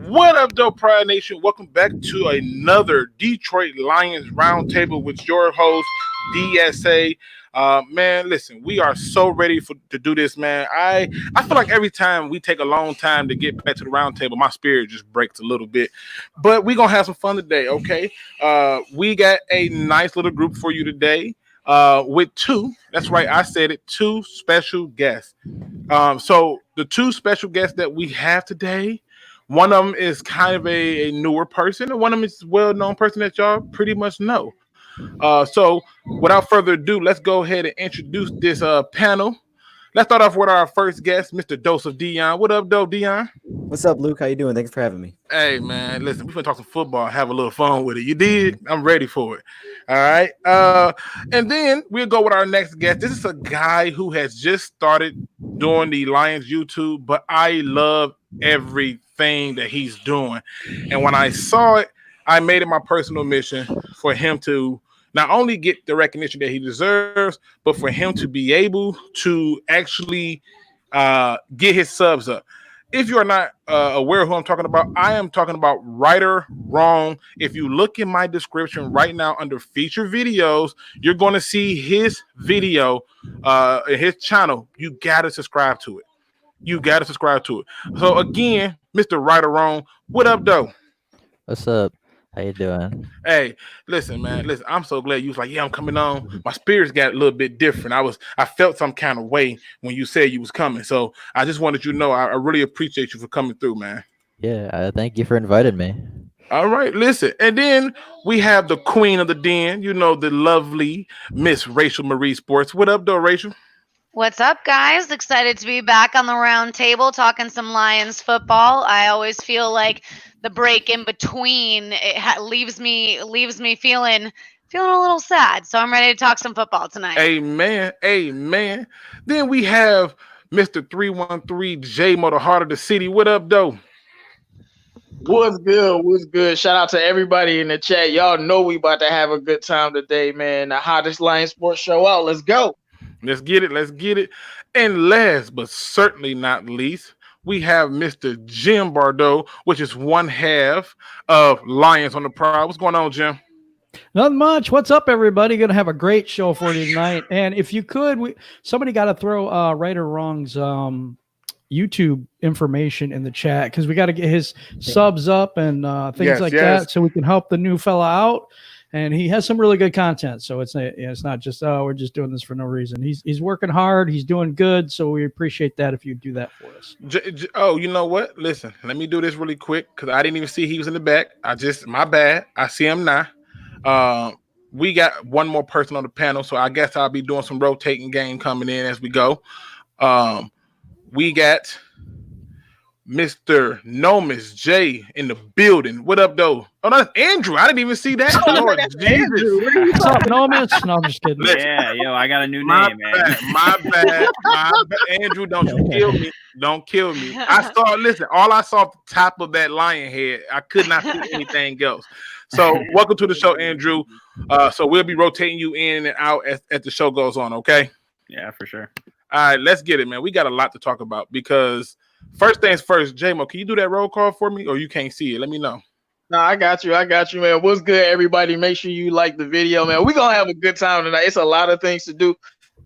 What up, though, Pride Nation? Welcome back to another Detroit Lions Roundtable with your host, DSA. Man, listen, we are so ready to do this, man. I feel like every time we take a long time to get back to the roundtable, my spirit just breaks a little bit. But we're going to have some fun today, okay? We got a nice little group for you today with that's right, I said it, two special guests. So the two special guests that we have today, one of them is kind of a newer person, and one of them is a well-known person that y'all pretty much know. So without further ado, let's go ahead and introduce this panel. Let's start off with our first guest, Mr. Dose of Dion. What up, though, Dion? What's up, Luke? How you doing? Thanks for having me. Hey, man, listen, we're going to talk some football, have a little fun with it. You did? I'm ready for it. All right. And then we'll go with our next guest. This is a guy who has just started doing the Lions YouTube, but I love everything that he's doing. And when I saw it, I made it my personal mission for him to not only get the recognition that he deserves, but for him to be able to actually get his subs up. If you are not aware of who I'm talking about, I am talking about Writerwrong. If you look in my description right now under featured videos, you're going to see his video, his channel. You got to subscribe to it. So again, Mr. Writerwrong, what up, though? What's up? How you doing? Hey, listen, man. Listen, I'm so glad you was like, yeah, I'm coming on. My spirits got a little bit different. I felt some kind of way when you said you was coming. So I just wanted you to know I really appreciate you for coming through, man. Yeah, thank you for inviting me. All right, listen. And then we have the queen of the den, the lovely Miss RachelMarieSports. What up, though, Rachel? What's up, guys? Excited to be back on the round table talking some Lions football. I always feel like the break in between leaves me feeling a little sad. So I'm ready to talk some football tonight. Amen. Then we have Mr. 313 J Mo, the heart of the city. What up, though? What's good? Shout out to everybody in the chat. Y'all know we about to have a good time today, man. The hottest Lions sports show out. Let's go. Let's get it. And last but certainly not least, we have Mr. Jim Bordeau, which is one half of Lions on the Prowl. What's going on, Jim? Not much. What's up, everybody? Going to have a great show for you tonight. And if you could, somebody got to throw Writerwrong's YouTube information in the chat, because we got to get his subs up and things like that, so we can help the new fella out. And he has some really good content, so it's not just we're just doing this for no reason. He's working hard, he's doing good, so we appreciate that if you do that for us. Oh, you know what? Listen, let me do this really quick because I didn't even see he was in the back. My bad. I see him now. We got one more person on the panel, so I guess I'll be doing some rotating game coming in as we go. We got Mr. Nomis J in the building. What up, though? Oh, that's Andrew. I didn't even see that. Lord Jesus. What's up, Nomis? No, I'm just kidding. Yeah, I got a new name, man. My bad. Andrew, don't kill me. All I saw at the top of that lion head. I could not see anything else. So welcome to the show, Andrew. So we'll be rotating you in and out as the show goes on, okay? Yeah, for sure. All right, let's get it, man. We got a lot to talk about because first things first, J-Mo, can you do that roll call for me, or you can't see it? Let me know. No, I got you, man. What's good, everybody? Make sure you like the video, man. We're going to have a good time tonight. It's a lot of things to do.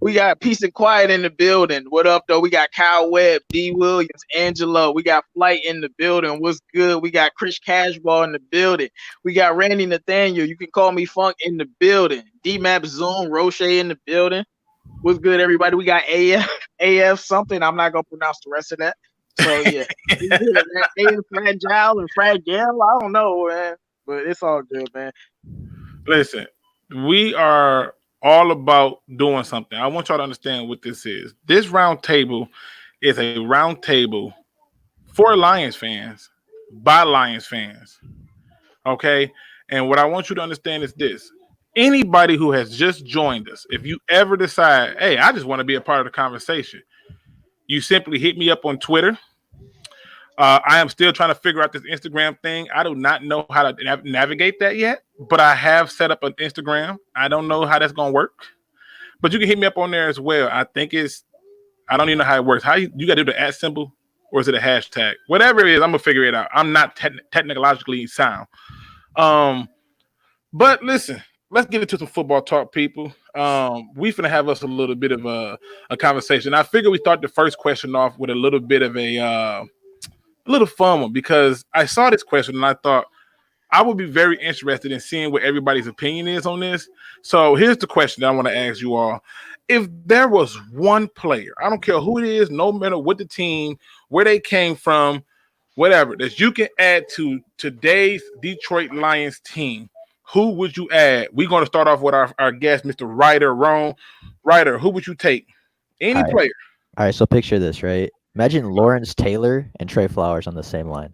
We got Peace and Quiet in the building. What up, though? We got Kyle Webb, D. Williams, Angelo. We got Flight in the building. What's good? We got Chris Cashball in the building. We got Randy Nathaniel. You can call me Funk in the building. D-Map Zoom, Roche in the building. What's good, everybody? We got AF something. I'm not going to pronounce the rest of that. So, yeah. AF Fragile and Fragile. I don't know, man. But it's all good, man. Listen, we are all about doing something. I want y'all to understand what this is. This round table is a round table for Lions fans by Lions fans. Okay? And what I want you to understand is this. Anybody who has just joined us, if you ever decide, hey, I just want to be a part of the conversation, you simply hit me up on Twitter. I am still trying to figure out this Instagram thing. I do not know how to navigate that yet, but I have set up an Instagram. I don't know how that's going to work, but you can hit me up on there as well. I think it's I don't even know how it works. How you got to do the @ symbol, or is it a hashtag? Whatever it is, I'm gonna figure it out. I'm not technologically sound. But listen, let's get into some football talk, people. We finna have us a little bit of a conversation. I figure we start the first question off with a little bit of a little fun one, because I saw this question and I thought I would be very interested in seeing what everybody's opinion is on this. So here's the question that I want to ask you all. If there was one player, I don't care who it is, no matter what the team, where they came from, whatever, that you can add to today's Detroit Lions team, who would you add? We're going to start off with our guest, Mr. Writerwrong. Writer, who would you take? Any player. All right, so picture this, right? Imagine Lawrence Taylor and Trey Flowers on the same line.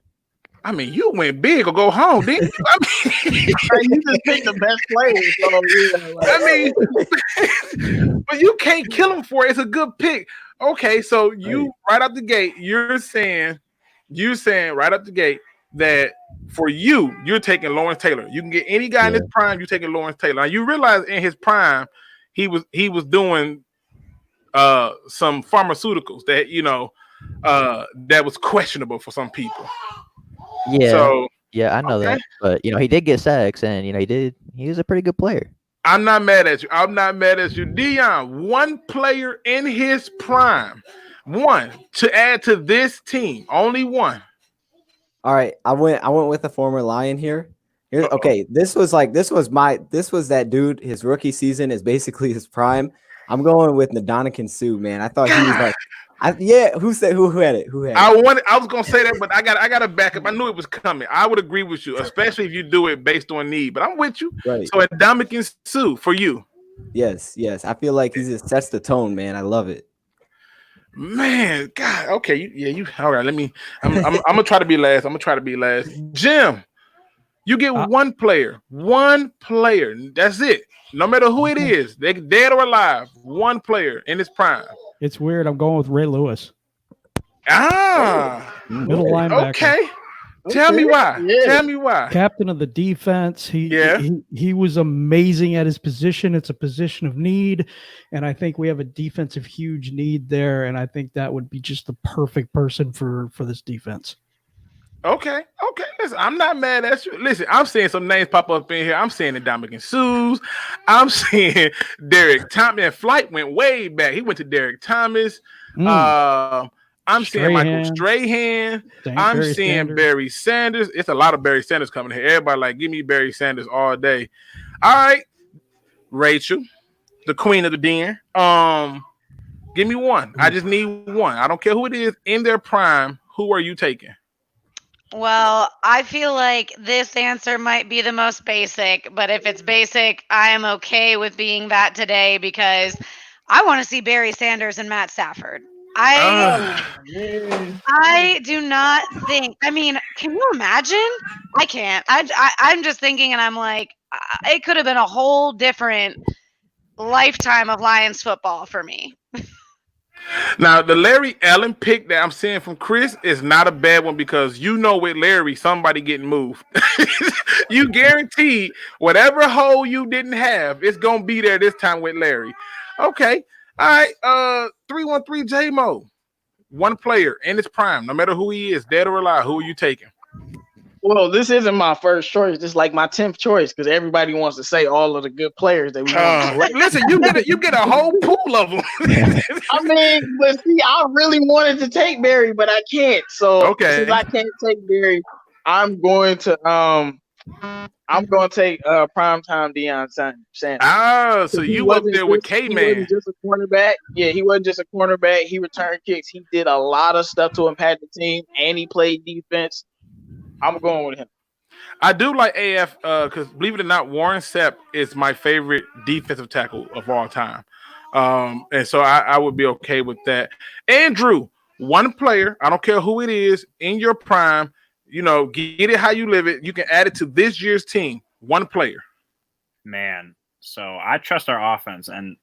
I mean, you went big or go home, didn't you? I mean, you just picked the best players. I mean, but you can't kill him for it. It's a good pick. Okay, so you right out the gate, you're saying right up the gate that for you're taking Lawrence Taylor. You can get any guy in his prime, you're taking Lawrence Taylor. Now you realize in his prime, he was doing some pharmaceuticals that that was questionable for some people. Yeah. So I know that. But he did get sacks, and he was a pretty good player. I'm not mad at you. Dion, one player in his prime, one to add to this team, only one. All right, I went with a former Lion here. Okay, this was that dude. His rookie season is basically his prime. I'm going with Ndamukong Suh, man. I thought he was like, who had it? I was gonna say that, but I got to back up. I knew it was coming. I would agree with you, especially if you do it based on need. But I'm with you. Right. So Ndamukong Suh for you. Yes. I feel like he just sets the tone, man. I love it. Man, God. Okay, you. All right. I'm gonna try to be last. Jim, you get one player. That's it. No matter who it is, they dead or alive. One player in his prime. It's weird. I'm going with Ray Lewis. Middle linebacker. Okay. Tell me why. Captain of the defense. He was amazing at his position. It's a position of need, and I think we have a defensive huge need there, and I think that would be just the perfect person for this defense. Okay. Listen, I'm not mad at you. Listen, I'm seeing some names pop up in here. I'm seeing Ndamukong Suh. I'm seeing Derek Thomas. Flight went way back. He went to Derek Thomas. I'm seeing Michael Strahan. I'm seeing Barry Sanders. It's a lot of Barry Sanders coming here. Everybody like, give me Barry Sanders all day. All right, Rachel, the queen of the den. Give me one. I just need one. I don't care who it is in their prime. Who are you taking? Well, I feel like this answer might be the most basic, but if it's basic, I am okay with being that today because I want to see Barry Sanders and Matt Stafford. I do not think. I mean, can you imagine? I can't. I'm just thinking, and I'm like, it could have been a whole different lifetime of Lions football for me. Now, the Larry Allen pick that I'm seeing from Chris is not a bad one because with Larry, somebody getting moved. You guaranteed whatever hole you didn't have, it's going to be there this time with Larry. Okay. All right. 313 J-Mo. One player in his prime, no matter who he is, dead or alive, who are you taking? Well, this isn't my first choice. This is like my 10th choice because everybody wants to say all of the good players that we want. Listen, you get a whole pool of them. I mean, but see, I really wanted to take Barry, but I can't. So since I can't take Barry, I'm going to take primetime Deion Sanders. So you up there with K-Man. He wasn't just a cornerback. Yeah, he wasn't just a cornerback. He returned kicks. He did a lot of stuff to impact the team, and he played defense. I'm going with him. I do like AF because, believe it or not, Warren Sapp is my favorite defensive tackle of all time. And so I would be okay with that. Andrew, one player, I don't care who it is, in your prime, get it how you live it. You can add it to this year's team. One player. Man, so I trust our offense, and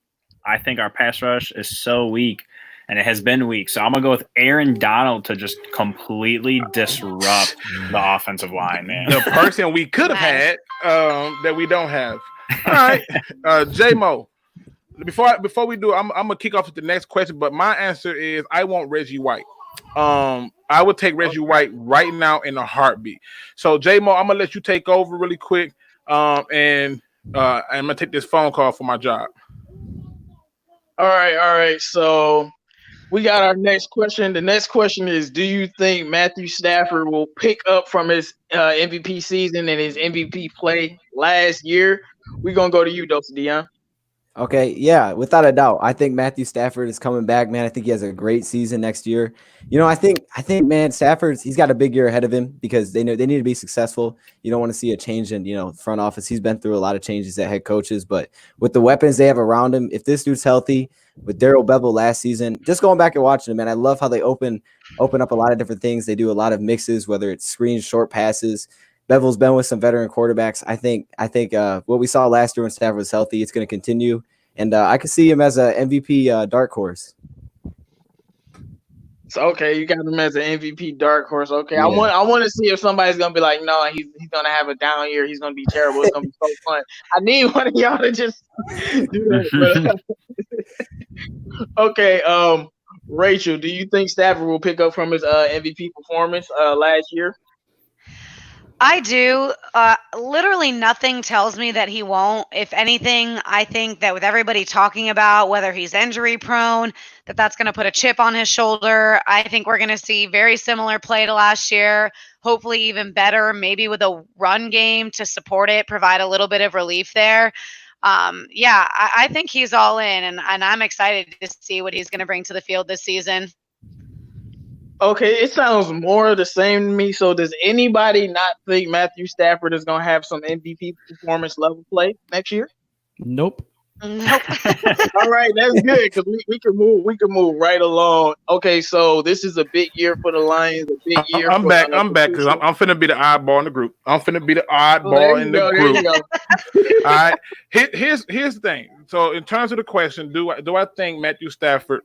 I think our pass rush is so weak. And it has been weak. So I'm going to go with Aaron Donald to just completely disrupt the offensive line, man. The person we could have had that we don't have. All right. J-Mo, before we do, I'm gonna kick off with the next question. But my answer is I want Reggie White. I would take Reggie White right now in a heartbeat. So J-Mo, I'm gonna let you take over really quick. And I'm gonna take this phone call for my job. All right. So we got our next question. The next question is: do you think Matthew Stafford will pick up from his MVP season and his MVP play last year? We're gonna go to you, Dose Dion. Okay, yeah, without a doubt. I think Matthew Stafford is coming back, man. I think he has a great season next year. You know, I think, man, he's got a big year ahead of him because they know they need to be successful. You don't want to see a change in, front office. He's been through a lot of changes at head coaches, but with the weapons they have around him, if this dude's healthy, with Darrell Bevel last season, just going back and watching him, man, I love how they open up a lot of different things. They do a lot of mixes, whether it's screens, short passes. Bevel's been with some veteran quarterbacks. I think what we saw last year when Stafford was healthy, it's going to continue, and I could see him as a MVP dark horse. So okay, you got him as an MVP dark horse. Okay, Yeah. I want to see if somebody's gonna be like, no, he's gonna have a down year. He's gonna be terrible. It's gonna be so fun. I need one of y'all to just do that. Okay, Rachel, do you think Stafford will pick up from his MVP performance last year? I do. Literally nothing tells me that he won't. If anything, I think that with everybody talking about whether he's injury prone, that's going to put a chip on his shoulder. I think we're going to see very similar play to last year, hopefully even better, maybe with a run game to support it, provide a little bit of relief there. I think he's all in, and I'm excited to see what he's going to bring to the field this season. Okay, it sounds more the same to me. So does anybody not think Matthew Stafford is going to have some MVP performance level play next year? Nope. Nope. All right, that's good because we can move right along. Okay, so this is a big year for the Lions. A big year. I'm back because I'm finna be the oddball in the group. I'm finna be the oddball in the group. All right. Here's the thing. So in terms of the question, do I think Matthew Stafford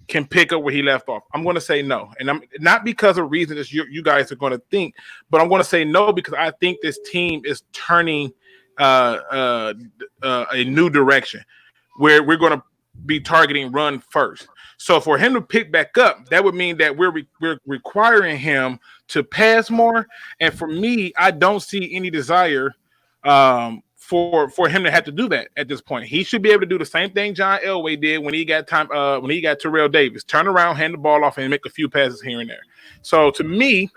can pick up where he left off? I'm going to say no, and I'm not because of reasons you guys are going to think, but I'm going to say no because I think this team is turning a new direction where we're going to be targeting run first. So for him to pick back up, that would mean that we're requiring him to pass more. And for me, I don't see any desire for him to have to do that at this point. He should be able to do the same thing John Elway did when he got Terrell Davis. Turn around, hand the ball off, and make a few passes here and there. So to me,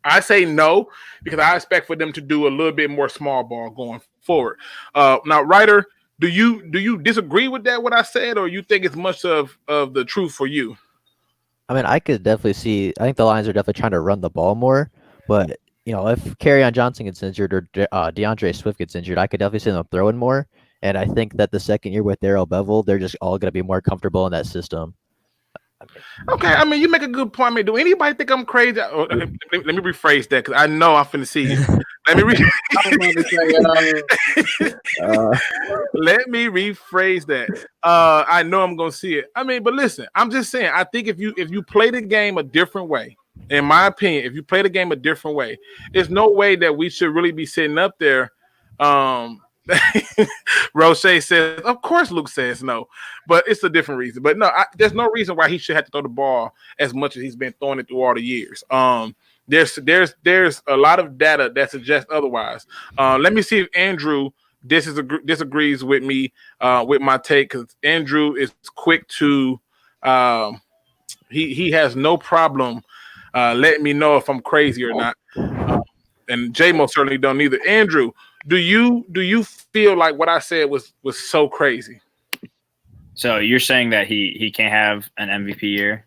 I say no because I expect for them to do a little bit more small ball going forward. Now, Ryder, do you disagree with that, what I said, or you think it's much of the truth for you? I mean, I could definitely see. I think the Lions are definitely trying to run the ball more, but if Kerryon Johnson gets injured or DeAndre Swift gets injured, I could definitely see them throwing more. And I think that the second year with Darrell Bevel, they're just all going to be more comfortable in that system. Okay, I mean, you make a good point. I mean, do anybody think I'm crazy? Let me rephrase that because I know I'm finna see you. Let me rephrase that. I know I'm gonna see it. I mean, but listen, I'm just saying. I think if you play the game a different way, in my opinion, if you play the game a different way, there's no way that we should really be sitting up there. Roche says, of course Luke says no, but it's a different reason. But no, there's no reason why he should have to throw the ball as much as he's been throwing it through all the years. There's a lot of data that suggests otherwise. Let me see if Andrew disagrees with me with my take, because Andrew is quick to he has no problem letting me know if I'm crazy or not. And J-Mo certainly don't either. Andrew, do you feel like what I said was so crazy? So you're saying that he can't have an MVP year?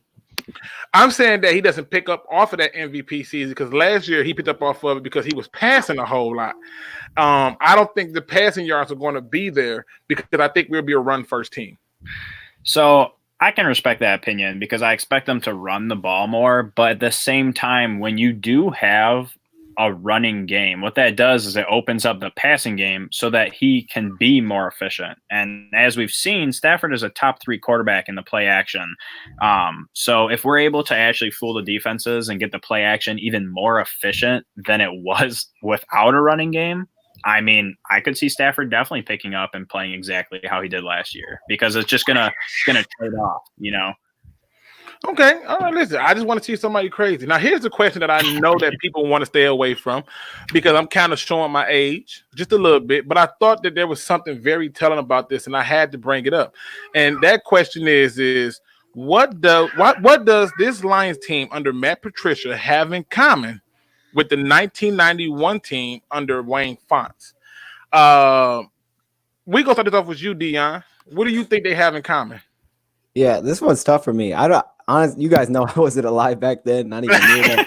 I'm saying that he doesn't pick up off of that MVP season because last year he picked up off of it because he was passing a whole lot. I don't think the passing yards are going to be there because I think we'll be a run-first team. So I can respect that opinion because I expect them to run the ball more. But at the same time, when you do have a running game, what that does is it opens up the passing game so that he can be more efficient. And as we've seen, Stafford is a top 3 quarterback in the play action. So if we're able to actually fool the defenses and get the play action even more efficient than it was without a running game, I mean, I could see Stafford definitely picking up and playing exactly how he did last year because it's just gonna trade off, you know. Okay, all right. Listen, I just want to see somebody crazy. Now, here's the question that I know that people want to stay away from because I'm kind of showing my age just a little bit. But I thought that there was something very telling about this, and I had to bring it up. And that question is what does this Lions team under Matt Patricia have in common with the 1991 team under Wayne Fontes? We gonna start this off with you, Dion. What do you think they have in common? Yeah, this one's tough for me. I don't. Honestly, you guys know I wasn't alive back then. Not even near that.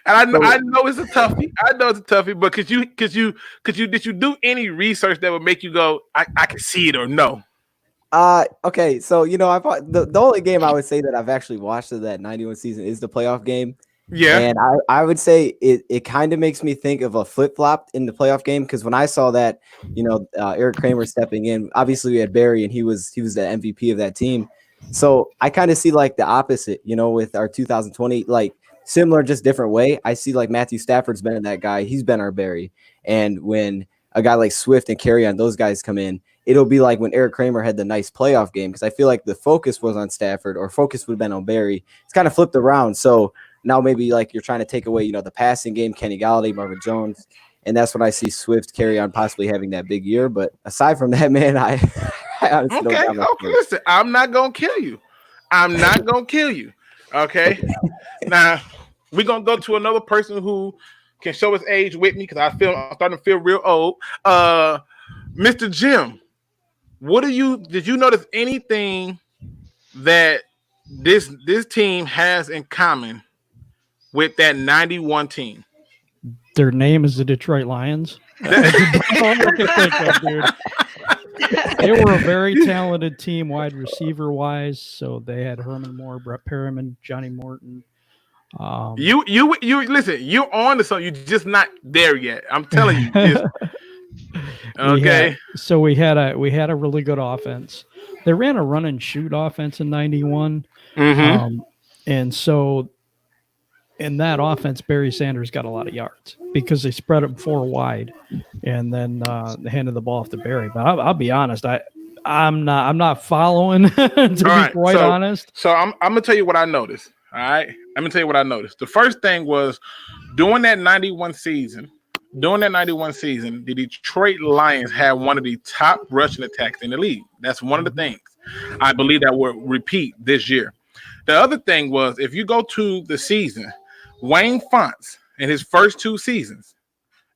And I know it's a toughie. I know it's a toughie, but did you do any research that would make you go, I can see it or no? Okay, so the only game I would say that I've actually watched of that 91 season is the playoff game. Yeah. And I would say it kind of makes me think of a flip-flop in the playoff game because when I saw that, Eric Kramer stepping in, obviously we had Barry and he was the MVP of that team. So I kind of see like the opposite, with our 2020, like similar, just different way. I see like Matthew Stafford's been that guy. He's been our Barry. And when a guy like Swift and Carry-On, those guys come in, it'll be like when Eric Kramer had the nice playoff game because I feel like the focus was on Stafford or focus would have been on Barry. It's kind of flipped around. So now maybe like you're trying to take away, the passing game, Kenny Galladay, Marvin Jones, and that's when I see Swift Carry-On possibly having that big year. But aside from that, man, I honestly okay. Listen, I'm not gonna kill you. Okay. Now we're gonna go to another person who can show his age with me because I'm starting to feel real old. Mr. Jim, did you notice anything that this team has in common with that 91 team? Their name is the Detroit Lions. They were a very talented team, wide receiver wise. So they had Herman Moore, Brett Perriman, Johnny Morton. You listen. You're on to something. You're just not there yet. I'm telling you. Okay. We had a really good offense. They ran a run and shoot offense in 91. Mm-hmm. And so in that offense, Barry Sanders got a lot of yards because they spread them 4 wide and then they handed the ball off to Barry. But I'll be honest, I'm not following to be quite honest. So I'm gonna tell you what I noticed. All right. I'm gonna tell you what I noticed. The first thing was during that 91 season, the Detroit Lions had one of the top rushing attacks in the league. That's one of the things I believe that will repeat this year. The other thing was if you go to the season, Wayne Fontes in his first 2 seasons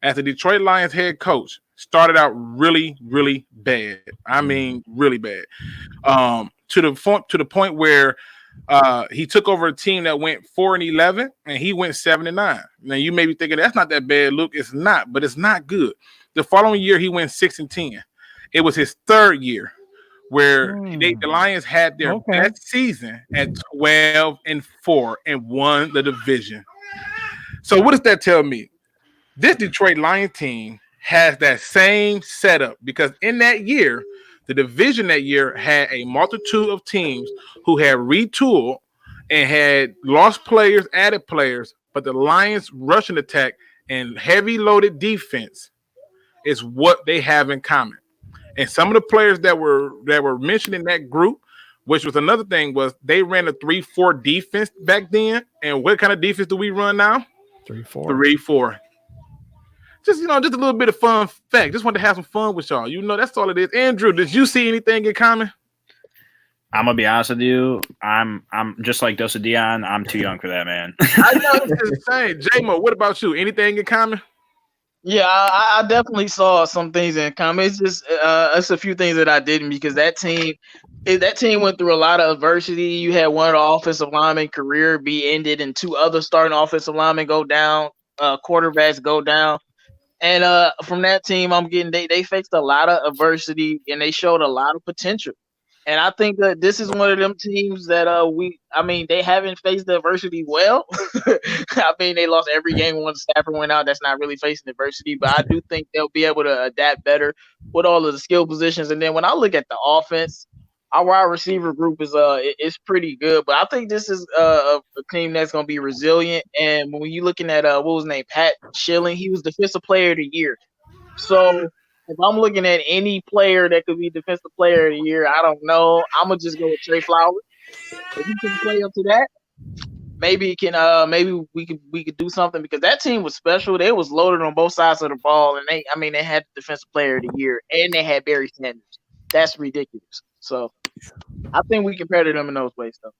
as the Detroit Lions head coach started out really, really bad. I mean, really bad. To the point where he took over a team that went 4-11 and he went 7-9. Now you may be thinking that's not that bad, Luke. It's not, but it's not good. The following year he went 6-10. It was his 3rd year where the Lions had their best season at 12-4 and won the division. So what does that tell me? This Detroit Lions team has that same setup because in that year, the division that year had a multitude of teams who had retooled and had lost players, added players, but the Lions' rushing attack and heavy loaded defense is what they have in common. And some of the players that were mentioned in that group, which was another thing, was they ran a 3-4 defense back then. And what kind of defense do we run now? 3-4. 3-4. Just a little bit of fun fact. Just wanted to have some fun with y'all. That's all it is. Andrew, did you see anything in common? I'm gonna be honest with you. I'm just like Dosa Dion. I'm too young for that, man. I know it's insane. J-Mo, what about you? Anything in common? Yeah, I definitely saw some things in common. It's just it's a few things that I didn't because that team went through a lot of adversity. You had one of the offensive linemen career be ended and 2 other starting offensive linemen go down, quarterbacks go down. And from that team, I'm getting they faced a lot of adversity and they showed a lot of potential. And I think that this is one of them teams that they haven't faced the adversity well. I mean, they lost every game once Stafford went out. That's not really facing adversity, but I do think they'll be able to adapt better with all of the skill positions. And then when I look at the offense, our wide receiver group is pretty good, but I think this is a team that's going to be resilient. And when you're looking at what was his name, Pat Schilling, he was Defensive Player of the Year. So if I'm looking at any player that could be Defensive Player of the Year, I don't know. I'm gonna just go with Trey Flowers. If he can play up to that, maybe it can. Maybe we could do something because that team was special. They was loaded on both sides of the ball, and they had the Defensive Player of the Year, and they had Barry Sanders. That's ridiculous. So I think we compare to them in those ways, though.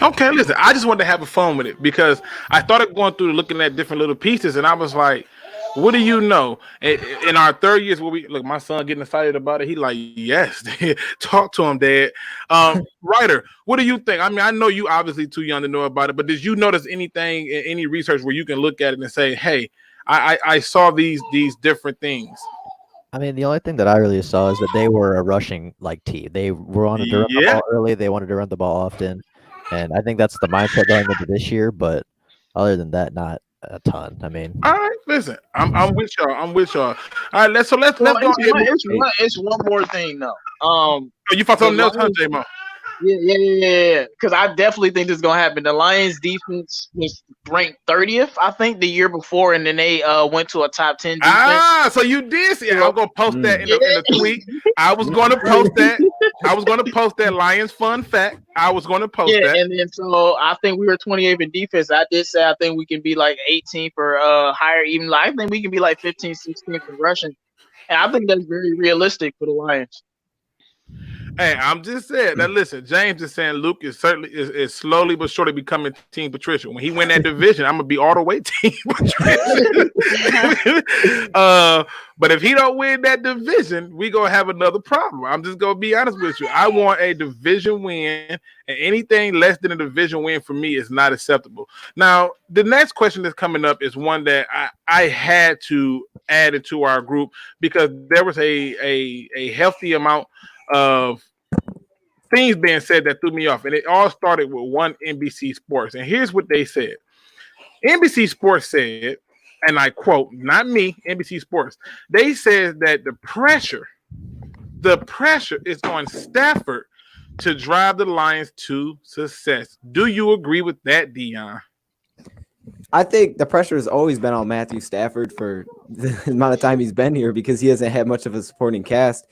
Okay, listen, I just wanted to have a fun with it because I started going through looking at different little pieces, and I was like, what do you know? In our third years, where we look, my son getting excited about it. He like, yes, talk to him, Dad. Writer, what do you think? I mean, I know you obviously too young to know about it, but did you notice anything in any research where you can look at it and say, hey, I saw these different things? I mean, the only thing that I really saw is that they were a rushing team. They wanted to run the ball early. They wanted to run the ball often. And I think that's the mindset going into this year. But other than that, not a ton. I mean, all right, listen, I'm with y'all. All right, let's go. It's one more thing though. You thought something else, huh, J-Mo? Yeah. Because I definitely think this is gonna happen. The Lions defense was ranked 30th, I think, the year before, and then they went to a top 10 defense. So you did see it. I'm gonna post that in the tweet. I was gonna post that. I was gonna post that Lions fun fact. I was gonna post that. And then so I think we were 28th in defense. I did say I think we can be like 18th or higher, even like I think we can be like 15th, 16th in rushing. And I think that's very realistic for the Lions. Hey, I'm just saying that. Listen, James is saying Luke is slowly but surely becoming Team Patricia. When he win that division, I'm gonna be all the way Team Patricia. But if he don't win that division, we gonna have another problem. I'm just gonna be honest with you. I want a division win, and anything less than a division win for me is not acceptable. Now, the next question that's coming up is one that I had to add into our group because there was a healthy amount of things being said that threw me off, and it all started with one NBC Sports. And here's what they said. NBC Sports said, and I quote, not me, NBC Sports, they said that the pressure is on Stafford to drive the Lions to success. Do you agree with that, Dion? I think the pressure has always been on Matthew Stafford for the amount of time he's been here because he hasn't had much of a supporting cast.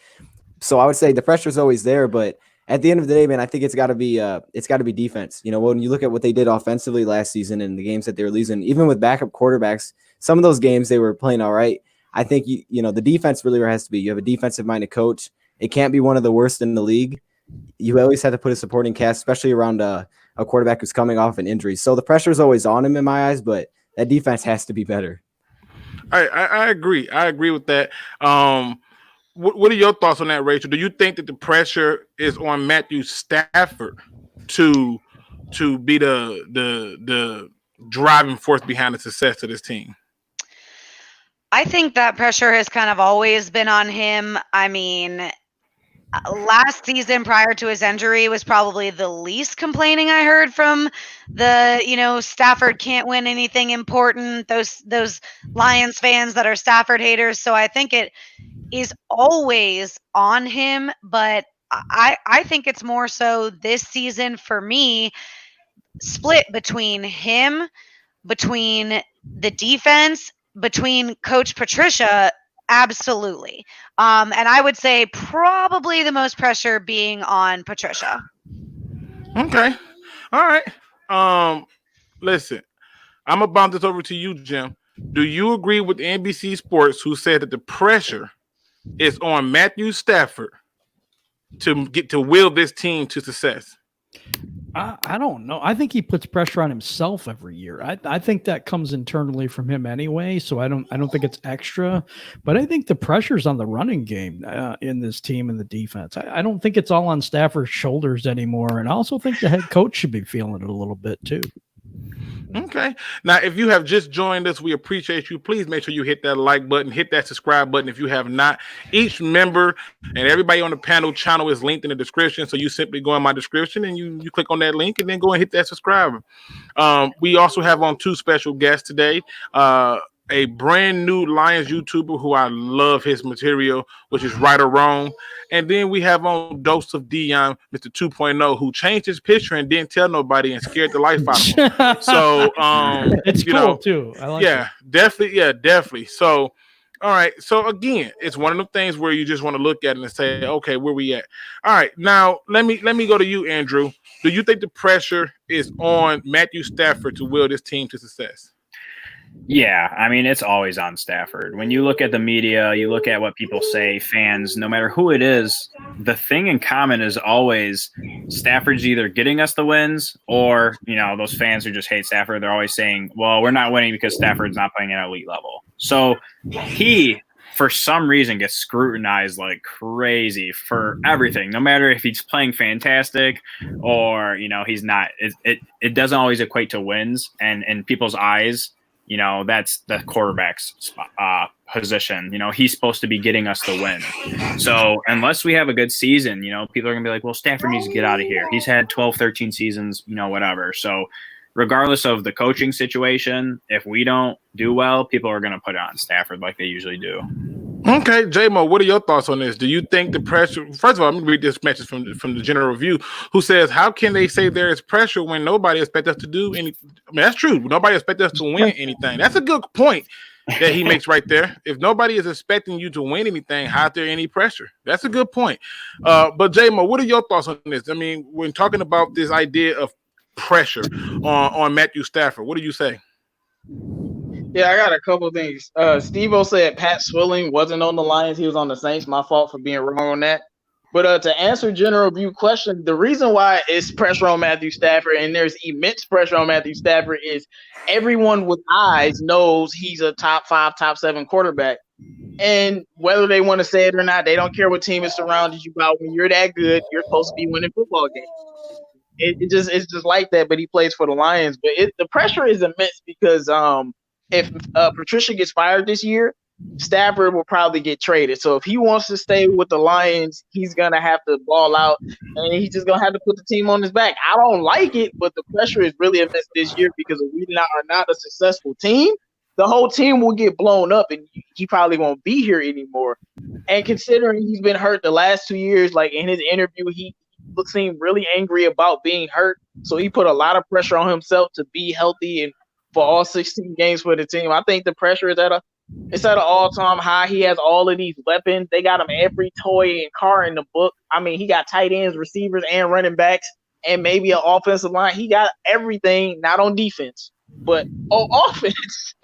So I would say the pressure is always there, but at the end of the day, man, I think it's got to be defense. You know, when you look at what they did offensively last season and the games that they were losing, even with backup quarterbacks, some of those games they were playing all right. I think you know the defense really has to be. You have a defensive-minded coach. It can't be one of the worst in the league. You always have to put a supporting cast, especially around a quarterback who's coming off an injury. So the pressure is always on him in my eyes, but that defense has to be better. I agree. I agree with that. What are your thoughts on that, Rachel? Do you think that the pressure is on Matthew Stafford to be the driving force behind the success of this team? I think that pressure has kind of always been on him. I mean, last season prior to his injury was probably the least complaining I heard from the, Stafford can't win anything important, those Lions fans that are Stafford haters. So I think it is always on him, but I think it's more so this season for me, split between him, between the defense, between Coach Patricia, absolutely. And I would say probably the most pressure being on Patricia. Okay. All right. Listen, I'm going to bounce this over to you, Jim. Do you agree with NBC Sports who said that the pressure is on Matthew Stafford to will this team to success? I don't know. I think he puts pressure on himself every year. I think that comes internally from him anyway. So I don't think it's extra, but I think the pressure's on the running game in this team and the defense. I don't think it's all on Stafford's shoulders anymore. And I also think the head coach should be feeling it a little bit too. Okay. Now, if you have just joined us, we appreciate you. Please make sure you hit that like button, hit that subscribe button if you have not. Each member and everybody on the panel channel is linked in the description. So you simply go in my description and you click on that link and then go and hit that subscribe. We also have on two special guests today. a brand new Lions YouTuber who I love his material, which is Writerwrong. And then we have on Dose of Dion, Mr. 2.0, who changed his picture and didn't tell nobody and scared the life out of him. So it's cool too. I like it. Definitely. Yeah, definitely. So all right. So again, it's one of the things where you just want to look at it and say, okay, where we at? All right. Now let me go to you, Andrew. Do you think the pressure is on Matthew Stafford to will this team to success? Yeah, I mean, it's always on Stafford. When you look at the media, you look at what people say, fans, no matter who it is, the thing in common is always Stafford's either getting us the wins or, those fans who just hate Stafford, they're always saying, well, we're not winning because Stafford's not playing at elite level. So he, for some reason, gets scrutinized like crazy for everything, no matter if he's playing fantastic or, he's not. It doesn't always equate to wins, and in people's eyes, that's the quarterback's position. He's supposed to be getting us the win. So unless we have a good season, people are going to be like, well, Stafford needs to get out of here. He's had 12, 13 seasons, whatever. So regardless of the coaching situation, if we don't do well, people are going to put it on Stafford like they usually do. Okay, J-Mo, what are your thoughts on this? Do you think the pressure – first of all, I'm going to read this message from the general review who says, how can they say there is pressure when nobody expects us to do anything? I mean, that's true. Nobody expects us to win anything. That's a good point that he makes right there. If nobody is expecting you to win anything, how is there any pressure? That's a good point. But, J-Mo, what are your thoughts on this? I mean, when talking about this idea of pressure on Matthew Stafford, what do you say? Yeah, I got a couple of things. Steve-O said Pat Swilling wasn't on the Lions. He was on the Saints. My fault for being wrong on that. But to answer general view question, the reason why it's pressure on Matthew Stafford and there's immense pressure on Matthew Stafford is everyone with eyes knows he's a top 5, top 7 quarterback. And whether they want to say it or not, they don't care what team is surrounded you by. When you're that good, you're supposed to be winning football games. It's just like that, but he plays for the Lions. But the pressure is immense because if Patricia gets fired this year, Stafford will probably get traded. So if he wants to stay with the Lions, he's going to have to ball out, and he's just going to have to put the team on his back. I don't like it, but the pressure is really immense this year because if we are not a successful team, the whole team will get blown up, and he probably won't be here anymore. And considering he's been hurt the last 2 years, like in his interview, he seemed really angry about being hurt. So he put a lot of pressure on himself to be healthy and for all 16 games for the team. I think the pressure is at an all-time high. He has all of these weapons. They got him every toy and car in the book. I mean, he got tight ends, receivers, and running backs, and maybe an offensive line. He got everything, not on defense, but on offense.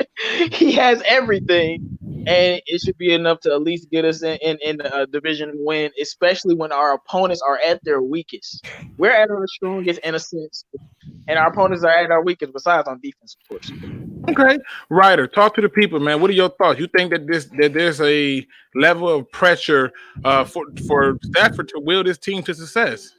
He has everything, and it should be enough to at least get us in a division win, especially when our opponents are at their weakest. We're at our strongest in a sense, and our opponents are at our weakest, besides on defense, of course. Okay, Ryder, talk to the people, man. What are your thoughts? You think that there's a level of pressure for Stafford to will this team to success?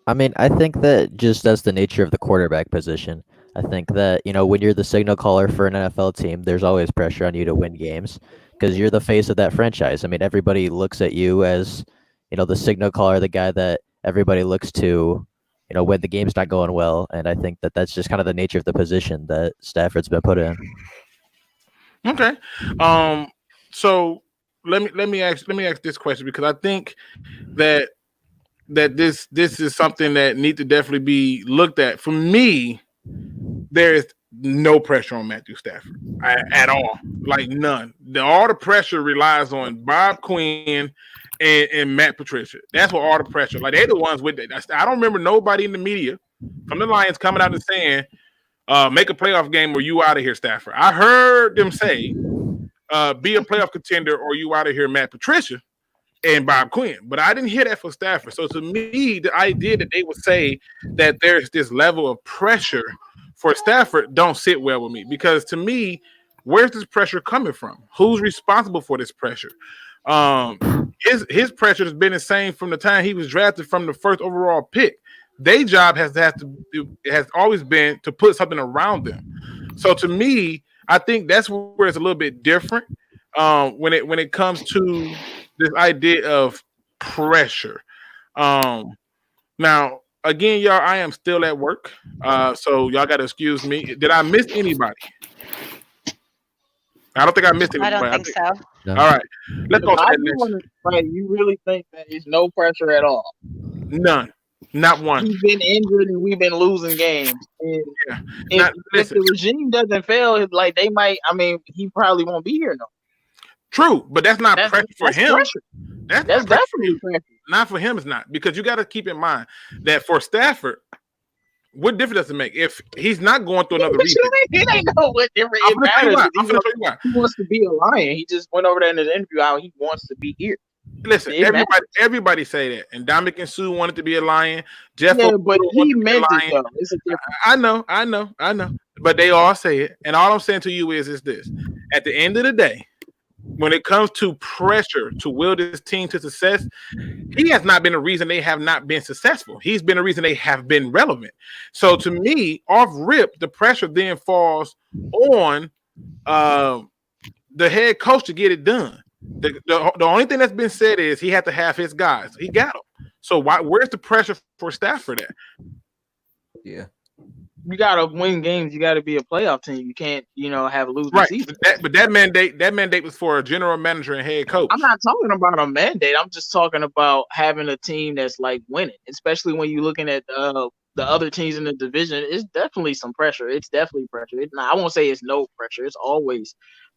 I mean, I think that just that's the nature of the quarterback position. I think that, when you're the signal caller for an NFL team, there's always pressure on you to win games because you're the face of that franchise. I mean, everybody looks at you as, the signal caller, the guy that everybody looks to, when the game's not going well. And I think that that's just kind of the nature of the position that Stafford's been put in. Okay. So let me ask this question because I think that this is something that needs to definitely be looked at. For me, there is no pressure on Matthew Stafford at all, like none. All the pressure relies on Bob Quin and Matt Patricia. That's what all the pressure. Like they're the ones with it. I don't remember nobody in the media from the Lions coming out and saying, "Make a playoff game or you out of here, Stafford." I heard them say, "Be a playoff contender or you out of here, Matt Patricia and Bob Quin." But I didn't hear that for Stafford. So to me, the idea that they would say that there's this level of pressure for Stafford don't sit well with me because to me, where's this pressure coming from? Who's responsible for this pressure? His pressure has been the same from the time he was drafted from the first overall pick. Their job has always been to put something around them. So to me, I think that's where it's a little bit different when it comes to this idea of pressure. Now, again, y'all, I am still at work, so y'all got to excuse me. Did I miss anybody? I don't think I missed I anybody. don't think so. No. All right, let's go to I that do next. want to, right, you really think that there's no pressure at all? None, not one. He's been injured and we've been losing games. And Yeah. if, Now, if listen, the regime doesn't fail, like they might. I mean, he probably won't be here. No, true, but that's not pressure for that's him. pressure. That's That's not pressure for definitely him. pressure. Not for him, it's not, because you got to keep in mind that for Stafford, what difference does it make if he's not going through another But you reset? ain't, it ain't know what different I'm it gonna tell you matters. why. I'm gonna tell you why. He wants to be a Lion. He just went over there in his interview how he wants to be here. Listen, It matters. everybody say that, and Dominic Sue wanted to be a Lion. Jeff, Yeah, but Okuda he wanted to be a meant it Lion. though. It's a difference. I know. But they all say it, and all I'm saying to you is this: at the end of the day, when it comes to pressure to will this team to success, he has not been a reason they have not been successful. He's been a reason they have been relevant. So to me, off rip, the pressure then falls on the head coach to get it done. The only thing that's been said is he had to have his guys. He got them. So where's the pressure for Stafford at? Yeah. You gotta win games. You gotta be a playoff team. You can't, have a losing Right. season. But that mandate was for a general manager and head coach. I'm not talking about a mandate. I'm just talking about having a team that's like winning, especially when you're looking at the other teams in the division. It's definitely some pressure. It's definitely pressure. I won't say it's no pressure. It's always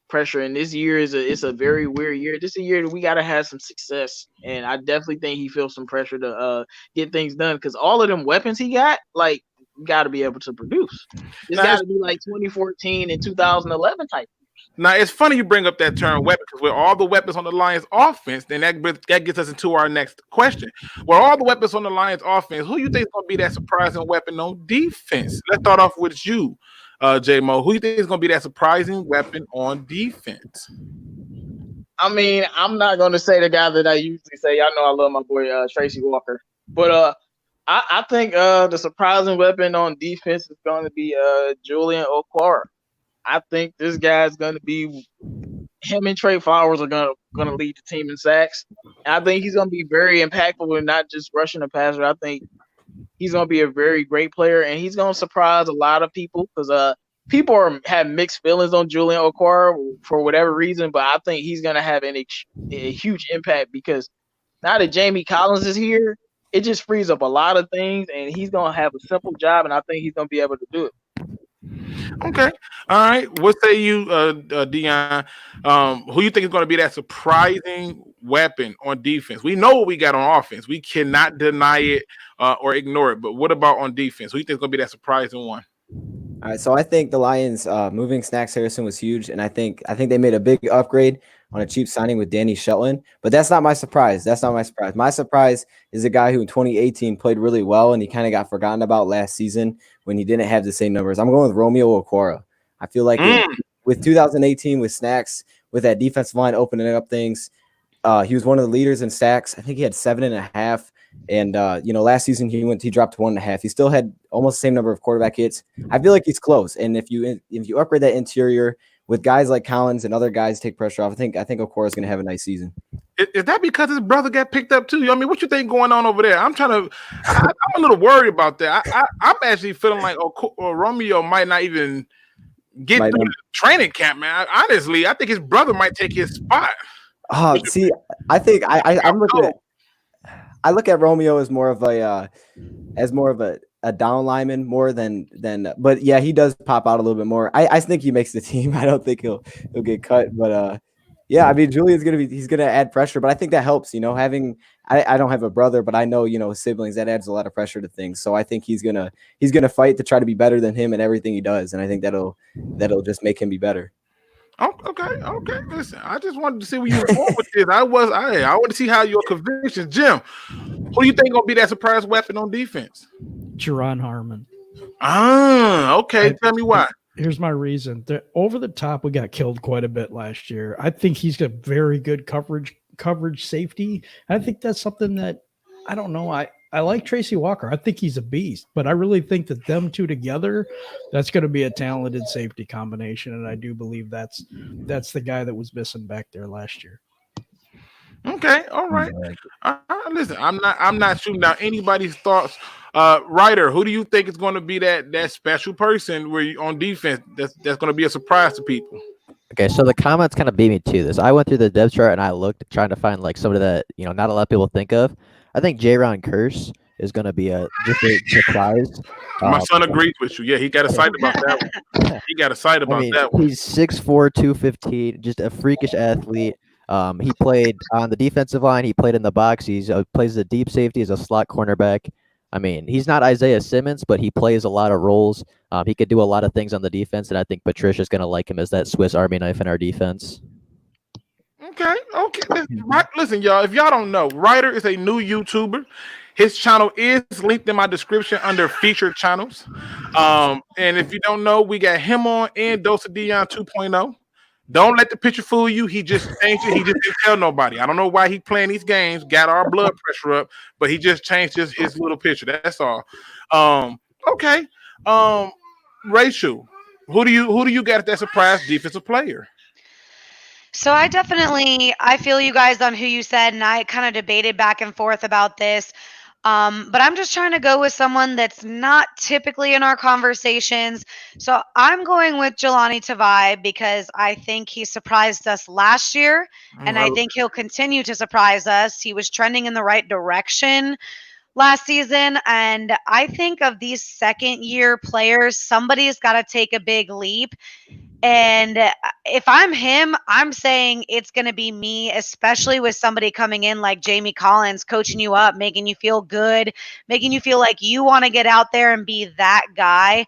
pressure. And this year it's a very weird year. This is a year that we got to have some success. And I definitely think he feels some pressure to get things done, because all of them weapons he got, like, you got to be able to produce. It's got to be like 2014 and 2011 type. Now, it's funny you bring up that term weapon, because with all the weapons on the Lions offense, then that gets us into our next question. With all the weapons on the Lions offense, who you think is going to be that surprising weapon on defense? Let's start off with you, J-Mo. Who you think is going to be that surprising weapon on defense? I mean, I'm not going to say the guy that I usually say. Y'all know I love my boy Tracy Walker. But I think the surprising weapon on defense is going to be Julian Okwara. I think this guy's going to be – him and Trey Flowers are going to lead the team in sacks. And I think he's going to be very impactful and not just rushing the passer. I think he's going to be a very great player, and he's going to surprise a lot of people, because people have mixed feelings on Julian Okwara for whatever reason, but I think he's going to have a huge impact, because now that Jamie Collins is here, it just frees up a lot of things, and he's going to have a simple job, and I think he's going to be able to do it. Okay. All right. What say you, Dion? Who you think is going to be that surprising weapon on defense? We know what we got on offense. We cannot deny it or ignore it. But what about on defense? Who you think is going to be that surprising one? All right, so I think the Lions moving Snacks Harrison was huge, and I think they made a big upgrade on a cheap signing with Danny Shelton. But that's not my surprise. My surprise is a guy who in 2018 played really well, and he kind of got forgotten about last season when he didn't have the same numbers. I'm going with Romeo Okwara. I feel like with 2018 with Snacks, with that defensive line opening up things, he was one of the leaders in sacks. I think he had 7.5. And last season he dropped to 1.5. He still had almost the same number of quarterback hits. I feel like he's close. And if you upgrade that interior with guys like Collins and other guys take pressure off, I think Okwara is going to have a nice season. Is that because his brother got picked up too? I mean, what you think going on over there? I'm a little worried about that. I'm actually feeling like Romeo might not even get through the training camp, man. Honestly, I think his brother might take his spot. See, I think I'm looking at. I look at Romeo as more of a down lineman more than but yeah, he does pop out a little bit more. I think he makes the team. I don't think he'll get cut, but yeah, I mean Julian's he's gonna add pressure, but I think that helps, having I don't have a brother, but I know, siblings, that adds a lot of pressure to things. So I think he's gonna fight to try to be better than him in everything he does, and I think that'll just make him be better. Okay. Listen, I just wanted to see where you were going with this. I want to see how your convictions, Jim. Who do you think gonna be that surprise weapon on defense? Jerron Harmon. Okay. Tell me why. Here's my reason. Over the top, we got killed quite a bit last year. I think he's got very good coverage safety. I think that's something that I don't know. I like Tracy Walker. I think he's a beast, but I really think that them two together, that's going to be a talented safety combination. And I do believe that's the guy that was missing back there last year. Okay. All right. Listen, I'm not shooting down anybody's thoughts. Ryder, who do you think is going to be that special person where you on defense that's going to be a surprise to people? Okay, so the comments kind of beat me to this. I went through the depth chart and I looked trying to find like somebody that not a lot of people think of. I think J-Ron Curse is going to be just a surprise. My son agrees with you. Yeah, he got excited about that one. He got excited I about mean, that one. he's 6'4", 215, just a freakish athlete. He played on the defensive line. He played in the box. He's plays a deep safety as a slot cornerback. I mean, he's not Isaiah Simmons, but he plays a lot of roles. He could do a lot of things on the defense, and I think Patricia's going to like him as that Swiss Army knife in our defense. Okay. Listen, y'all. If y'all don't know, Writer is a new YouTuber. His channel is linked in my description under featured channels. And if you don't know, we got him on and Dose of Dion 2.0. Don't let the picture fool you. He just changed it. He just didn't tell nobody. I don't know why he playing these games, got our blood pressure up, but he just changed his little picture. That's all. Okay. Rachel, who do you got at that surprise defensive player? So I feel you guys on who you said, and I kind of debated back and forth about this. But I'm just trying to go with someone that's not typically in our conversations. So I'm going with Jelani Tavai because I think he surprised us last year, and I think he'll continue to surprise us. He was trending in the right direction last season, and I think of these second-year players, somebody's got to take a big leap. And if I'm him, I'm saying it's going to be me, especially with somebody coming in like Jamie Collins, coaching you up, making you feel good, making you feel like you want to get out there and be that guy.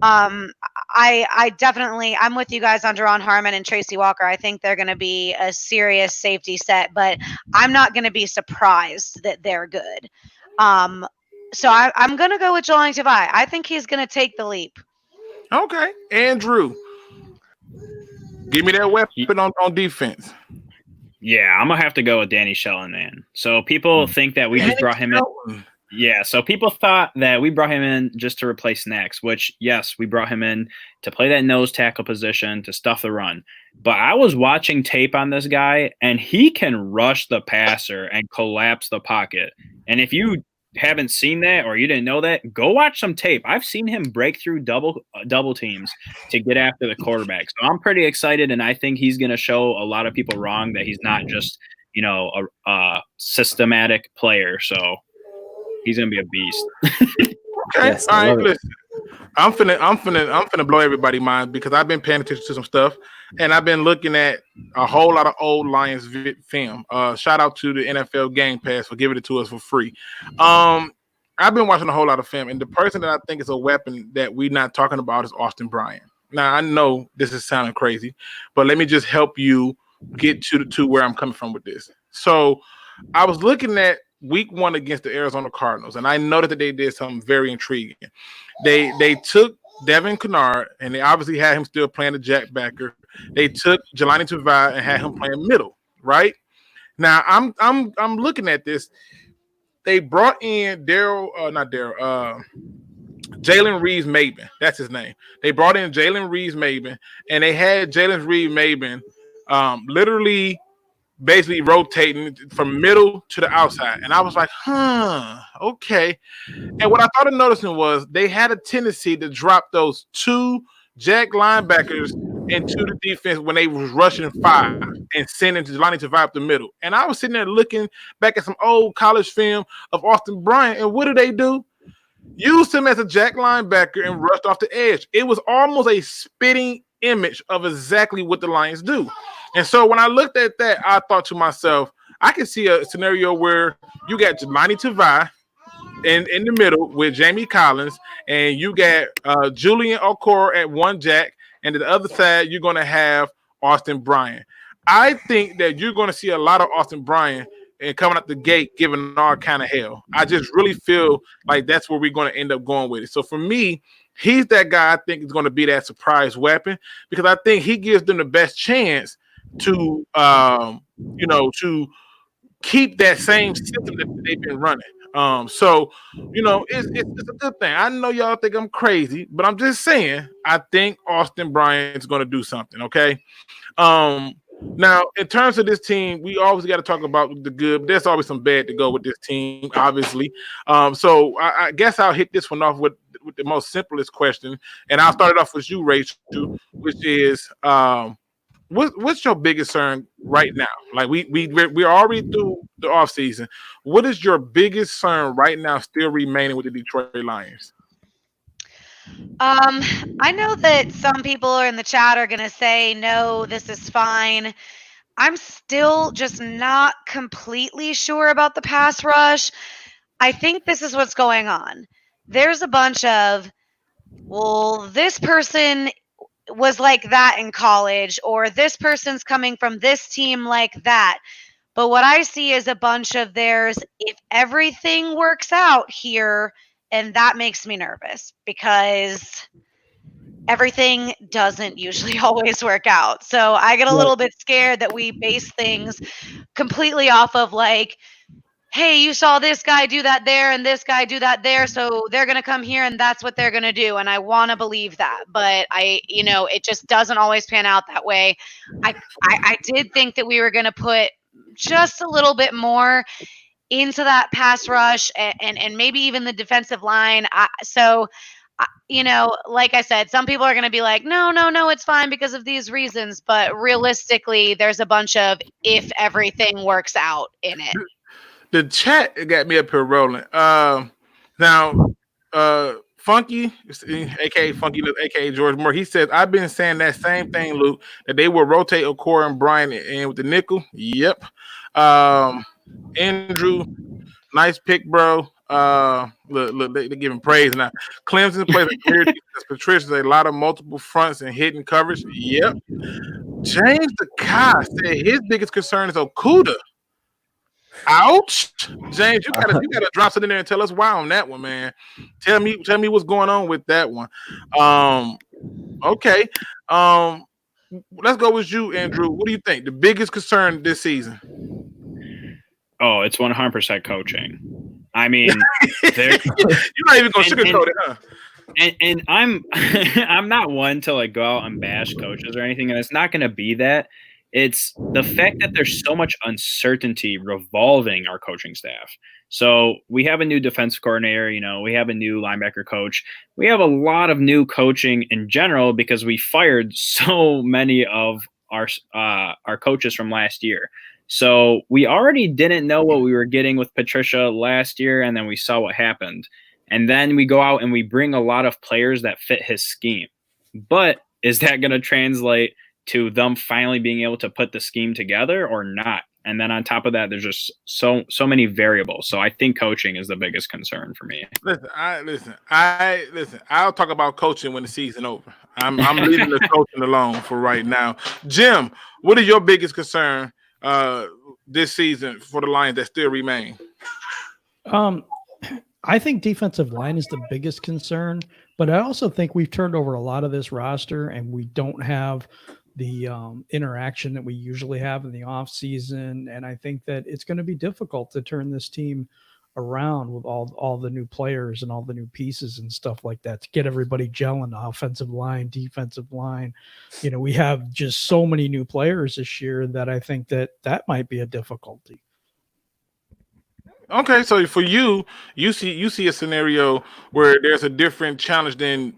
I definitely, I'm with you guys on Deron Harmon and Tracy Walker. I think they're going to be a serious safety set, but I'm not going to be surprised that they're good. So I'm going to go with Jelani Tavai. I think he's going to take the leap. Okay. Andrew, give me that weapon on defense. Yeah, I'm gonna have to go with Danny Shelton, man. So people think that we just brought him in. Yeah, so people thought that we brought him in just to replace Snacks, which, yes, we brought him in to play that nose tackle position, to stuff the run. But I was watching tape on this guy, and he can rush the passer and collapse the pocket. And if you haven't seen that or you didn't know that, go watch some tape. I've seen him break through double teams to get after the quarterback. So I'm pretty excited, and I think he's going to show a lot of people wrong that he's not just, a systematic player. So he's going to be a beast. Okay. Yes, all right, listen. I'm finna blow everybody's mind because I've been paying attention to some stuff, and I've been looking at a whole lot of old Lions film. Shout out to the NFL Game Pass for giving it to us for free. I've been watching a whole lot of film, and the person that I think is a weapon that we're not talking about is Austin Bryant. Now I know this is sounding crazy, but let me just help you get to where I'm coming from with this. So I was looking at Week 1 against the Arizona Cardinals, and I noticed that they did something very intriguing. They took Devin Kennard, and they obviously had him still playing the jackbacker. They took Jelani Tavai and had him playing middle. Right now, I'm looking at this. They brought in Jalen Reeves-Maben. That's his name. They brought in Jalen Reeves-Maben, and they had Jalen Reeves-Maben literally basically rotating from middle to the outside. And I was like, okay. And what I started noticing was they had a tendency to drop those two jack linebackers into the defense when they was rushing 5 and sending Jelani Tavai up the middle. And I was sitting there looking back at some old college film of Austin Bryant, and what do? Used him as a jack linebacker and rushed off the edge. It was almost a spitting image of exactly what the Lions do. And so when I looked at that, I thought to myself, I can see a scenario where you got Jelani Tavai in the middle with Jamie Collins, and you got Julian Okoro at one jack, and to the other side, you're going to have Austin Bryant. I think that you're going to see a lot of Austin Bryant and coming out the gate giving all kind of hell. I just really feel like that's where we're going to end up going with it. So for me, he's that guy I think is going to be that surprise weapon because I think he gives them the best chance to to keep that same system that they've been running. So it's a good thing. I know y'all think I'm crazy, but I'm just saying I think Austin Bryant's going to do something. Okay. Now in terms of this team, we always got to talk about the good. But there's always some bad to go with this team, obviously. So I guess I'll hit this one off with the most simplest question, and I'll start it off with you, Rachel, which is what's your biggest concern right now? Like we're already through the offseason. What is your biggest concern right now still remaining with the Detroit Lions? I know that some people in the chat are gonna say, no, this is fine. I'm still just not completely sure about the pass rush. I think this is what's going on. There's a bunch of, well, this person was like that in college, or this person's coming from this team like that. But what I see is a bunch of there's, if everything works out here, and that makes me nervous because everything doesn't usually always work out. So I get a little bit scared that we base things completely off of like, hey, you saw this guy do that there and this guy do that there, so they're going to come here and that's what they're going to do. And I want to believe that, but it just doesn't always pan out that way. I did think that we were going to put just a little bit more into that pass rush and maybe even the defensive line. Like I said, some people are going to be like, no, it's fine because of these reasons. But realistically, there's a bunch of if everything works out in it. The chat got me up here rolling. Now, Funky, aka Funky Luke, aka George Moore, he says, I've been saying that same thing, Luke, that they will rotate Okoro and Brian in with the nickel. Yep. Andrew, nice pick, bro. Look, they're giving praise now. Clemson plays a clear defense. Patricia's a lot of multiple fronts and hidden coverage. Yep. James the Kai said his biggest concern is Okuda. Ouch, James, you gotta drop something in there and tell us why on that one, man. Tell me what's going on with that one. Okay. Let's go with you, Andrew. What do you think? The biggest concern this season? Oh, it's 100% coaching. I mean, you're not even gonna sugarcoat it, huh? And I'm not one to like go out and bash coaches or anything, and it's not going to be that. It's the fact that there's so much uncertainty revolving our coaching staff. So we have a new defense coordinator, we have a new linebacker coach. We have a lot of new coaching in general because we fired so many of our coaches from last year. So we already didn't know what we were getting with Patricia last year, and then we saw what happened. And then we go out and we bring a lot of players that fit his scheme. But is that going to translate to them finally being able to put the scheme together or not? And then on top of that, there's just so many variables. So I think coaching is the biggest concern for me. I'll talk about coaching when the season over. I'm leaving the coaching alone for right now. Jim, what is your biggest concern this season for the Lions that still remain? I think defensive line is the biggest concern, but I also think we've turned over a lot of this roster and we don't have the interaction that we usually have in the offseason. And I think that it's going to be difficult to turn this team around with all the new players and all the new pieces and stuff like that to get everybody gelling, offensive line, defensive line. We have just so many new players this year that I think that might be a difficulty. Okay, so for you see a scenario where there's a different challenge than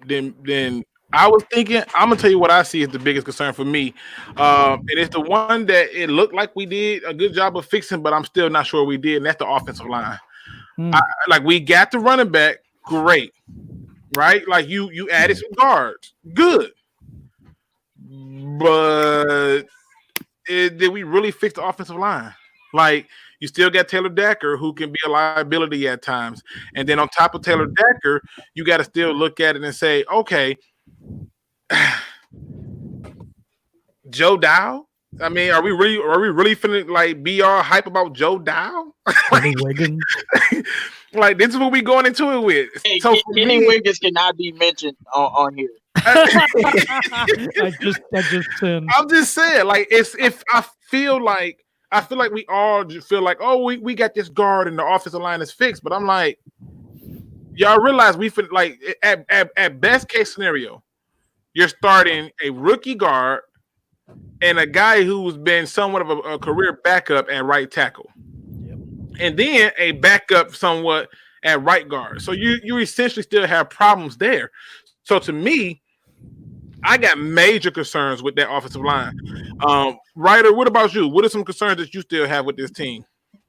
I was thinking. I'm gonna tell you what I see as the biggest concern for me, and it's the one that it looked like we did a good job of fixing, but I'm still not sure we did, and that's the offensive line. Like we got the running back, great, right? Like you added some guards, good, but did we really fix the offensive line? Like you still got Taylor Decker, who can be a liability at times, and then on top of Taylor Decker, you got to still look at it and say, okay, Joe Dow. I mean, are we really finna like be all hype about Joe Dow? Like this is what we going into it with. Hey, so Kenny Wiggins cannot be mentioned on here. I just I'm just saying, like I feel like we all just feel like, oh, we got this guard and the offensive line is fixed, but I'm like, y'all realize we feel like at best case scenario, you're starting a rookie guard and a guy who's been somewhat of a career backup at right tackle, and then a backup somewhat at right guard. So you essentially still have problems there. So to me, I got major concerns with that offensive line. Ryder, what about you? What are some concerns that you still have with this team?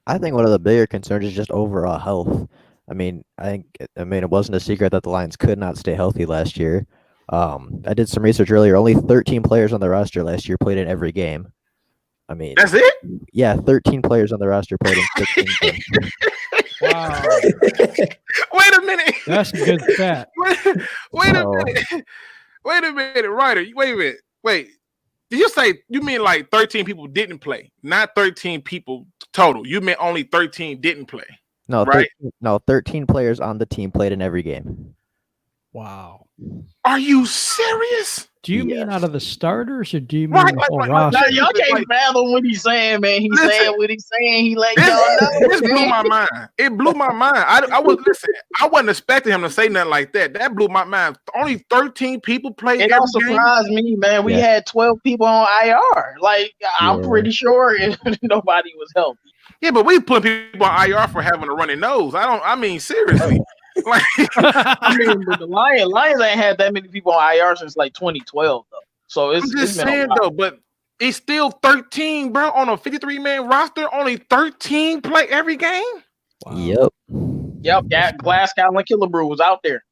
I think one of the bigger concerns is just overall health. I mean, it wasn't a secret that the Lions could not stay healthy last year. I did some research earlier. Only 13 players on the roster last year played in every game. I mean, That's it? Yeah, 13 players on the roster played in 16 games. Wow, Wait a minute. that's a good stat. Wait a minute. Wait a minute, Ryder. Wait a minute. Wait. Did you say you mean like 13 people didn't play, not 13 people total? You meant only 13 didn't play. No, right? 13 players on the team played in every game. Wow. Are you serious? Do you mean out of the starters, or do you mean Right, the whole like, roster? Now, y'all can't fathom what he's saying, man. He's Listen. saying what he's saying. He let y'all know. This blew my mind. It blew my mind. I wasn't expecting him to say nothing like that. That blew my mind. Only 13 people played. It don't surprise me, man. We had 12 people on IR. Like, I'm pretty sure nobody was healthy. Yeah, but we put people on IR for having a runny nose. I mean, seriously. Like, I mean, but the Lions ain't had that many people on IR since like 2012, though. So it's I'm just been saying though, but it's still 13, bro, on a 53-man roster. Only 13 play every game. Wow. Yep. Glasgow and Killebrew was out there.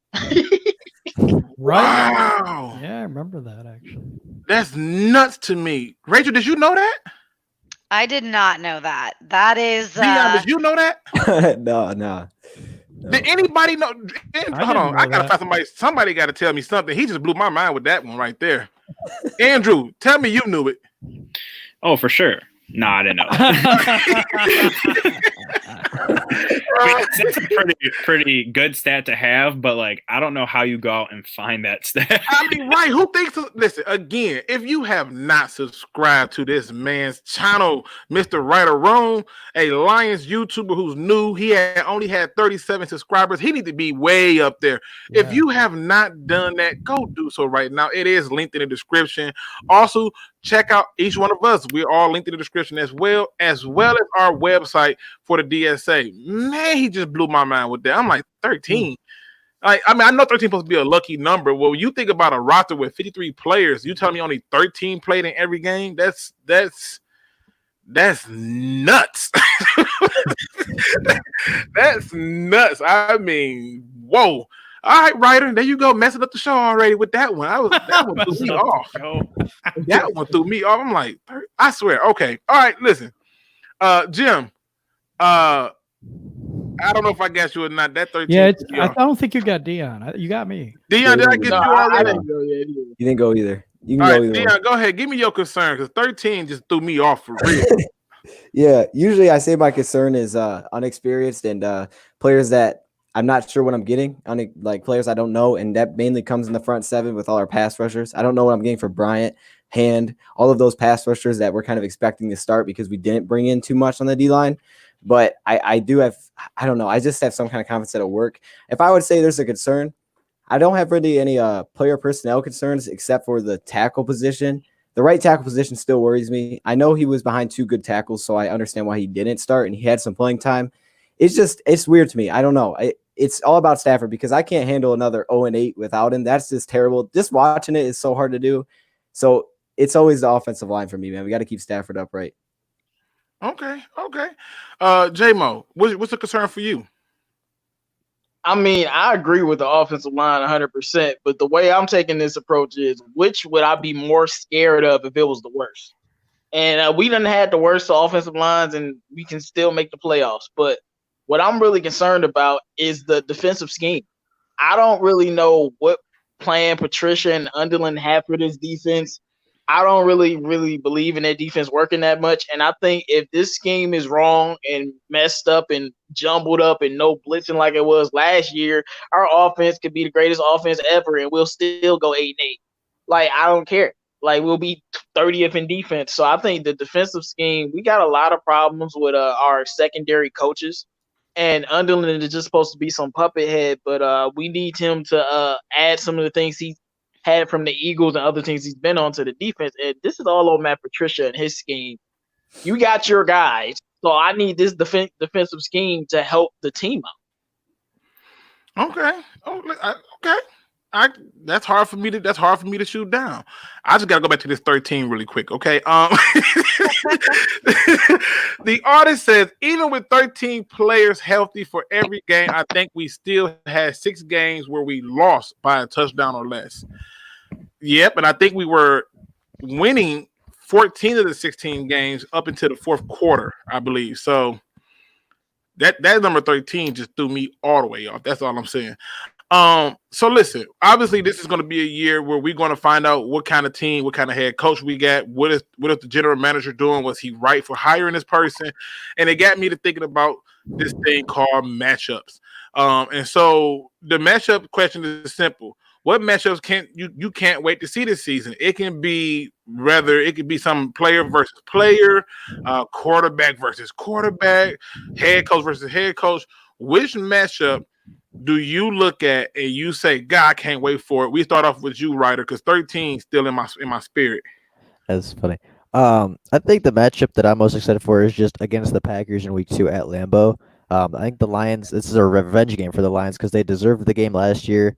Right? Wow. Yeah, I remember that actually. That's nuts to me. Rachel, did you know that? I did not know that. That is. Dion, did you know that? No. Did anybody know? Hold on, I gotta find somebody. Somebody got to tell me something. He just blew my mind with that one right there. Andrew, tell me you knew it. Oh, for sure. No, I didn't know. That's a pretty good stat to have, but like I don't know how you go out and find that stat. I mean, right? Who thinks? Listen, again, if you have not subscribed to this man's channel, Mr. Writerwrong, a Lions YouTuber who's new, he only had 37 subscribers. He need to be way up there. Yeah. If you have not done that, go do so right now. It is linked in the description. Also, check out each one of us. We're all linked in the description as well as our website for the DSA. Man, he just blew my mind with that. I'm like 13. I mean, I know 13 supposed to be a lucky number. Well, when you think about a roster with 53 players, you tell me only 13 played in every game. That's nuts. That's nuts. I mean, whoa. All right, Ryder, there you go, messing up the show already with that one. That one threw me off. That one threw me off. I'm like, I swear. Okay. All right, listen. Jim, I don't know if I got you or not. That 13. Yeah, I don't think you got Dion. You got me. Dion, did I get you already? I didn't go yet. You didn't go either. You can all go right, either. Dion, go ahead. Give me your concern because 13 just threw me off for real. Yeah, usually I say my concern is unexperienced and players that I'm not sure what I'm getting, like players I don't know, and that mainly comes in the front seven with all our pass rushers. I don't know what I'm getting for Bryant, Hand, all of those pass rushers that we're kind of expecting to start because we didn't bring in too much on the D-line. But I do have, I don't know, I just have some kind of confidence that it'll work. If I would say there's a concern, I don't have really any player personnel concerns except for the tackle position. The right tackle position still worries me. I know he was behind two good tackles, so I understand why he didn't start, and he had some playing time. It's weird to me. I don't know. It's all about Stafford because I can't handle another 0-8 without him. That's just terrible. Just watching it is so hard to do. So it's always the offensive line for me, man. We got to keep Stafford upright. Okay. J-Mo, what's the concern for you? I mean, I agree with the offensive line 100%, but the way I'm taking this approach is which would I be more scared of if it was the worst? And we done had the worst offensive lines, and we can still make the playoffs. But what I'm really concerned about is the defensive scheme. I don't really know what plan Patricia and Underland have for this defense. I don't really believe in that defense working that much. And I think if this scheme is wrong and messed up and jumbled up and no blitzing like it was last year, our offense could be the greatest offense ever, and we'll still go 8-8. Like, I don't care. Like, we'll be 30th in defense. So I think the defensive scheme, we got a lot of problems with our secondary coaches. And Underland is just supposed to be some puppet head, but we need him to add some of the things he had from the Eagles and other things he's been on to the defense. And this is all on Matt Patricia and his scheme. You got your guys, so I need this defensive scheme to help the team out. Okay. That's hard for me to shoot down. I just gotta go back to this 13 really quick, okay? The artist says even with 13 players healthy for every game, I think we still had 6 games where we lost by a touchdown or less. Yep, and I think we were winning 14 of the 16 games up into the fourth quarter, I believe. So that number 13 just threw me all the way off. That's all I'm saying. So listen, obviously this is going to be a year where we're going to find out what kind of team, what kind of head coach we got. What is the general manager doing? Was he right for hiring this person? And it got me to thinking about this thing called matchups. And so the matchup question is simple. What matchups you can't wait to see this season? It can be some player versus player, quarterback versus quarterback, head coach versus head coach. Which matchup do you look at and you say, God, I can't wait for it? We start off with you, Ryder, because 13 is still in my spirit. That's funny. I think the matchup that I'm most excited for is just against the Packers in Week 2 at Lambeau. I think the Lions. This is a revenge game for the Lions because they deserved the game last year.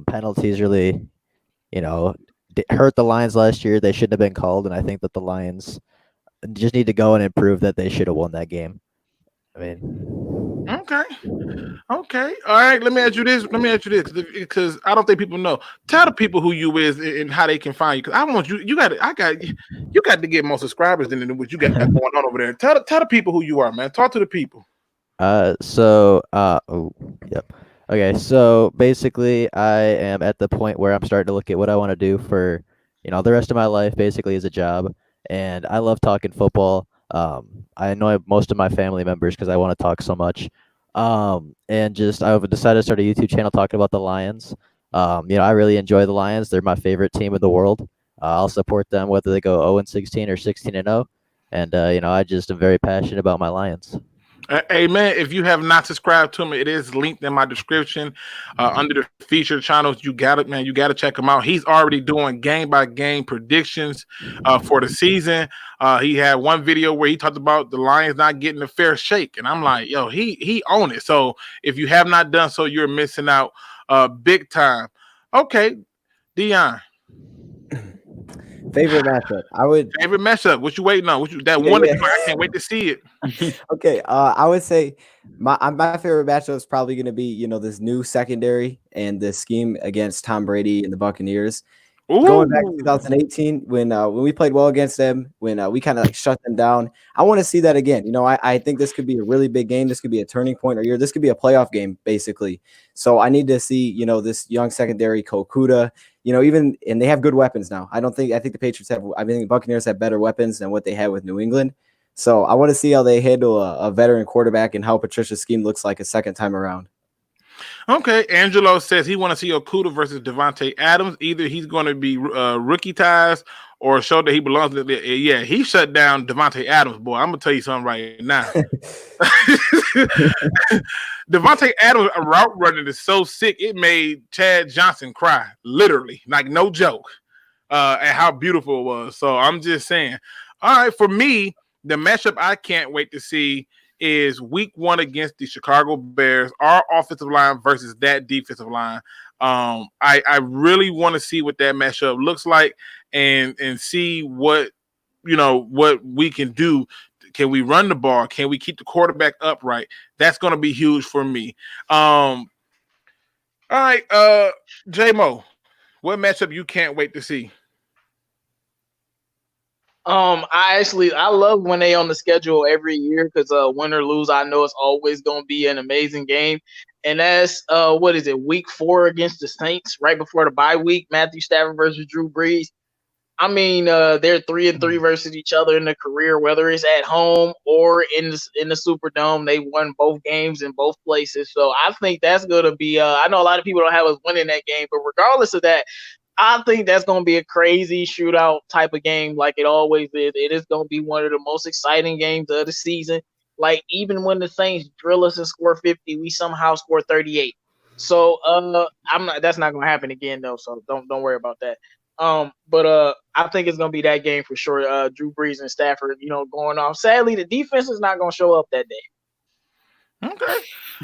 Penalties really, hurt the Lions last year. They shouldn't have been called, and I think that the Lions just need to go and prove that they should have won that game. I mean, okay. All right. Let me ask you this because I don't think people know. Tell the people who you is and how they can find you. Because I want you. You got to get more subscribers than what you got going on over there. Tell the people who you are, man. Talk to the people. Yep. Okay, so basically, I am at the point where I'm starting to look at what I want to do for, the rest of my life, basically as a job, and I love talking football. I annoy most of my family members because I want to talk so much, and just I've decided to start a YouTube channel talking about the Lions. I really enjoy the Lions. They're my favorite team in the world. I'll support them whether they go 0-16 or 16-0, and I just am very passionate about my Lions. Hey man, if you have not subscribed to him, it is linked in my description under the featured channels. You got it, man. You got to check him out. He's already doing game by game predictions for the season. He had one video where he talked about the Lions not getting a fair shake, and I'm like, yo, he owned it. So if you have not done so, you're missing out big time. Okay, Dion. Favorite matchup? Favorite matchup. What you waiting on? I can't wait to see it. Okay, I would say my favorite matchup is probably going to be this new secondary and the scheme against Tom Brady and the Buccaneers. Ooh. Going back to 2018 when we played well against them, when we kind of shut them down. I want to see that again. I think this could be a really big game. This could be a turning point or this could be a playoff game basically. So I need to see this young secondary, Kokuda. And they have good weapons now. I think the Patriots have. I think the Buccaneers have better weapons than what they had with New England. So I want to see how they handle a veteran quarterback and how Patricia's scheme looks like a second time around. Okay, Angelo says he want to see Okuda versus Devontae Adams. Either he's going to be rookie ties or show that he belongs to the. Yeah, he shut down Devontae Adams, boy. I'm gonna tell you something right now. Devontae Adams route running is so sick it made Chad Johnson cry, literally, like no joke, at how beautiful it was. So I'm just saying. All right, for me, the matchup I can't wait to see is Week 1 against the Chicago Bears, our offensive line versus that defensive line. I really want to see what that matchup looks like and see what we can do. Can we run the ball? Can we keep the quarterback upright? That's going to be huge for me. All right, J-Mo, what matchup you can't wait to see? I love when they on the schedule every year because win or lose, I know it's always going to be an amazing game. And that's Week 4 against the Saints right before the bye week. Matthew Stafford versus Drew Brees. I mean, they're 3-3 versus each other in their career, whether it's at home or in the Superdome. They won both games in both places, so I think that's going to be. I know a lot of people don't have us winning that game, but regardless of that, I think that's going to be a crazy shootout type of game like it always is. It is going to be one of the most exciting games of the season. Like, even when the Saints drill us and score 50, we somehow score 38. So that's not going to happen again, though, so don't worry about that. But I think it's going to be that game for sure. Drew Brees and Stafford, going off. Sadly, the defense is not going to show up that day. Okay.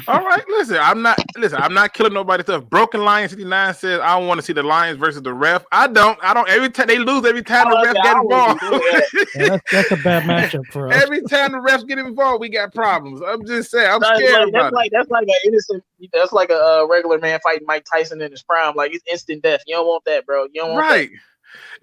All right. Listen, I'm not killing nobody's stuff. Broken Lion 69 says I don't want to see the Lions versus the ref. I don't. Every time they lose, every time the ref get involved. Yeah, that's a bad matchup for us. Every time the refs get involved, we got problems. I'm just saying, I'm scared about it. That's like an innocent. That's like a regular man fighting Mike Tyson in his prime. Like it's instant death. You don't want that, bro. You don't want that.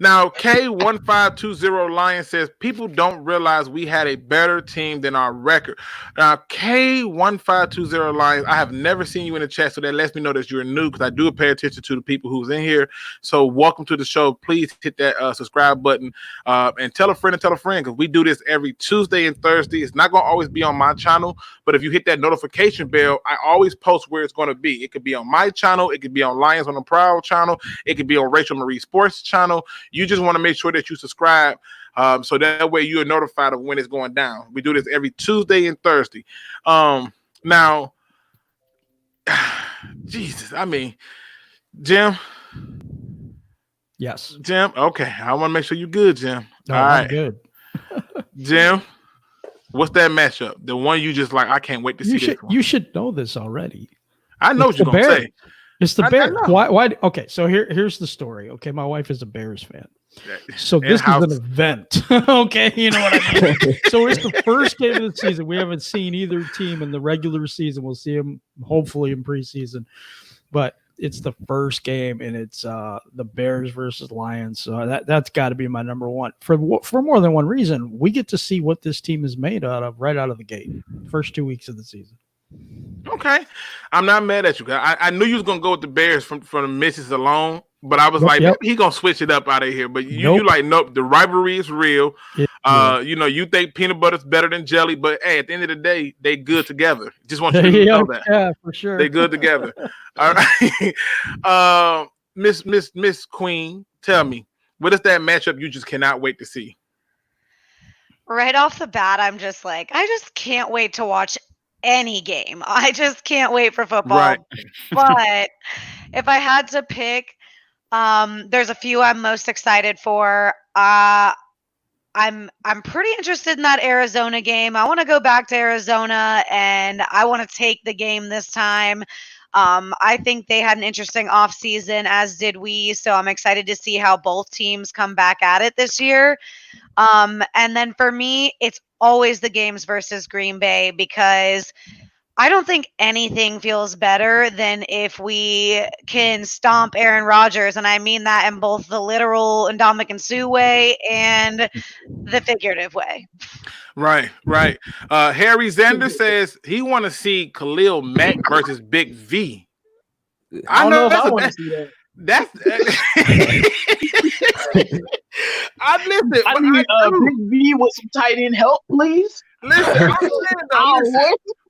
Now, K1520 Lion says people don't realize we had a better team than our record. Now, K1520 Lions, I have never seen you in the chat, so that lets me know that you're new because I do pay attention to the people who's in here. So, welcome to the show. Please hit that subscribe button and tell a friend because we do this every Tuesday and Thursday. It's not going to always be on my channel, but if you hit that notification bell, I always post where it's going to be. It could be on my channel, it could be on Lions on the Prowl channel, it could be on RachelMarieSports channel. You just want to make sure that you subscribe so that way you're notified of when it's going down. We do this every Tuesday and Thursday. Now, Jesus, I mean, Jim. Yes. Jim, okay. I want to make sure you're good, Jim. No, all I'm right. good. Jim, what's that matchup? The one you just like, I can't wait to see this one. You should know this already. I know what you're going to say. It's the Bears. Why? Okay, so here's the story. Okay, my wife is a Bears fan, so this is an event. Okay, you know what I mean. So it's the first game of the season. We haven't seen either team in the regular season. We'll see them hopefully in preseason, but it's the first game, and it's the Bears versus Lions. So that's got to be my number one for more than one reason. We get to see what this team is made out of right out of the gate, first 2 weeks of the season. Okay, I'm not mad at you. I knew you was gonna go with the Bears from the misses alone, but I was like, he gonna switch it up out of here. But you like, nope. The rivalry is real. You know, you think peanut butter's better than jelly, but hey, at the end of the day, they good together. Just want you to know that. Yeah, for sure. They good together. All right, Miss Queen, tell me, what is that matchup you just cannot wait to see? Right off the bat, I'm just like, I just can't wait to watch any game. I just can't wait for football. Right. But if I had to pick, there's a few I'm most excited for. I'm pretty interested in that Arizona game. I want to go back to Arizona and I want to take the game this time. I think they had an interesting offseason, as did we. So I'm excited to see how both teams come back at it this year. And then for me, it's always the games versus Green Bay, because I don't think anything feels better than if we can stomp Aaron Rodgers. And I mean that in both the literal Ndamukong Suh way and the figurative way. Right. Harry Zander says he want to see Khalil Mack versus Big V. I don't know if I want to see that. That's I listen. I need Big V with some tight end help, please. Listen,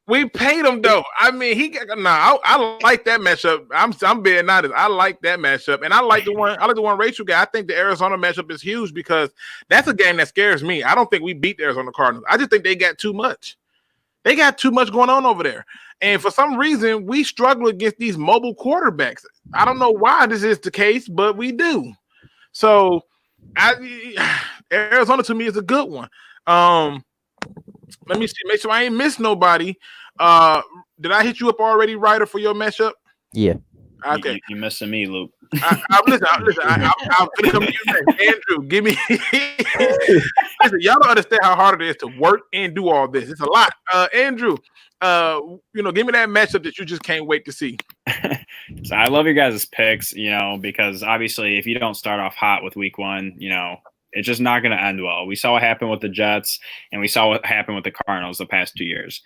we paid him though. I mean, I like that matchup. I'm being honest. I like that matchup, and I like the one Rachel got. I think the Arizona matchup is huge because that's a game that scares me. I don't think we beat the Arizona Cardinals. I just think they got too much. They got too much going on over there. And for some reason, we struggle against these mobile quarterbacks. I don't know why this is the case, but we do. So Arizona to me is a good one. Let me see. Make sure I ain't missed nobody. Did I hit you up already, Ryder, for your matchup? Yeah. Okay. You missing me, Luke. I'll finish up to you next. Andrew, give me. Listen, y'all don't understand how hard it is to work and do all this. It's a lot. Andrew, give me that matchup that you just can't wait to see. So I love your guys' picks, because obviously if you don't start off hot with week one, it's just not going to end well. We saw what happened with the Jets, and we saw what happened with the Cardinals the past 2 years.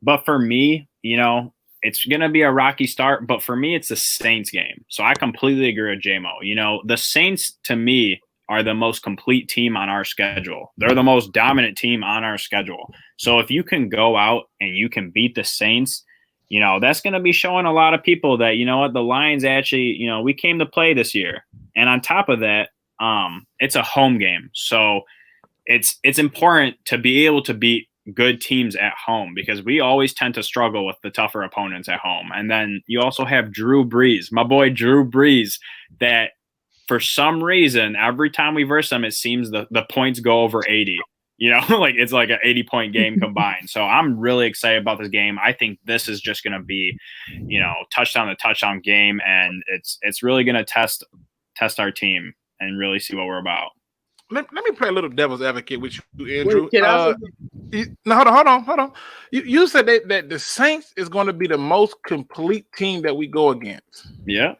But for me, it's going to be a rocky start, but for me, it's the Saints game. So I completely agree with JMO. The Saints, to me, are the most complete team on our schedule. They're the most dominant team on our schedule. So if you can go out and you can beat the Saints, that's going to be showing a lot of people that, the Lions actually, we came to play this year. And on top of that, it's a home game. So it's important to be able to beat good teams at home, because we always tend to struggle with the tougher opponents at home. And then you also have Drew Brees, my boy Drew Brees, that for some reason, every time we verse them, it seems the points go over 80. You know, like it's like an 80-point game combined. So I'm really excited about this game. I think this is just going to be, you know, touchdown to touchdown game, and it's really going to test our team and really see what we're about. Let me play a little devil's advocate with you, Andrew. Wait, No, hold on. You said that the Saints is going to be the most complete team that we go against. Yeah.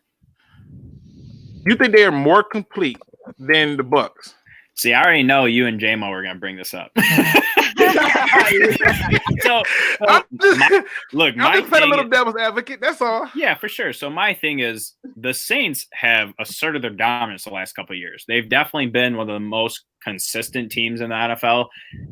You think they are more complete than the Bucs? See, I already know you and J-Mo were going to bring this up. So, I'm just my playing a little devil's advocate. That's all. Yeah, for sure. So my thing is the Saints have asserted their dominance the last couple of years. They've definitely been one of the most consistent teams in the NFL.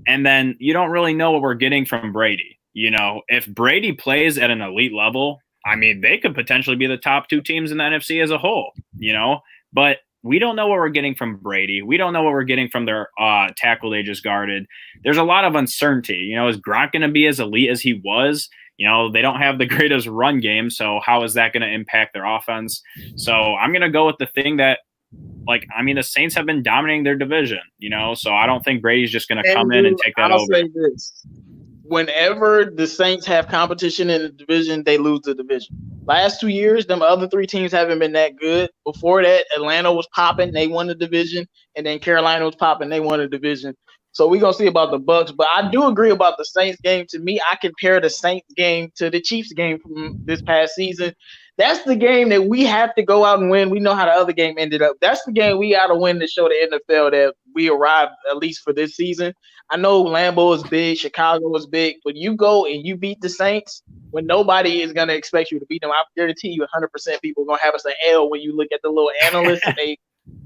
And then you don't really know what we're getting from Brady. You know, if Brady plays at an elite level, I mean, they could potentially be the top 2 teams in the NFC as a whole, you know, but we don't know what we're getting from Brady. We don't know what we're getting from their tackle they just guarded. There's a lot of uncertainty. You know, is Gronk going to be as elite as he was? You know, they don't have the greatest run game, so how is that going to impact their offense? So I'm going to go with the thing that, like, I mean, the Saints have been dominating their division, you know, so I don't think Brady's just going to come in and take that over. Say this. Whenever the Saints have competition in the division, they lose the division. Last 2 years, them other 3 teams haven't been that good. Before that, Atlanta was popping, they won the division, and then Carolina was popping, they won the division. So we're going to see about the Bucs, but I do agree about the Saints game. To me, I compare the Saints game to the Chiefs game from this past season. That's the game that we have to go out and win. We know how the other game ended up. That's the game we got to win to show the NFL that we arrived, at least for this season. I know Lambeau is big, Chicago is big, but you go and you beat the Saints when nobody is going to expect you to beat them. I guarantee you 100% people are going to have us an L when you look at the little analysts.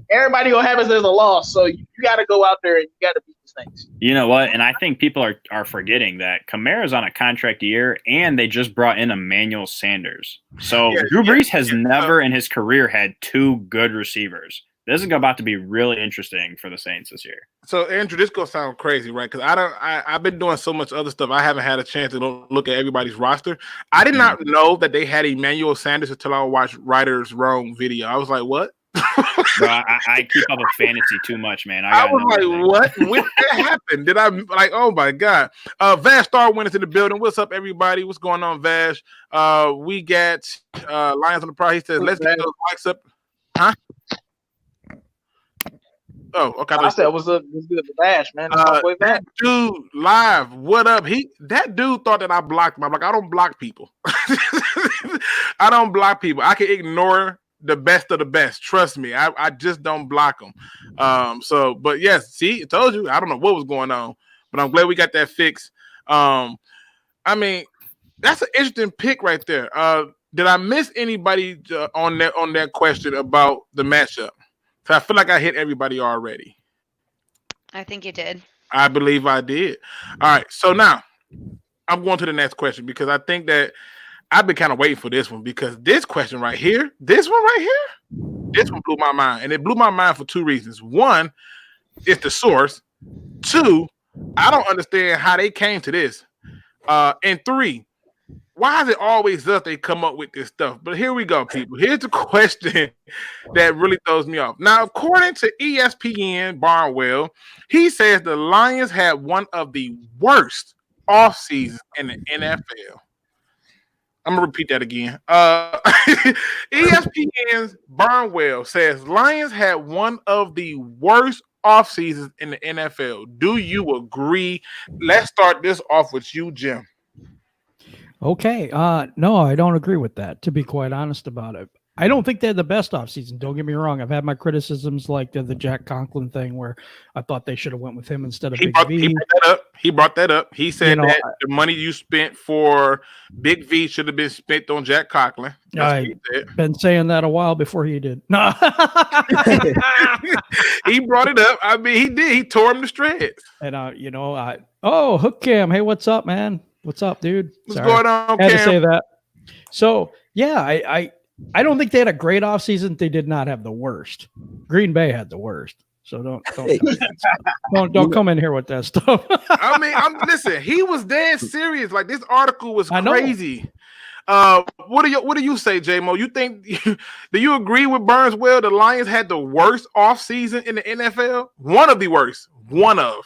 Everybody going to have us as a loss. So you got to go out there and you got to beat the Saints. You know what? And I think people are forgetting that Kamara's on a contract year, and they just brought in Emmanuel Sanders. So Drew Brees has never in his career had 2 good receivers. This is about to be really interesting for the Saints this year. So, Andrew, this gonna sound crazy, right? Because I've been doing so much other stuff. I haven't had a chance to look at everybody's roster. I did not know that they had Emmanuel Sanders until I watched Writerwrong video. I was like, what? Bro, I keep up with fantasy too much, man. I was like, what? When did that happen? Did I like? Oh my god! Vash Starwind is in the building. What's up, everybody? What's going on, Vash? We got Lions on the Prowl. He says, let's get those likes up, huh? Oh, okay. I said, what's up? What's good? The Bash, man. That dude live. What up? That dude thought that I blocked him. I'm like, I don't block people. I don't block people. I can ignore the best of the best. Trust me. I just don't block them. But yes, see, I told you. I don't know what was going on, but I'm glad we got that fixed. I mean, that's an interesting pick right there. Did I miss anybody on that question about the matchup? So I feel like I hit everybody already. I think you did. I believe I did. All right. So now I'm going to the next question because I think that I've been kind of waiting for this one because this question right here, this one blew my mind. And it blew my mind for 2 reasons. One, it's the source. 2, I don't understand how they came to this. And 3, why is it always us they come up with this stuff? But here we go, people. Here's the question that really throws me off. Now, according to ESPN Barnwell, he says the Lions had one of the worst off seasons in the NFL. I'm going to repeat that again. ESPN's Barnwell says Lions had one of the worst off seasons in the NFL. Do you agree? Let's start this off with you, Jim. Okay. No, I don't agree with that, to be quite honest about it. I don't think they're the best offseason. Don't get me wrong. I've had my criticisms like the Jack Conklin thing where I thought they should have went with him instead of Big V. He brought that up. He said that the money you spent for Big V should have been spent on Jack Conklin. I've been saying that a while before he did. No. He brought it up. I mean, he did. He tore him to shreds. And, Hook Cam. Hey, what's up, man? What's up, dude? What's going on, Cam? I had to say that. So, yeah, I don't think they had a great offseason. They did not have the worst. Green Bay had the worst. So don't come in here with that stuff. I mean, listen, he was dead serious. Like, this article was crazy. What do you say, J-Mo? You think do you agree with Burnswell? The Lions had the worst offseason in the NFL? One of the worst. One of.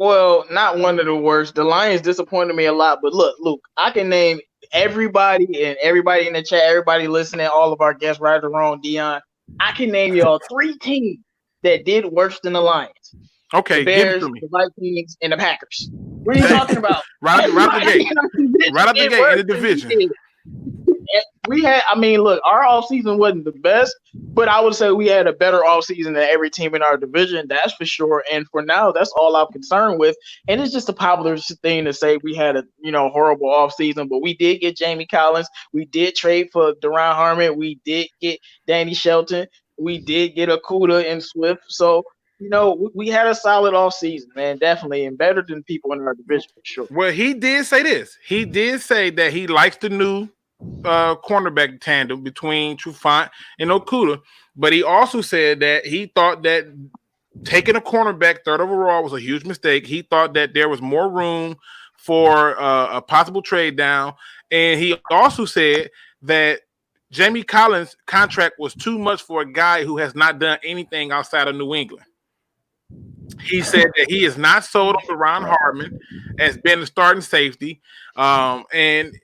Well, not one of the worst. The Lions disappointed me a lot, but look, Luke, I can name everybody and everybody in the chat, everybody listening, all of our guests, Writerwrong, Dion. I can name y'all 3 teams that did worse than the Lions. Okay, The Bears, give it to me. the Vikings, and the Packers. What are you talking about? Right out the gate. Right out the It gate worked in the and we division. did. We had, I mean, look, our offseason wasn't the best, but I would say we had a better offseason than every team in our division, that's for sure. And for now, that's all I'm concerned with. And it's just a popular thing to say we had a horrible offseason, but we did get Jamie Collins. We did trade for Deron Harmon. We did get Danny Shelton. We did get Okuda and Swift. So, we had a solid offseason, man, definitely, and better than people in our division for sure. Well, he did say this. He did say that he likes the new cornerback tandem between Trufant and Okuda, but he also said that he thought that taking a cornerback 3rd overall was a huge mistake. He thought that there was more room for a possible trade down, and he also said that Jamie Collins' contract was too much for a guy who has not done anything outside of New England. He said that he is not sold on Deron Harmon as being the starting safety. And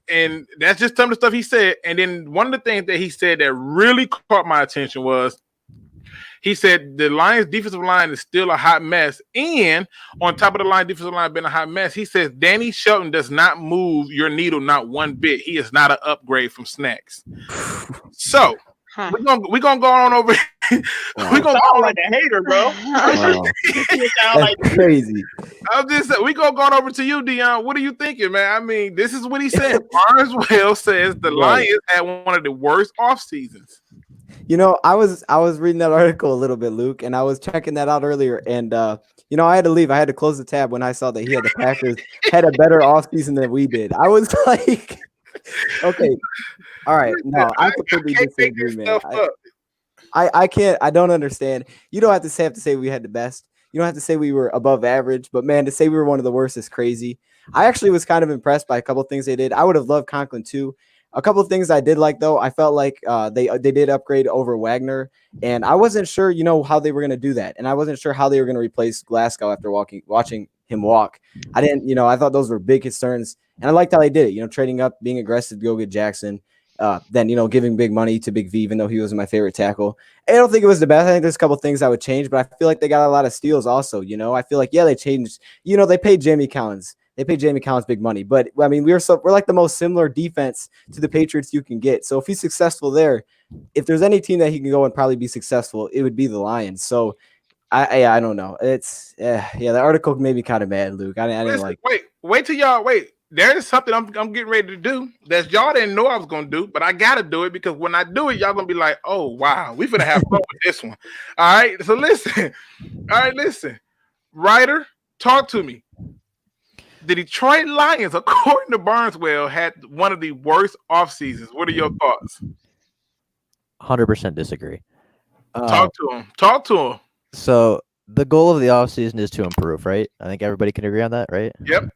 that's just some of the stuff he said. And then one of the things that he said that really caught my attention was he said the Lions defensive line is still a hot mess. And on top of the line defensive line being a hot mess, he says Danny Shelton does not move your needle not one bit. He is not an upgrade from Snacks. So we're gonna go on over. We're gonna sound like a hater, bro. That's crazy. I'm just saying, we gonna go on over to you, Dion. What are you thinking, man? I mean, this is what he said. Barneswell says the Lions had one of the worst off seasons. I was reading that article a little bit, Luke, and I was checking that out earlier. And I had to leave. I had to close the tab when I saw that the Packers had a better offseason than we did. I was like, okay, all right. No, I completely disagree, man. I can't. I don't understand. You don't have to say we had the best. You don't have to say we were above average. But man, to say we were one of the worst is crazy. I actually was kind of impressed by a couple of things they did. I would have loved Conklin too. A couple of things I did like though. I felt like they did upgrade over Wagner, and I wasn't sure how they were going to do that, and I wasn't sure how they were going to replace Glasgow after watching him walk. I didn't. I thought those were big concerns, and I liked how they did it. Trading up, being aggressive to go get Jackson. Then giving big money to Big V, even though he was my favorite tackle. I don't think it was the best. I think there's a couple of things I would change, but I feel like they got a lot of steals also. I feel like they changed. They paid Jamie Collins. They paid Jamie Collins big money, but I mean we're like the most similar defense to the Patriots you can get. So if he's successful there, if there's any team that he can go and probably be successful, it would be the Lions. So I don't know. It's the article made me kind of mad, Luke. I didn't like. Wait till y'all wait. There is something I'm getting ready to do that y'all didn't know I was gonna do, but I gotta do it because when I do it, y'all gonna be like, "Oh wow, we finna have fun with this one." All right, so listen. All right, listen. Ryder, talk to me. The Detroit Lions, according to Barneswell, had one of the worst off seasons. What are your thoughts? 100% disagree. Talk to him. So the goal of the offseason is to improve, right? I think everybody can agree on that, right? Yep.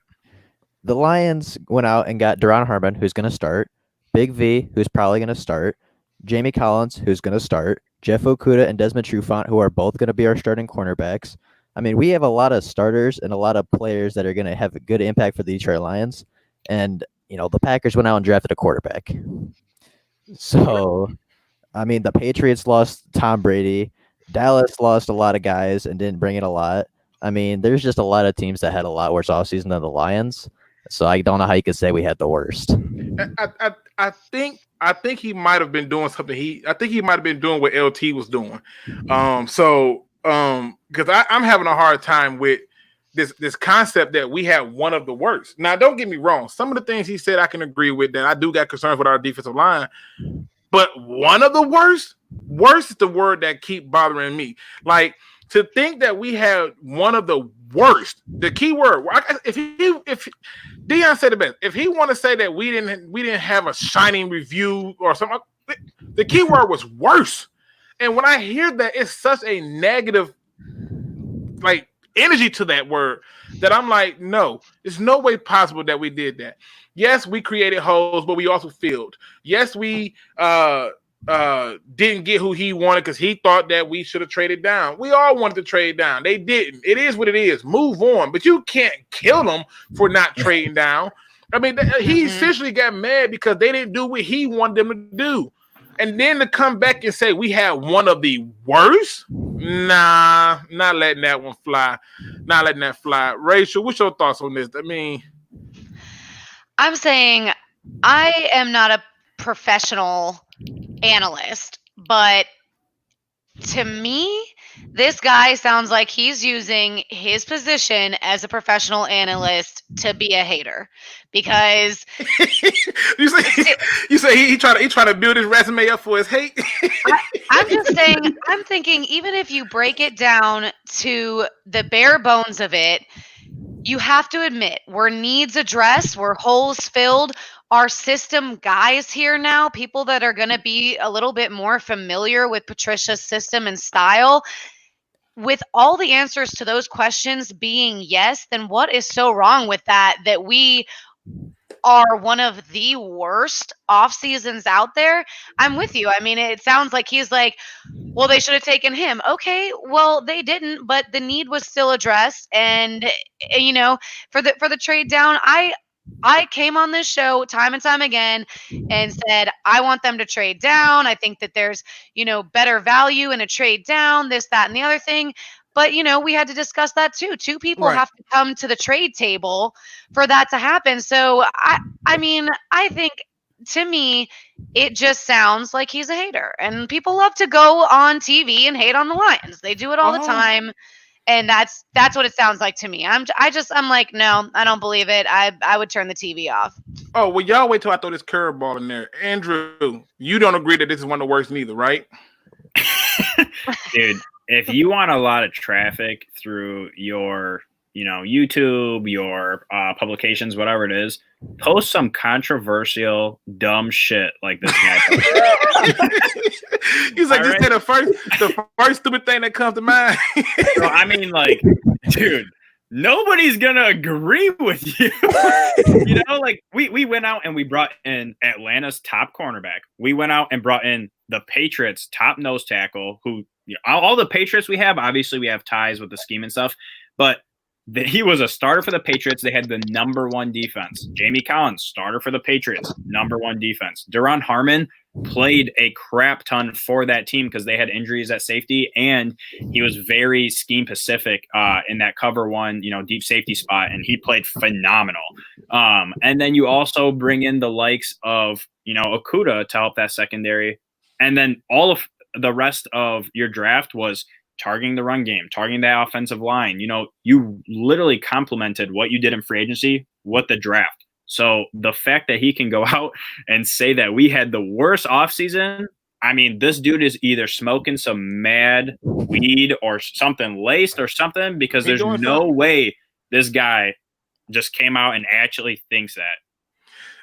The Lions went out and got Deron Harmon, who's going to start, Big V, who's probably going to start, Jamie Collins, who's going to start, Jeff Okuda and Desmond Trufant, who are both going to be our starting cornerbacks. I mean, we have a lot of starters and a lot of players that are going to have a good impact for the Detroit Lions. And, the Packers went out and drafted a quarterback. So, I mean, the Patriots lost Tom Brady. Dallas lost a lot of guys and didn't bring in a lot. I mean, there's just a lot of teams that had a lot worse offseason than the Lions. So I don't know how you could say we had the worst. I think he might have been doing something. I think he might have been doing what LT was doing. Because I'm having a hard time with this concept that we have one of the worst. Now, don't get me wrong. Some of the things he said I can agree with. That I do got concerns with our defensive line, but one of the worst is the word that keep bothering me. Like to think that we had one of the worst. The key word. If Dion said it best, if he want to say that we didn't have a shining review or something, the key word was worse. And when I hear that, it's such a negative, like energy to that word that I'm like, no, there's no way possible that we did that. Yes, we created holes, but we also filled. Yes, we didn't get who he wanted because he thought that we should have traded down. We all wanted to trade down. They didn't. It is what it is. Move on. But you can't kill them for not trading down. I mean, he essentially got mad because they didn't do what he wanted them to do. And then to come back and say we had one of the worst? Nah, not letting that one fly. Not letting that fly. Rachel, what's your thoughts on this? I mean, I'm saying I am not a professional analyst, but to me, this guy sounds like he's using his position as a professional analyst to be a hater, because you say he trying to build his resume up for his hate. I'm just saying, I'm thinking even if you break it down to the bare bones of it, you have to admit we're needs addressed, we're holes filled. Our system guys here now, people that are going to be a little bit more familiar with Patricia's system and style, with all the answers to those questions being yes, then what is so wrong with that we are one of the worst off seasons out there? I'm with you. I mean, it sounds like he's like, well, they should have taken him. Okay, well, they didn't, but the need was still addressed. And, you know, for the trade down, I came on this show time and time again and said, I want them to trade down. I think that there's, you know, better value in a trade down, this, that, and the other thing. But, you know, we had to discuss that too. Two people have to come to the trade table for that to happen. So, I mean, I think, to me, it just sounds like he's a hater. And people love to go on TV and hate on the Lions. They do it all the time. And that's what it sounds like to me. I'm like, no, I don't believe it. I would turn the TV off. Oh, well, y'all wait till I throw this curveball in there. Andrew, you don't agree that this is one of the worst neither, right? Dude, if you want a lot of traffic through your, you know, YouTube, your publications, whatever it is, post some controversial, dumb shit like this guy. He's like, just say the first stupid thing that comes to mind. So, I mean, like, dude, nobody's gonna agree with you. You know, like we went out and we brought in Atlanta's top cornerback. We went out and brought in the Patriots' top nose tackle, who, you know, all the Patriots we have, obviously we have ties with the scheme and stuff, but he was a starter for the Patriots. They had the number one defense. Jamie Collins, starter for the Patriots, number one defense. Duron Harmon played a crap ton for that team because they had injuries at safety, and he was very scheme specific in that cover one, you know, deep safety spot, and he played phenomenal. And then you also bring in the likes of, you know, Okuda to help that secondary, and then all of the rest of your draft was targeting the run game, targeting that offensive line. You know, you literally complemented what you did in free agency with the draft. So the fact that he can go out and say that we had the worst offseason, I mean, this dude is either smoking some mad weed or something laced or something, because there's no way this guy just came out and actually thinks that.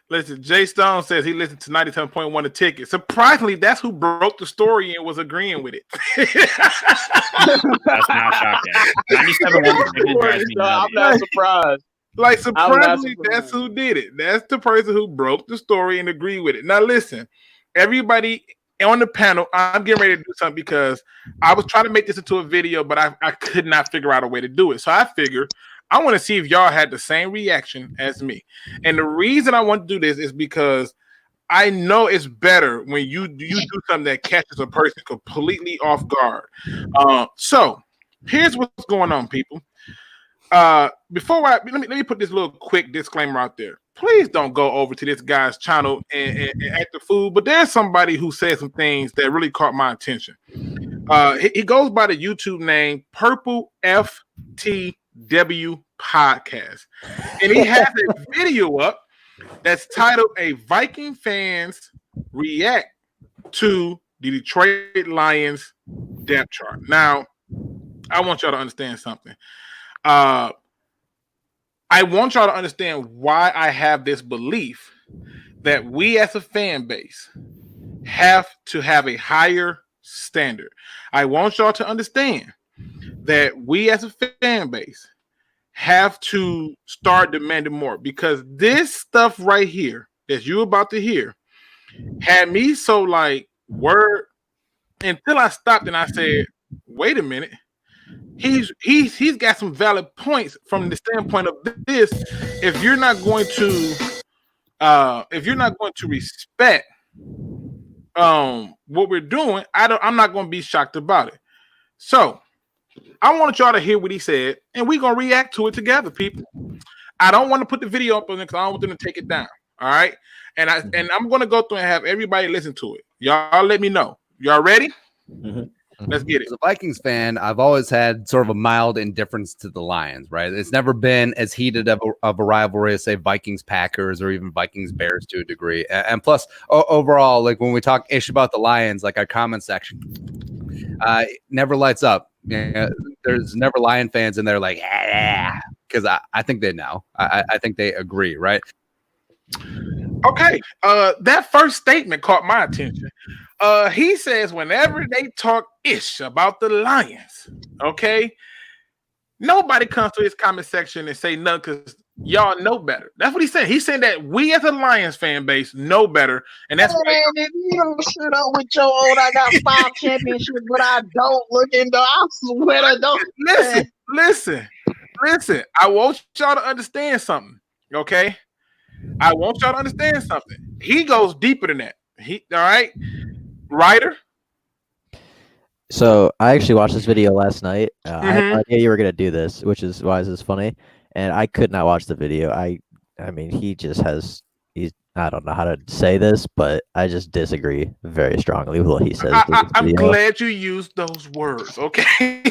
Listen, Jay Stone says he listened to 97.1 The Ticket. Surprisingly, that's who broke the story and was agreeing with it. That's not shocking. 97.1 I'm not surprised. Like, surprisingly, that's who did it. That's the person who broke the story and agreed with it. Now, listen, everybody on the panel, I'm getting ready to do something because I was trying to make this into a video, but I could not figure out a way to do it. So I figured I want to see if y'all had the same reaction as me. And the reason I want to do this is because I know it's better when you do something that catches a person completely off guard. So here's what's going on, people. Before let me put this little quick disclaimer out there. Please don't go over to this guy's channel and act the fool. But there's somebody who said some things that really caught my attention. He goes by the YouTube name Purple FTW Podcast, and he has a video up that's titled "A Viking Fans React to the Detroit Lions Depth Chart." Now, I want y'all to understand something. I want y'all to understand why I have this belief that we as a fan base have to have a higher standard. I want y'all to understand that we as a fan base have to start demanding more, because this stuff right here that you're about to hear had me so like, word until I stopped and I said, wait a minute. He's got some valid points from the standpoint of this. If you're not going to respect what we're doing, I'm not going to be shocked about it. So I want y'all to hear what he said, and we're gonna react to it together, people. I don't want to put the video up on it because I don't want them to take it down. All right, and I'm gonna go through and have everybody listen to it. Y'all let me know. Y'all ready? Mm-hmm. Let's get it. As a Vikings fan, I've always had sort of a mild indifference to the Lions, right? It's never been as heated of a rivalry as, say, Vikings-Packers or even Vikings-Bears to a degree. And plus, overall, like when we talk ish about the Lions, like our comment section, never lights up. You know, there's never Lion fans in there like, because I think they know. I think they agree, right? Okay. That first statement caught my attention. He says whenever they talk ish about the Lions, okay, nobody comes to his comment section and say nothing because y'all know better. That's what he said. He said that we as a Lions fan base know better, and that's man, if you don't shut up with your old, I got 5 championships, but I don't look into. I swear I don't. Listen. I want y'all to understand something, okay? I want y'all to understand something. He goes deeper than that. All right, Writer. So I actually watched this video last night. I had Mhm. no idea you were gonna do this, which is why this is funny. And I could not watch the video. I mean, I don't know how to say this, but I just disagree very strongly with what he says. I'm glad you used those words, okay?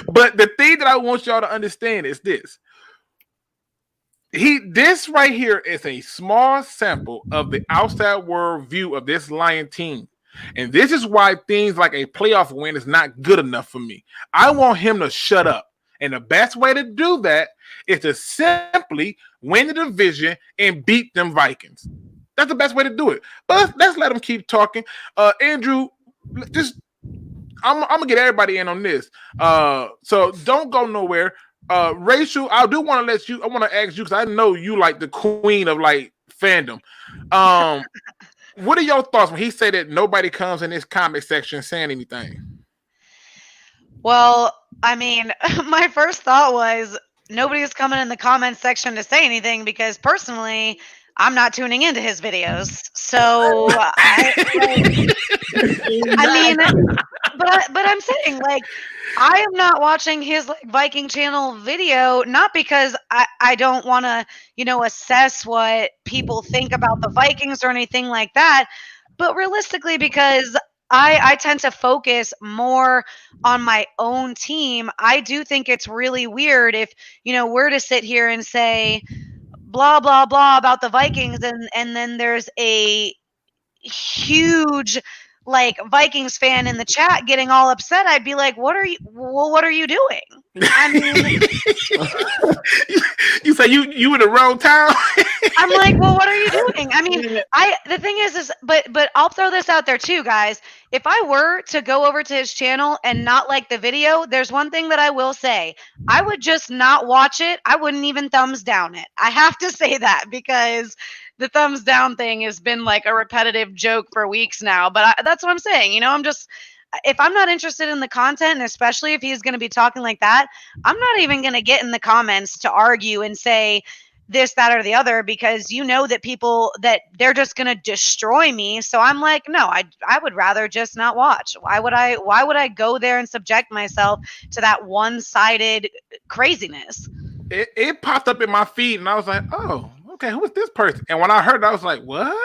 But the thing that I want y'all to understand is this. This right here is a small sample of the outside world view of this Lion team. And this is why things like a playoff win is not good enough for me. I want him to shut up. And the best way to do that is to simply win the division and beat them Vikings. That's the best way to do it. But let's let them keep talking. Andrew, I'm gonna get everybody in on this. So don't go nowhere. Rachel, I do want to I want to ask you because I know you like the queen of like fandom. What are your thoughts when he said that nobody comes in this comment section saying anything? Well, I mean, my first thought was nobody's coming in the comments section to say anything because personally, I'm not tuning into his videos. So I mean, but I'm saying like I am not watching his like Viking channel video, not because I don't want to, assess what people think about the Vikings or anything like that, but realistically because I tend to focus more on my own team. I do think it's really weird if, we're to sit here and say blah, blah, blah about the Vikings and then there's a huge like Vikings fan in the chat getting all upset. I'd be like, what are you doing? I mean, you say you in the wrong town. I'm like, well, what are you doing? I mean, the thing is, but I'll throw this out there too, guys. If I were to go over to his channel and not like the video, there's one thing that I will say. I would just not watch it. I wouldn't even thumbs down it. I have to say that because the thumbs down thing has been like a repetitive joke for weeks now. But that's what I'm saying. If I'm not interested in the content, and especially if he's going to be talking like that, I'm not even going to get in the comments to argue and say this, that, or the other, because that people that they're just going to destroy me. So I'm like, no, I would rather just not watch. Why would I go there and subject myself to that one-sided craziness? It popped up in my feed and I was like, oh, okay, who is this person? And when I heard it, I was like, what?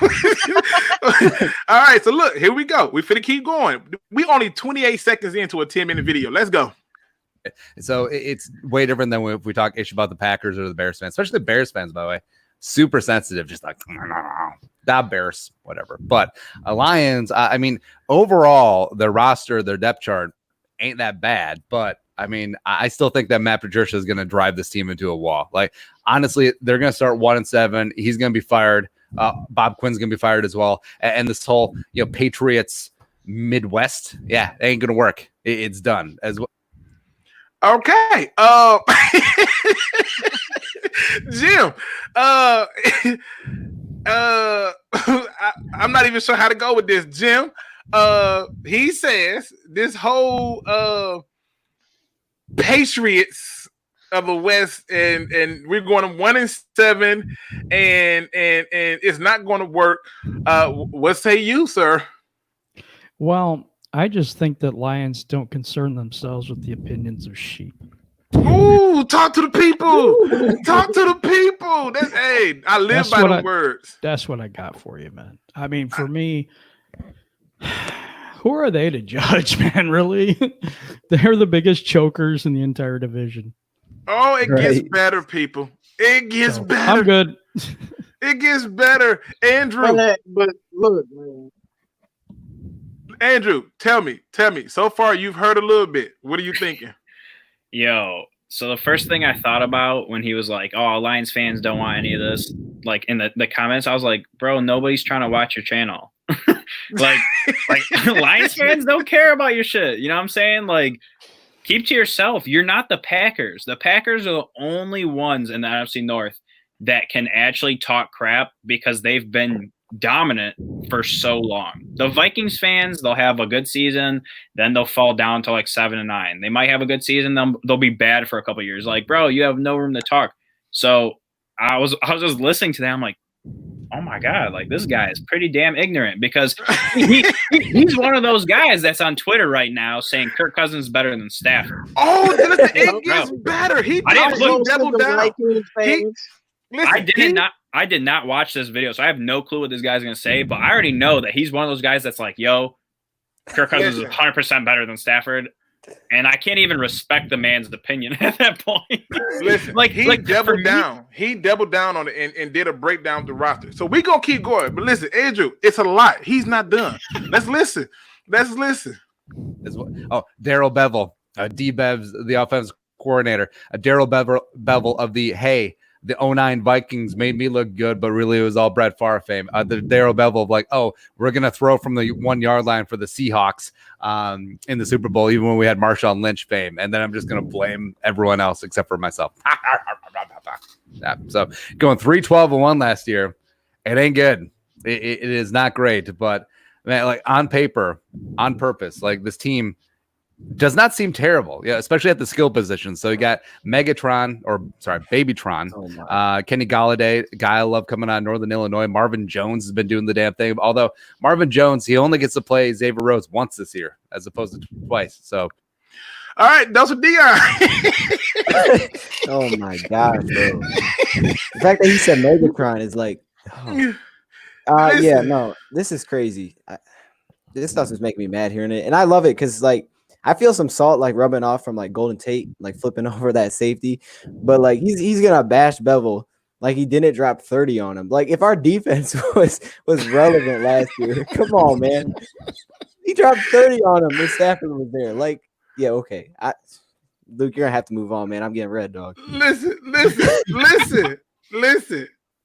All right, so look, here we go. We finna keep going. We only 28 seconds into a 10-minute video. Let's go. So it's way different than if we talk ish about the Packers or the Bears fans, especially the Bears fans, by the way. Super sensitive, just like, that Bears, whatever. But Lions, I mean, overall, their roster, their depth chart ain't that bad. But I mean, I still think that Matt Patricia is going to drive this team into a wall. Like, honestly, they're going to start 1-7. He's going to be fired. Bob Quinn's going to be fired as well. And this whole, Patriots Midwest, it ain't going to work. It's done as well. Okay. Jim, I'm not even sure how to go with this, Jim. He says this whole Patriots of the West, and we're going 1-7, and it's not going to work. What say you, sir? Well, I just think that lions don't concern themselves with the opinions of sheep. Ooh, talk to the people. Talk to the people. I live by the words. That's what I got for you, man. I mean, for me, who are they to judge, man? Really? They're the biggest chokers in the entire division. Oh, it gets better, people. It gets better. I'm good. It gets better. Andrew. But look, man. Andrew, tell me. So far, you've heard a little bit. What are you thinking? Yo, so the first thing I thought about when he was like, "Oh, Lions fans don't want any of this," like in the comments, I was like, "Bro, nobody's trying to watch your channel." like Lions fans don't care about your shit. You know what I'm saying? Like, keep to yourself. You're not the Packers. The Packers are the only ones in the NFC North that can actually talk crap because they've been dominant for so long. The Vikings fans, they'll have a good season, then they'll fall down to like 7-9. They might have a good season, then they'll be bad for a couple of years. Like, bro, you have no room to talk. So I was just listening to them. I'm like, oh my God, like this guy is pretty damn ignorant because he's one of those guys that's on Twitter right now saying Kirk Cousins is better than Stafford. Oh, it gets better. He doubled down. I did not watch this video, so I have no clue what this guy's going to say, but I already know that he's one of those guys that's like, yo, Kirk Cousins is 100% better than Stafford, and I can't even respect the man's opinion at that point. Listen, he doubled down. He doubled down on it and did a breakdown of the roster. So we're going to keep going. But listen, Andrew, it's a lot. He's not done. Let's listen. Oh, Daryl Bevel, D-Bev's the offensive coordinator. Daryl Bevel of the the 09 Vikings made me look good, but really it was all Brett Favre fame. The Daryl Bevel of like, oh, we're going to throw from the 1 yard line for the Seahawks in the Super Bowl, even when we had Marshawn Lynch fame. And then I'm just going to blame everyone else except for myself. Yeah, so going 3-12-1 last year, it ain't good. It is not great, but man, like on paper, on purpose, like this team does not seem terrible, yeah, especially at the skill position. So you got Babytron, Kenny Galladay, guy I love coming out of Northern Illinois. Marvin Jones has been doing the damn thing. Although Marvin Jones, he only gets to play Xavier Rhodes once this year, as opposed to twice. So, all right, those are Dion. Oh my God, bro! The fact that he said Megatron is like, yeah, no, this is crazy. This stuff is making me mad hearing it, and I love it because like. I feel some salt like rubbing off from like Golden Tate, like flipping over that safety, but like he's gonna bash Bevel like he didn't drop 30 on him. Like if our defense was relevant last year, come on, man, he dropped 30 on him when Stafford was there. Like, yeah, okay, Luke, you're gonna have to move on, man. I'm getting red, dog. Listen.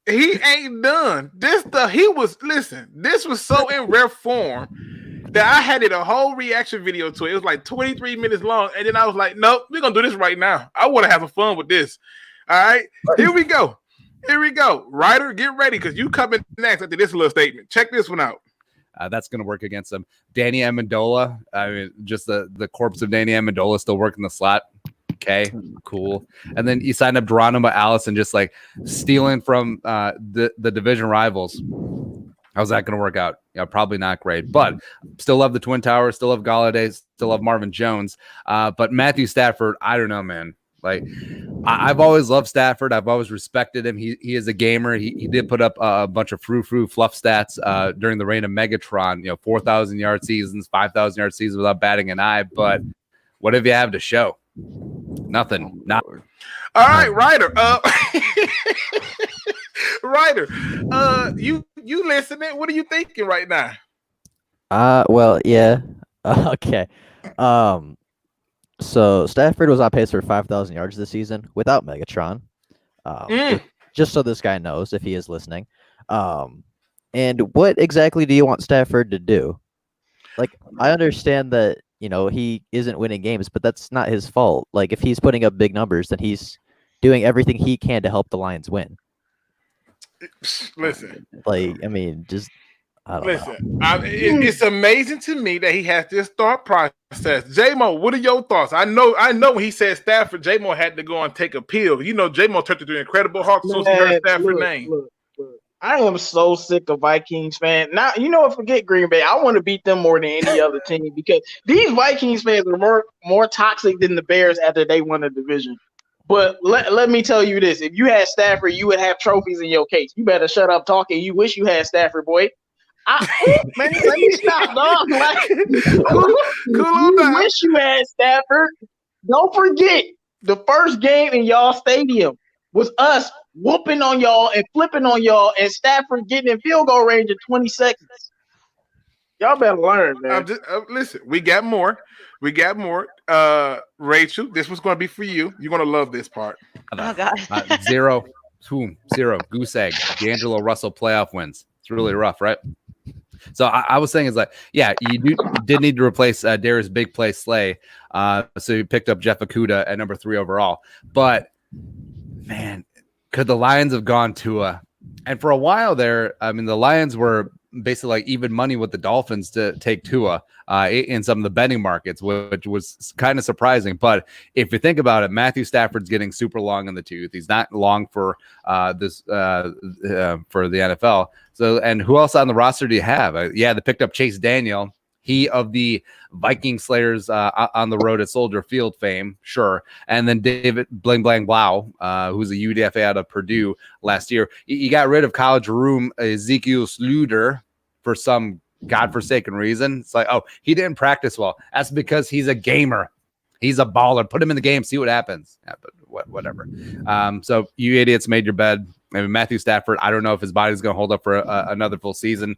He ain't done this stuff. This was so in rare form that I had a whole reaction video to it. It was like 23 minutes long. And then I was like, nope, we're going to do this right now. I want to have some fun with this. All right, here we go. Ryder, get ready because you coming next after this little statement. Check this one out. That's going to work against him. Danny Amendola, I mean, just the corpse of Danny Amendola still working the slot. Okay, cool. And then you signed up Geronimo Allison, just like stealing from the division rivals. How's that going to work out? Yeah, probably not great, but still love the Twin Towers, still love Galladay, still love Marvin Jones. But Matthew Stafford, I don't know, man. Like, I've always loved Stafford. I've always respected him. He is a gamer. He did put up a bunch of frou-frou fluff stats during the reign of Megatron, 4,000-yard seasons, 5,000-yard seasons without batting an eye. But what have you have to show? Nothing. Not. All right, Ryder. Ryder, you listening? What are you thinking right now? Well, yeah. Okay. So Stafford was on pace for 5,000 yards this season without Megatron. Just so this guy knows if he is listening. And what exactly do you want Stafford to do? Like, I understand that, he isn't winning games, but that's not his fault. Like, if he's putting up big numbers, then he's doing everything he can to help the Lions win. Listen. Like, I mean, just I don't know. Listen, it's amazing to me that he has this thought process. J-Mo, what are your thoughts? I know when he said Stafford, J-Mo had to go and take a pill. You know, J-Mo turned into the Incredible Hulk as soon as he heard Stafford's name. Look. I am so sick of Vikings fans. Now, you know what? Forget Green Bay. I want to beat them more than any other team because these Vikings fans are more toxic than the Bears after they won the division. But let me tell you this. If you had Stafford, you would have trophies in your case. You better shut up talking. You wish you had Stafford, boy. Man, let me stop, dog. Like, you wish you had Stafford. Don't forget, the first game in y'all stadium was us whooping on y'all and flipping on y'all and Stafford getting in field goal range in 20 seconds. Y'all better learn, man. Listen, we got more. Rachel, this was going to be for you. You're going to love this part. Oh, God. 0-2-0. Goose egg. D'Angelo Russell playoff wins. It's really rough, right? So I was saying is like, yeah, you did need to replace Darius Big Play Slay. So you picked up Jeff Okudah at number 3 overall. But, man, could the Lions have gone to and for a while there, I mean, the Lions were basically like even money with the Dolphins to take Tua in some of the betting markets, which was kind of surprising. But if you think about it, Matthew Stafford's getting super long in the tooth. He's not long for for the NFL. So, and who else on the roster do you have? They picked up Chase Daniel. He of the Viking Slayers on the road at Soldier Field fame, sure. And then David Bling Blang Blau, who's a UDFA out of Purdue last year. You got rid of college room Ezekiel Sluder for some godforsaken reason. It's like, oh, he didn't practice well. That's because he's a gamer. He's a baller. Put him in the game, see what happens. Yeah, but whatever. So you idiots made your bed. Maybe Matthew Stafford, I don't know if his body's going to hold up for another full season.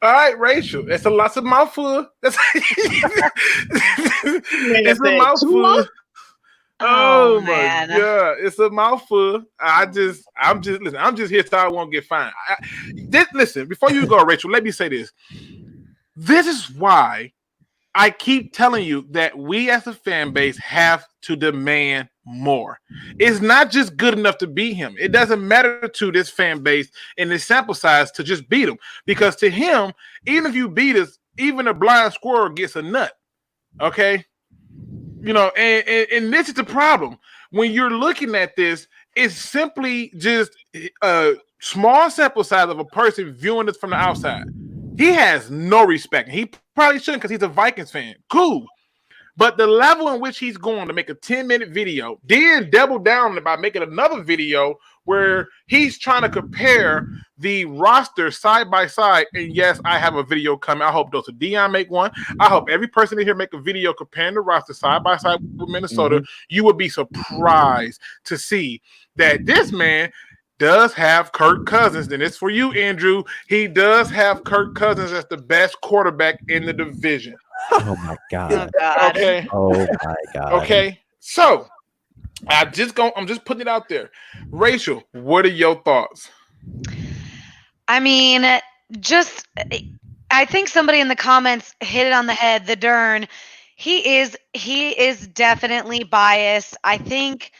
All right, Rachel. It's a mouthful. It's a mouthful. Oh my God, it's a mouthful. I'm just here so I won't get fined. Listen, before you go, Rachel, let me say this. This is why I keep telling you that we as a fan base have to demand more. It's not just good enough to beat him. It doesn't matter to this fan base and this sample size to just beat him, because to him, even if you beat us, even a blind squirrel gets a nut. Okay, you know, and this is the problem when you're looking at this. It's simply just a small sample size of a person viewing this from the outside. He has no respect. He probably shouldn't because he's a Vikings fan. Cool. But the level in which he's going to make a 10-minute video, then double down by making another video where he's trying to compare the roster side by side. And yes, I have a video coming. I hope Dr. Dion make one. I hope every person in here make a video comparing the roster side by side with Minnesota. Mm-hmm. You would be surprised to see that this man does have Kirk Cousins. And it's for you, Andrew. He does have Kirk Cousins as the best quarterback in the division. Oh my God. Oh God. Okay. Oh my God. Okay. So I'm just putting it out there. Rachel, what are your thoughts? I mean, I think somebody in the comments hit it on the head. The Dern, he is definitely biased. I think,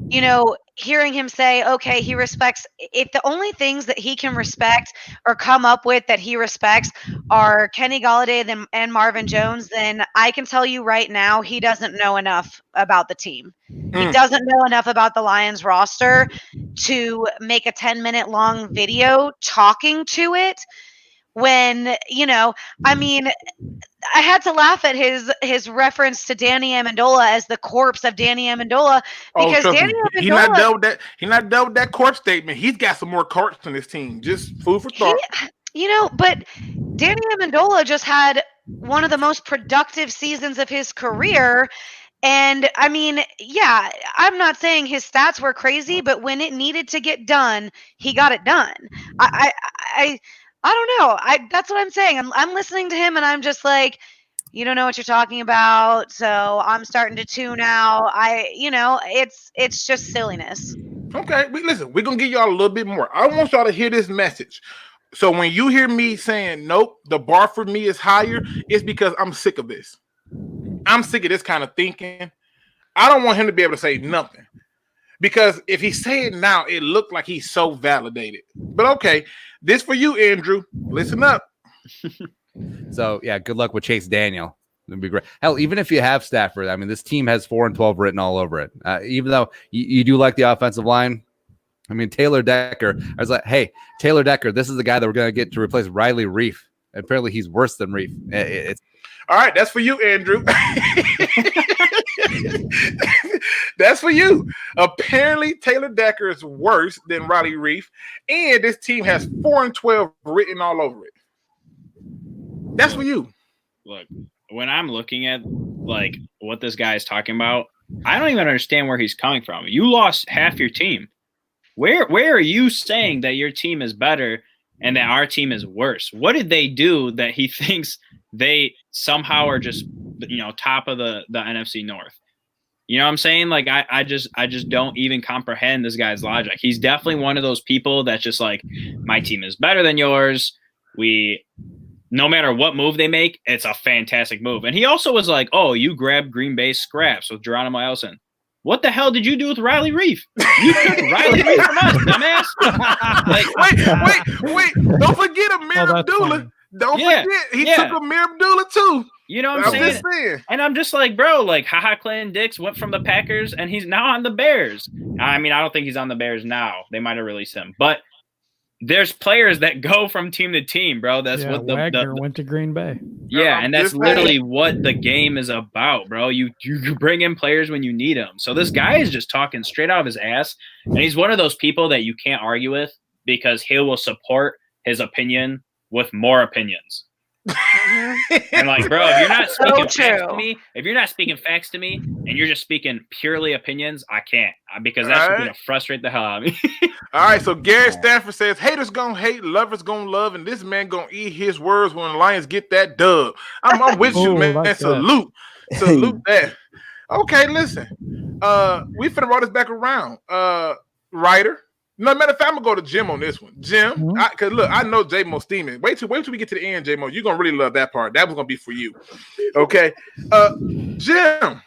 you know, hearing him say, okay, he respects, if the only things that he can respect or come up with that he respects are Kenny Golladay and Marvin Jones, then I can tell you right now, he doesn't know enough about the team. He doesn't know enough about the Lions roster to make a 10-minute long video talking to it when, you know, I mean, I had to laugh at his reference to Danny Amendola as the corpse of Danny Amendola because Danny Amendola, he not dealt with that corpse statement. He's got some more corpse on his team. Just food for thought. But Danny Amendola just had one of the most productive seasons of his career. And I mean, yeah, I'm not saying his stats were crazy, but when it needed to get done, he got it done. I don't know. That's what I'm saying. I'm listening to him and I'm just like, you don't know what you're talking about. So I'm starting to tune out. It's just silliness. Okay. Listen, we're going to give y'all a little bit more. I want y'all to hear this message. So when you hear me saying, nope, the bar for me is higher, it's because I'm sick of this. I'm sick of this kind of thinking. I don't want him to be able to say nothing. Because if he say it now, it looked like he's so validated. But okay, this for you, Andrew. Listen up. So yeah, good luck with Chase Daniel. It'd be great. Hell, even if you have Stafford, I mean, this team has 4-12 written all over it. Even though you do like the offensive line, I mean, Taylor Decker. I was like, hey, Taylor Decker, this is the guy that we're going to get to replace Riley Reef. Apparently, he's worse than Reef. It's all right. That's for you, Andrew. That's for you. Apparently, Taylor Decker is worse than Riley Reef, and this team has 4-12 written all over it. That's for you. Look, when I'm looking at like what this guy is talking about, I don't even understand where he's coming from. You lost half your team. Where are you saying that your team is better and that our team is worse? What did they do that he thinks they somehow are just, top of the NFC North? You know what I'm saying? Like, I just don't even comprehend this guy's logic. He's definitely one of those people that's just like, my team is better than yours. No matter what move they make, it's a fantastic move. And he also was like, oh, you grabbed Green Bay scraps with Geronimo Allison. What the hell did you do with Riley Reef? You took Riley Reef from us, dumbass. Wait. Don't forget Amir Abdullah. Don't forget. He took Amir Abdullah too. You know what I'm saying? And I'm just like, bro, like, Clinton Dix went from the Packers and he's now on the Bears. I mean, I don't think he's on the Bears now. They might have released him. But there's players that go from team to team, bro. That's what Wagner went to Green Bay. Yeah, and that's literally what the game is about, bro. You bring in players when you need them. So this guy is just talking straight out of his ass, and he's one of those people that you can't argue with because he will support his opinion with more opinions. And like, bro, if you're not speaking facts to me, and you're just speaking purely opinions, I can't, because that's just gonna frustrate the hell out of me. All right, so Gary Stafford says, haters gonna hate, lovers gonna love, and this man gonna eat his words when the Lions get that dub. I'm with you, man. Like salute that. Okay, listen. We finna roll this back around. Writer. No matter of fact, I'm gonna go to Jim on this one. Jim, because look, I know J-Mo steaming. Wait till we get to the end, J-Mo. You're gonna really love that part. That was gonna be for you. Okay. Jim.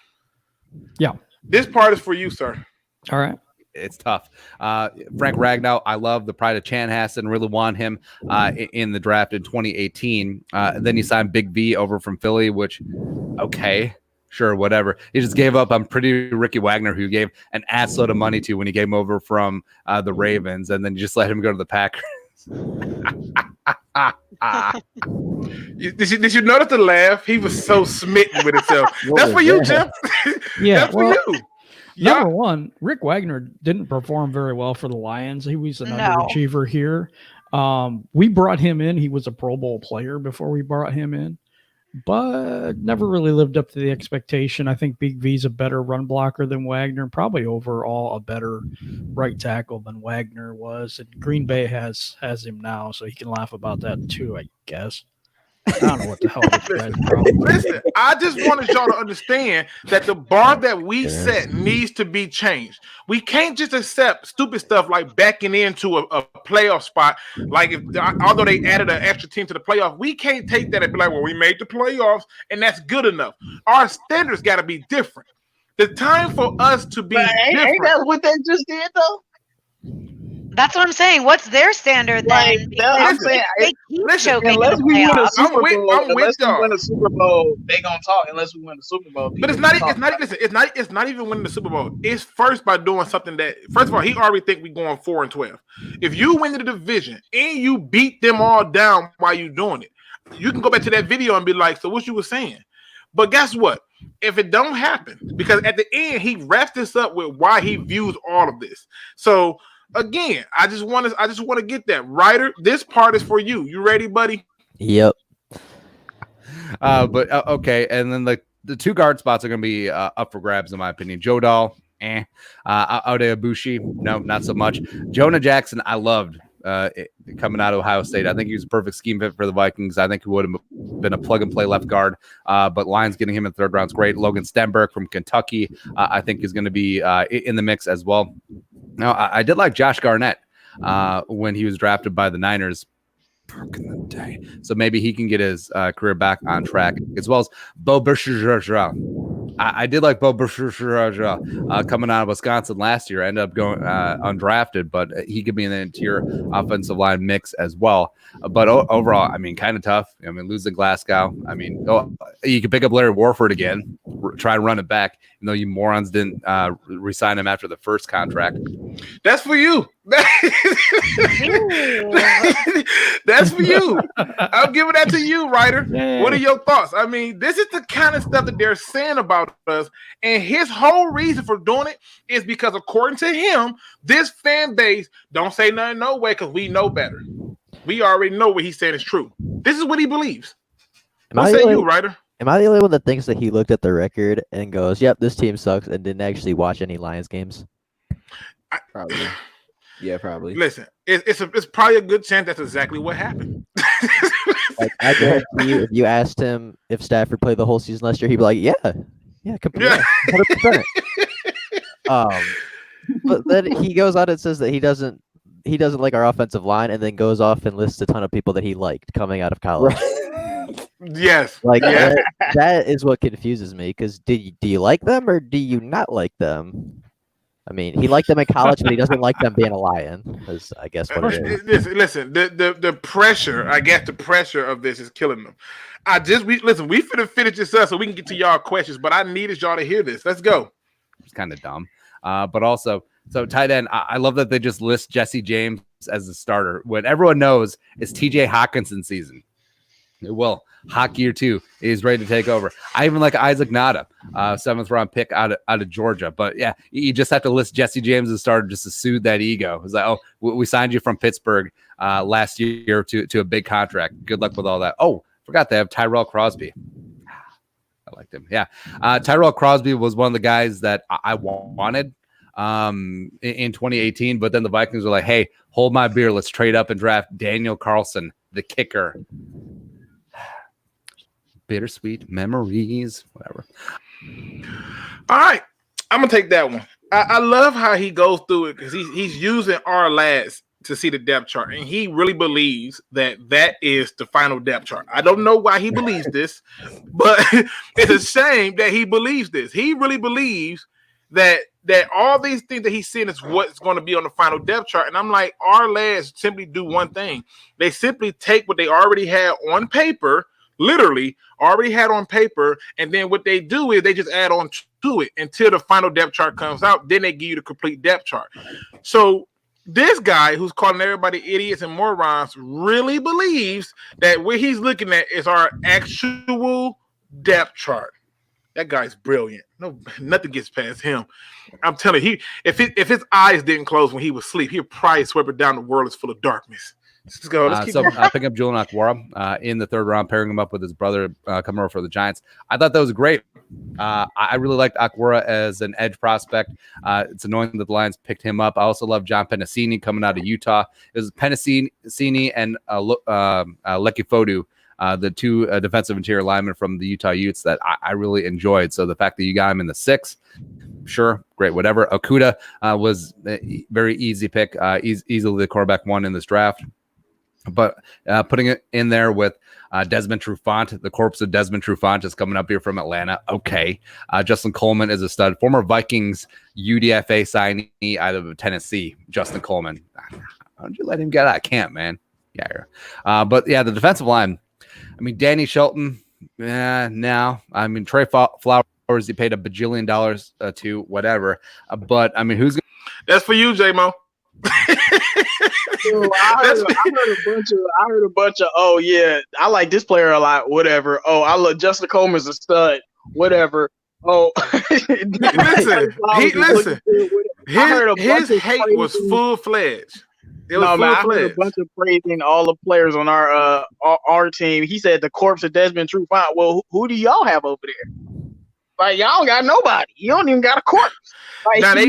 Yeah. This part is for you, sir. All right. It's tough. Frank Ragnow, I love the pride of Chanhassen. Really want him in the draft in 2018. Then he signed Big V over from Philly, which, okay. Sure, whatever. He just gave up on pretty Ricky Wagner, who gave an assload of money to when he came over from the Ravens, and then you just let him go to the Packers. Did you notice the laugh? He was so smitten with himself. That's for you, Jim. Yeah, that's for you. Number one, Rick Wagner didn't perform very well for the Lions. He was an underachiever here. We brought him in. He was a Pro Bowl player before we brought him in, but never really lived up to the expectation. I think Big V's a better run blocker than Wagner, probably overall a better right tackle than Wagner was. And Green Bay has him now, so he can laugh about that too, I guess. I don't know what the hell this guy's problem. Listen, I just wanted y'all to understand that the bar that we set needs to be changed. We can't just accept stupid stuff like backing into a playoff spot. Like, although they added an extra team to the playoff, we can't take that and be like, well, we made the playoffs and that's good enough. Our standards got to be different. The time for us to be different. Ain't that what they just did, though? That's what I'm saying. What's their standard then? I'm saying, unless we win a Super Bowl, they gonna talk. Unless we win the Super Bowl, but it's not even winning the Super Bowl. It's first by doing something that, first of all, he already think we going 4-12. If you win the division and you beat them all down while you doing it, you can go back to that video and be like, so what you were saying. But guess what? If it don't happen, because at the end he wraps this up with why he views all of this. So. Again, I just want to get that. Ryder, this part is for you. You ready, buddy? Yep. But okay, and then the two guard spots are going to be up for grabs in my opinion. Joe Dahl, Aude Abushi, no, not so much. Jonah Jackson, I loved coming out of Ohio State. I think he was a perfect scheme fit for the Vikings. I think he would have been a plug-and-play left guard, but Lions getting him in the third round is great. Logan Stenberg from Kentucky, I think is going to be in the mix as well. Now, I did like Josh Garnett when he was drafted by the Niners back in the day. So maybe he can get his career back on track, as well as Bo Bergeron. I did like Bo coming out of Wisconsin last year. Ended up going undrafted, but he could be in the interior offensive line mix as well. But overall, I mean, kind of tough. I mean, losing Glasgow. I mean, you could pick up Larry Warford again, try and run it back. You know, you morons didn't re-sign him after the first contract. That's for you. That's for you. I'm giving that to you, Ryder. Yeah. What are your thoughts? I mean, this is the kind of stuff that they're saying about us, and his whole reason for doing it is because, according to him, this fan base don't say nothing no way because we know better. We already know what he's saying is true. This is what he believes. What say you, Ryder? Am I the only one that thinks that he looked at the record and goes, "Yep, this team sucks," and didn't actually watch any Lions games? Probably. Yeah, probably. Listen, it's probably a good chance that's exactly what happened. Like, I guarantee you, if you asked him if Stafford played the whole season last year, he'd be like, "Yeah, completely, 100%." But then he goes out and says that he doesn't like our offensive line, and then goes off and lists a ton of people that he liked coming out of college. Yes, Like yes. that is what confuses me. Because do you like them or do you not like them? I mean, he liked them in college, but he doesn't like them being a Lion. Is I guess what it is. Listen, the pressure. I guess the pressure of this is killing them. We finna finish this up so we can get to y'all questions. But I needed y'all to hear this. Let's go. It's kind of dumb, but also so tight end. I love that they just list Jesse James as the starter when everyone knows it's TJ Hawkinson season. Well, Hawk year 2 is ready to take over. I even like Isaac Nada, 7th round pick out of Georgia. But yeah, you just have to list Jesse James as a starter just to soothe that ego. It's like, oh, we signed you from Pittsburgh last year to a big contract. Good luck with all that. Oh, forgot they have Tyrell Crosby. I liked him. Yeah, Tyrell Crosby was one of the guys that I wanted in 2018. But then the Vikings were like, hey, hold my beer. Let's trade up and draft Daniel Carlson, the kicker. Bittersweet memories, whatever. All right, I'm gonna take that one. I love how he goes through it because he's using our lads to see the depth chart, and he really believes that is the final depth chart. I don't know why he believes this, but it's a shame that he believes this. He really believes that all these things that he's seeing is what's going to be on the final depth chart. And I'm like, our lads simply do one thing. They simply take what they already had on paper, literally already had on paper, and then what they do is they just add on to it until the final depth chart comes out. Then they give you the complete depth chart. So this guy who's calling everybody idiots and morons really believes that what he's looking at is our actual depth chart. That guy's brilliant. No, nothing gets past him. I'm telling you, if his eyes didn't close when he was asleep, he'd probably sweep it down. The world is full of darkness. Let's go. Let's keep I pick up Julian Okwara in the 3rd round, pairing him up with his brother coming over for the Giants. I thought that was great. I really liked Okwara as an edge prospect. It's annoying that the Lions picked him up. I also love John Pennicini coming out of Utah. It was Pennicini and Lecky Fodu, the 2 defensive interior linemen from the Utah Utes that I really enjoyed. So the fact that you got him in the 6th, sure, great, whatever. Okuda was a very easy pick, easily the quarterback 1 in this draft. But putting it in there with Desmond Trufant, the corpse of Desmond Trufant is coming up here from Atlanta. Okay. Justin Coleman is a stud. Former Vikings UDFA signee out of Tennessee, Justin Coleman. How don't you let him get out of camp, man? Yeah. But yeah, the defensive line. I mean, Danny Shelton, no. I mean, Trey Flowers, he paid $1 bajillion to, whatever. But I mean, who's going to. That's for you, J-Mo. I heard a bunch of, oh yeah, I like this player a lot, whatever. Oh, I love Justin Coleman's a stud, whatever. Oh, listen, his hate was full-fledged. It was I heard a bunch of praising all the players on our team. He said the corpse of Desmond Trufant. Well, who do y'all have over there? Like, y'all don't got nobody. You don't even got a corpse. Like, now they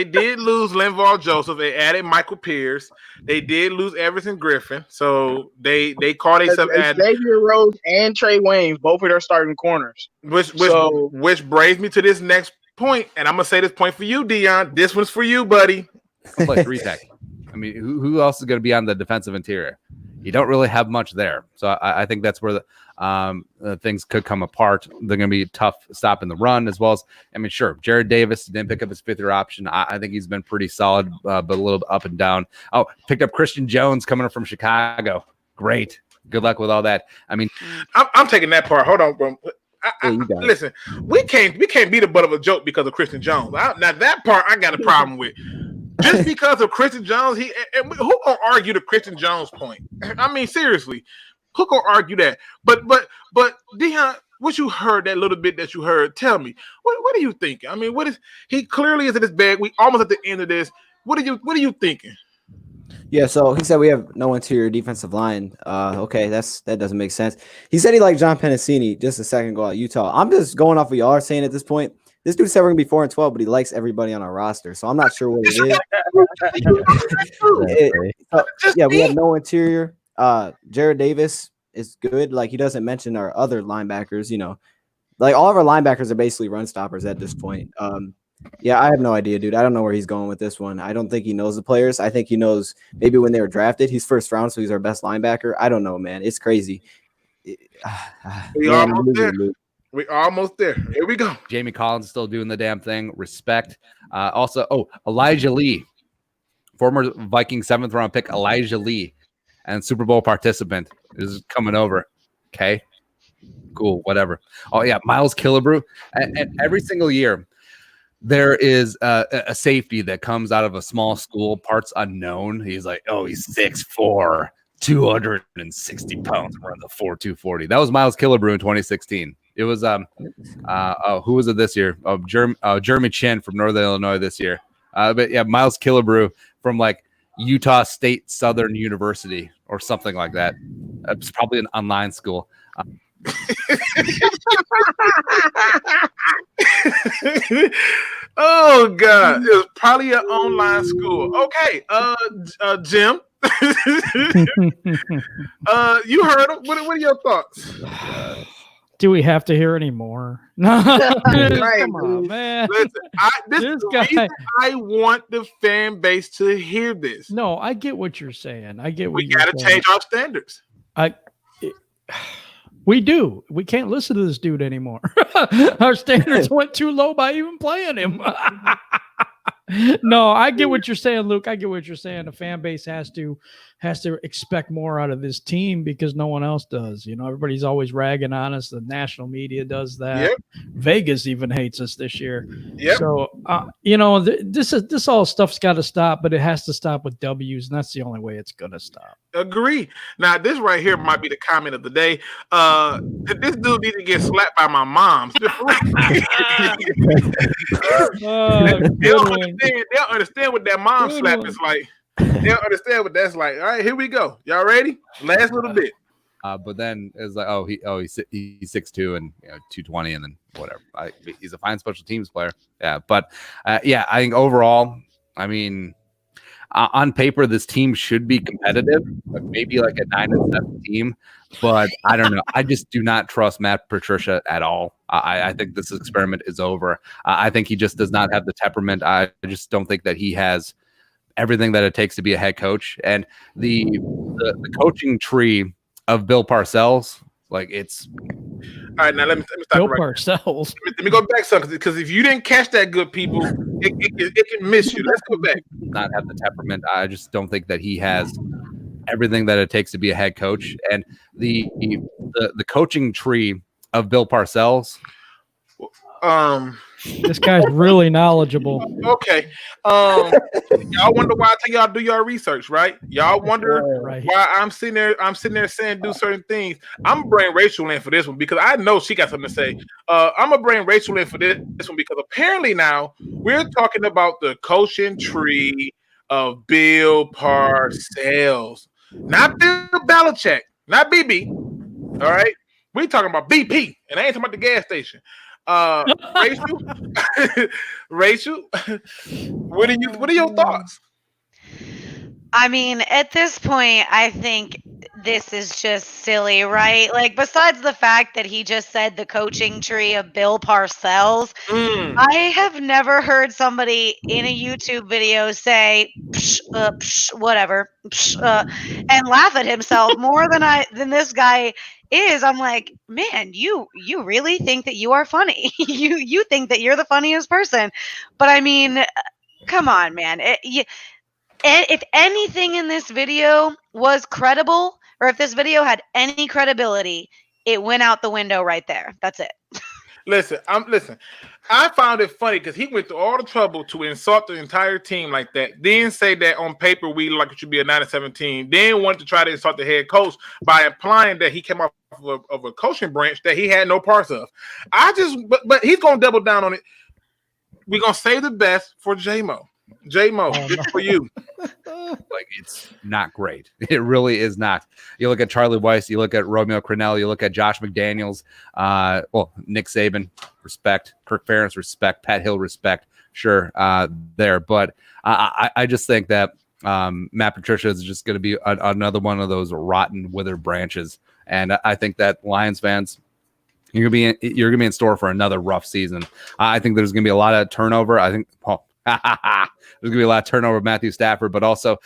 did lose Linval Joseph. They added Michael Pierce. They did lose Everson Griffin. So they called themselves Xavier Rhodes and Trey Waynes, both of their starting corners. Which brings me to this next point, and I'm gonna say this point for you, Dion. This one's for you, buddy. Play 3-tech. I mean, who else is going to be on the defensive interior? You don't really have much there. So I think that's where things could come apart. They're going to be tough stopping the run as well as, I mean, sure, Jared Davis didn't pick up his 5th-year option. I think he's been pretty solid, but a little bit up and down. Oh, picked up Christian Jones coming up from Chicago. Great. Good luck with all that. I mean, I'm taking that part. Hold on, bro. Listen, we can't be the butt of a joke because of Christian Jones. Now that part I got a problem with. Just because of Christian Jones, who gonna argue the Christian Jones point? I mean, seriously, who gonna argue that? But Deion, what you heard, that little bit that you heard, tell me, what are you thinking? I mean, he clearly is in his bag. We almost at the end of this. What are you thinking? Yeah, so he said we have no interior defensive line. Okay, that doesn't make sense. He said he liked John Pennicini just a second ago at Utah. I'm just going off what y'all are saying at this point. This dude said we're gonna be 4-12, but he likes everybody on our roster, so I'm not sure what it is. Yeah, we have no interior. Jared Davis is good. Like, he doesn't mention our other linebackers. You know, like all of our linebackers are basically run stoppers at this point. Yeah, I have no idea, dude. I don't know where he's going with this one. I don't think he knows the players. I think he knows maybe when they were drafted. He's first round, so he's our best linebacker. I don't know, man. It's crazy. We're almost there. Here we go. Jamie Collins still doing the damn thing. Respect. Also, Elijah Lee, former Viking 7th-round pick, Elijah Lee, and Super Bowl participant is coming over. Okay, cool, whatever. Oh, yeah, Miles Killebrew. And every single year, there is a safety that comes out of a small school, parts unknown. He's like, oh, he's 6'4", 260 pounds, running the 4.240. That was Miles Killebrew in 2016. It was who was it this year? Jeremy Chin from Northern Illinois this year. But yeah, Miles Killebrew from like Utah State Southern University or something like that. It's probably an online school. Oh God, it was probably an online school. Okay, Jim. You heard him. What are your thoughts? Do we have to hear any more? No, come on, man. Listen, I want the fan base to hear this. No, I get what you're saying. We got to change our standards. We do. We can't listen to this dude anymore. Our standards went too low by even playing him. No, I get what you're saying, Luke. I get what you're saying. The fan base has to expect more out of this team because no one else does. You know, everybody's always ragging on us. The national media does that. Yep. Vegas even hates us this year. Yep. So, you know, this all stuff's got to stop, but it has to stop with W's, and that's the only way it's gonna stop. Agree. Now, this right here might be the comment of the day. This dude needs to get slapped by my mom. They'll understand what that mom slap is like. They'll understand what that's like. All right, here we go. Y'all ready? Last little bit. But then it's like, he's 6'2" and 220, and then whatever. He's a fine special teams player. Yeah, but yeah, I think overall, I mean, on paper, this team should be competitive, like maybe like a 9-7 team. But I don't know. I just do not trust Matt Patricia at all. I think this experiment is over. I think he just does not have the temperament. I just don't think that he has everything that it takes to be a head coach. And the coaching tree of Bill Parcells, like it's all right. Now let me stop Bill right Parcells. Let me go back some because if you didn't catch that, good people, it can miss you. Let's go back. Not have the temperament. I just don't think that he has everything that it takes to be a head coach. And the coaching tree of Bill Parcells. This guy's really knowledgeable. Okay. Y'all wonder why I tell y'all do your research, right? Y'all wonder why I'm sitting there saying do certain things. I'm gonna bring Rachel in for this one because I know she got something to say. I'm gonna bring Rachel in for this one because apparently now we're talking about the coaching tree of Bill Parcells. Not Bill Belichick, not BB. All right. We're talking about BP, and I ain't talking about the gas station. Rachel, what are your thoughts? I mean, at this point, I think this is just silly, right? Like, besides the fact that he just said the coaching tree of Bill Parcells, I have never heard somebody in a YouTube video say psh, whatever, and laugh at himself more than this guy is. I'm like, man, you really think that you are funny? you think that you're the funniest person? But I mean, come on, man. If anything in this video was credible, or if this video had any credibility, it went out the window right there. That's it. Listen. I found it funny because he went through all the trouble to insult the entire team like that. Then say that on paper we like it should be a 9-17. Then wanted to try to insult the head coach by implying that he came off of a coaching branch that he had no parts of. But he's gonna double down on it. We're gonna save the best for J-Mo. J-Mo, this is for you. Like, it's not great. It really is not. You look at Charlie Weiss, you look at Romeo Crennel, you look at Josh McDaniels, Nick Saban, respect. Kirk Ferentz, respect. Pat Hill, respect. Sure, there. But I just think that Matt Patricia is just going to be another one of those rotten, withered branches. And I think that Lions fans, you're gonna be in store for another rough season. I think there's gonna be a lot of turnover. I think there's gonna be a lot of turnover with Matthew Stafford, but also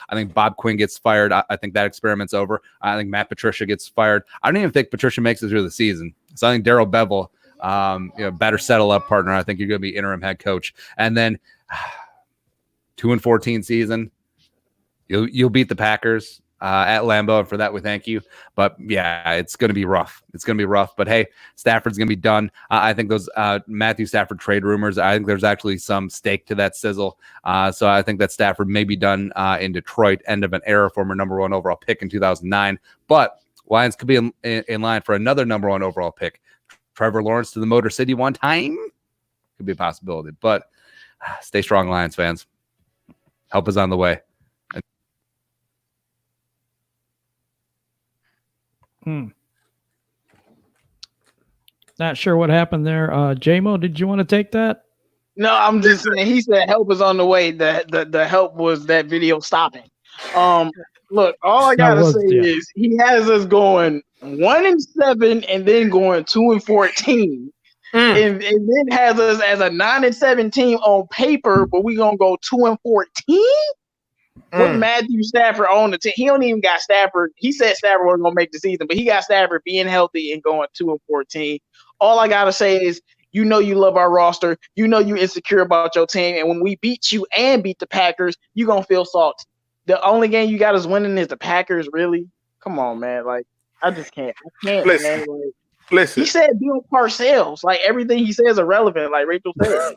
I think Bob Quinn gets fired. I think that experiment's over. I think Matt Patricia gets fired. I don't even think Patricia makes it through the season. So I think Darrell Bevel, better settle up partner. I think you're gonna be interim head coach, and then 2-14 season. You'll beat the Packers at Lambeau, and for that we thank you. But yeah, it's going to be rough. It's going to be rough. But hey, Stafford's going to be done. I think those Matthew Stafford trade rumors, I think there's actually some stake to that sizzle. So I think that Stafford may be done in Detroit. End of an era, former number 1 overall pick in 2009. But Lions could be in line for another number 1 overall pick. Trevor Lawrence to the Motor City one time could be a possibility. But stay strong, Lions fans. Help is on the way. Not sure what happened there. J-Mo, did you want to take that? No, I'm just saying. He said help is on the way. The help was that video stopping. Look, all I gotta say is he has us going 1-7 and then going 2-14, and then has us as a 9-7 team on paper, but we gonna go 2-14. With Matthew Stafford on the team. He don't even got Stafford. He said Stafford wasn't going to make the season, but he got Stafford being healthy and going 2-14. All I got to say is, you love our roster. You insecure about your team. And when we beat you and beat the Packers, you're going to feel salty. The only game you got us winning is the Packers, really? Come on, man. Like, I just can't. Listen, man. Like, listen. He said Bill Parcells. Like, everything he says is irrelevant, like Rachel said.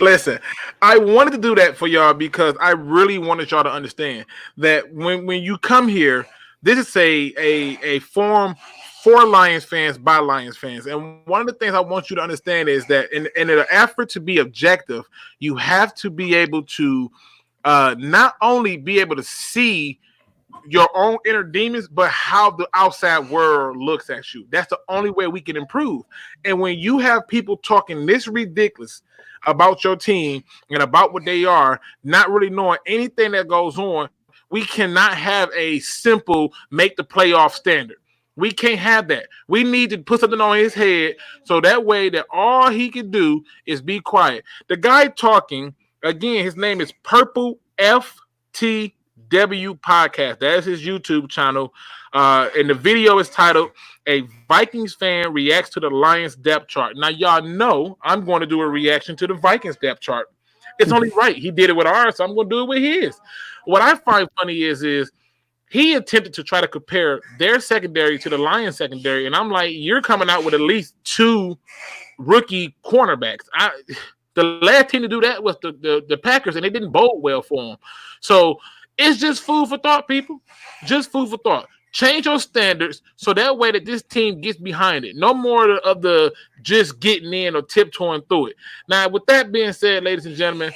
Listen, I wanted to do that for y'all because I really wanted y'all to understand that when you come here, this is a forum for Lions fans by Lions fans. And one of the things I want you to understand is that in an effort to be objective, you have to be able to not only be able to see your own inner demons, but how the outside world looks at you. That's the only way we can improve. And when you have people talking this ridiculous about your team and about what they are, not really knowing anything that goes on, we cannot have a simple make the playoff standard. We can't have that. We need to put something on his head so that way that all he can do is be quiet. The guy talking, again, his name is Purple FTW Podcast. That is his YouTube channel. And the video is titled "A Vikings Fan Reacts to the Lions Depth Chart." Now, y'all know I'm going to do a reaction to the Vikings depth chart. It's only right. He did it with ours, so I'm going to do it with his. What I find funny is he attempted to try to compare their secondary to the Lions secondary, and I'm like, you're coming out with at least 2 rookie cornerbacks. The last team to do that was the Packers, and they didn't bode well for them. So it's just food for thought, people. Just food for thought. Change your standards so that way that this team gets behind it. No more of the just getting in or tiptoeing through it. Now, with that being said, ladies and gentlemen,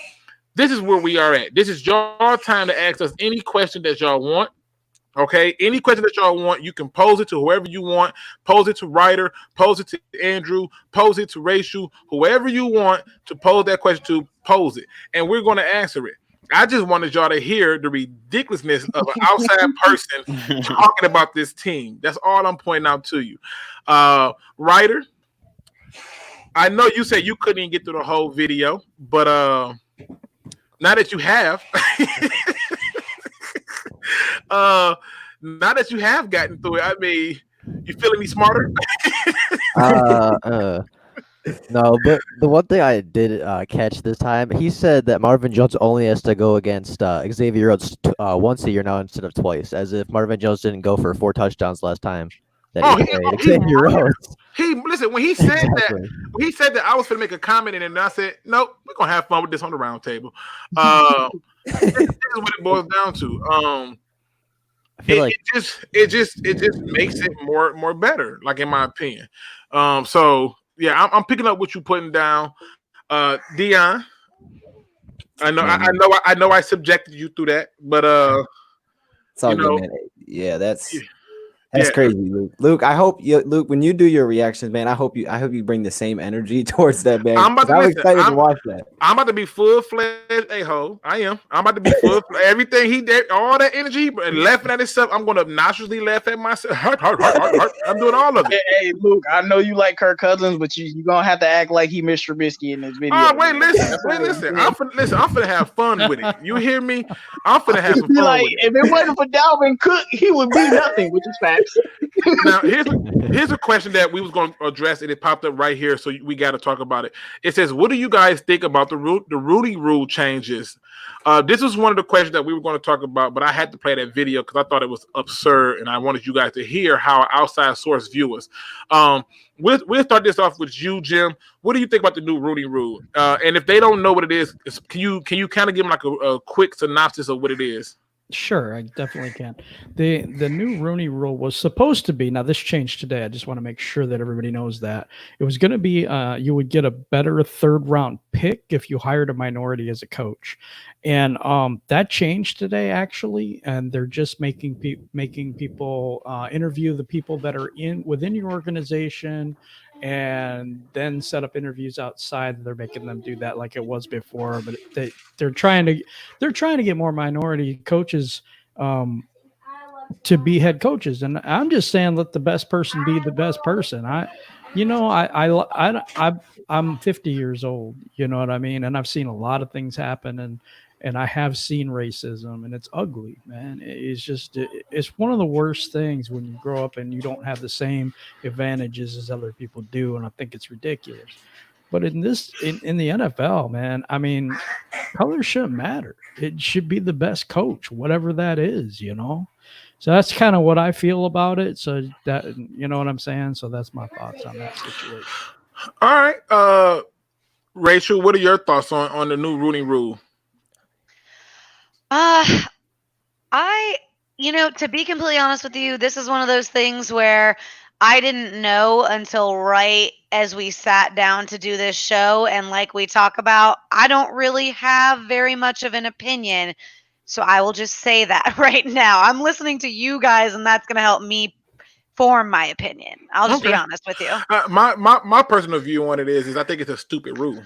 this is where we are at. This is your time to ask us any question that y'all want. Okay, any question that y'all want, you can pose it to whoever you want. Pose it to Ryder, pose it to Andrew, pose it to Rachel, whoever you want to pose that question to, pose it. And we're going to answer it. I just wanted y'all to hear the ridiculousness of an outside person talking about this team. That's all I'm pointing out to you. Ryder, I know you said you couldn't even get through the whole video, but now that you have, now that you have gotten through it, I mean, you feeling me smarter? No, but the one thing I did catch this time, he said that Marvin Jones only has to go against Xavier Rhodes once a year now instead of twice, as if Marvin Jones didn't go for 4 touchdowns last time that he played Xavier Rhodes. Listen, when he said that, I was going to make a comment, and I said, nope, we're going to have fun with this on the round table. This is what it boils down to. It just makes it more better, like in my opinion. So yeah, I'm picking up what you're putting down. Dion, I know I subjected you through that, but it's all good, man. Yeah, that's crazy, Luke. Luke, I hope Luke, when you do your reactions, man, I hope you bring the same energy towards that, man. I'm excited to watch that. I'm about to be full-fledged a-hole. I am. I'm about to be everything he did, all that energy, and laughing at himself. I'm going to obnoxiously laugh at myself. I'm doing all of it. Hey, Luke, I know you like Kirk Cousins, but you're going to have to act like he missed Trubisky in this video. Oh, wait, listen. I'm finna have fun with it. You hear me? I'm finna have some fun with it. If it wasn't for Dalvin Cook, he would be nothing, which is facts. Now, here's a question that we was going to address, and it popped up right here, so we got to talk about it. It says, what do you guys think about the Rudy rule changes? This was one of the questions that we were going to talk about, but I had to play that video because I thought it was absurd, and I wanted you guys to hear how an outside source view us. We'll start this off with you, Jim. What do you think about the new Rudy rule? And if they don't know what it is, can you kind of give them like a quick synopsis of what it is? Sure, I definitely can. The new Rooney Rule was supposed to be, now this changed today, I just want to make sure that everybody knows that. It was going to be you would get a better 3rd round pick if you hired a minority as a coach. And that changed today, actually, and they're just making people interview the people that are within your organization, and then set up interviews outside. They're making them do that like it was before, but they're trying to get more minority coaches to be head coaches. And I'm just saying, let the best person be the best person. I'm 50 years old, you know what I mean? And I've seen a lot of things happen, and I have seen racism, and it's ugly, man. It's one of the worst things when you grow up and you don't have the same advantages as other people do. And I think it's ridiculous. But in the NFL, man, I mean, color shouldn't matter. It should be the best coach, whatever that is, you know? So that's kind of what I feel about it. So that, you know what I'm saying? So that's my thoughts on that situation. All right. Rachel, what are your thoughts on the new Rooney Rule? To be completely honest with you, this is one of those things where I didn't know until right as we sat down to do this show. And like we talk about, I don't really have very much of an opinion. So I will just say that right now. I'm listening to you guys, and that's going to help me form my opinion. I'll just be honest with you. My personal view on it is I think it's a stupid rule.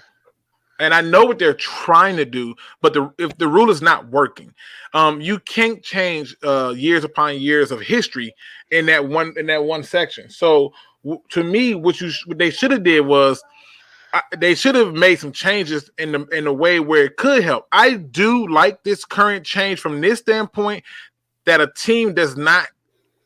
And I know what they're trying to do, but if the rule is not working, you can't change years upon years of history in that one section. So to me, what they should have did was they should have made some changes in the way where it could help. I do like this current change from this standpoint, that a team does not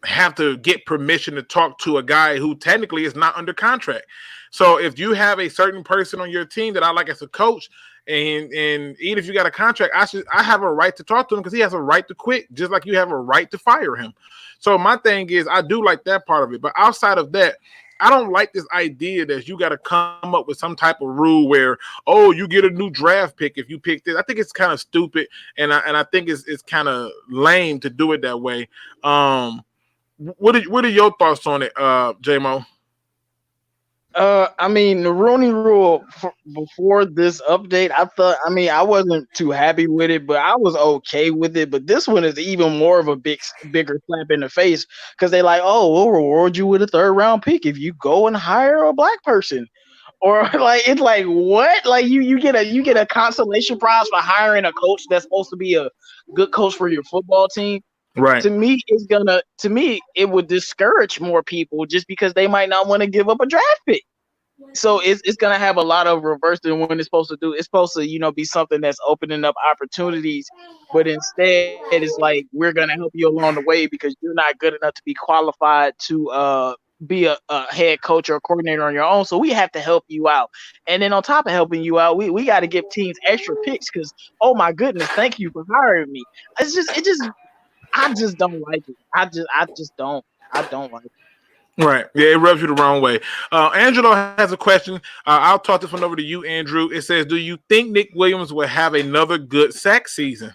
have to get permission to talk to a guy who technically is not under contract. So if you have a certain person on your team that I like as a coach, and even if you got a contract, I have a right to talk to him because he has a right to quit, just like you have a right to fire him. So my thing is, I do like that part of it. But outside of that, I don't like this idea that you got to come up with some type of rule where, you get a new draft pick if you pick this. I think it's kind of stupid, and I think it's kind of lame to do it that way. What are your thoughts on it, J-Mo? I mean, the Rooney Rule before this update, I wasn't too happy with it, but I was okay with it. But this one is even more of a bigger slap in the face, because they like, we'll reward you with a 3rd round pick if you go and hire a black person. Or like it's like what? Like you get a consolation prize for hiring a coach that's supposed to be a good coach for your football team. Right. To me, it would discourage more people just because they might not want to give up a draft pick. So it's gonna have a lot of reverse than when it's supposed to do. It's supposed to, be something that's opening up opportunities, but instead it's like we're gonna help you along the way because you're not good enough to be qualified to be a head coach or a coordinator on your own. So we have to help you out. And then on top of helping you out, we got to give teams extra picks because oh my goodness, thank you for hiring me. I just don't like it. I don't like it. Right. Yeah, it rubs you the wrong way. Angelo has a question. I'll toss this one over to you, Andrew. It says, do you think Nick Williams will have another good sack season?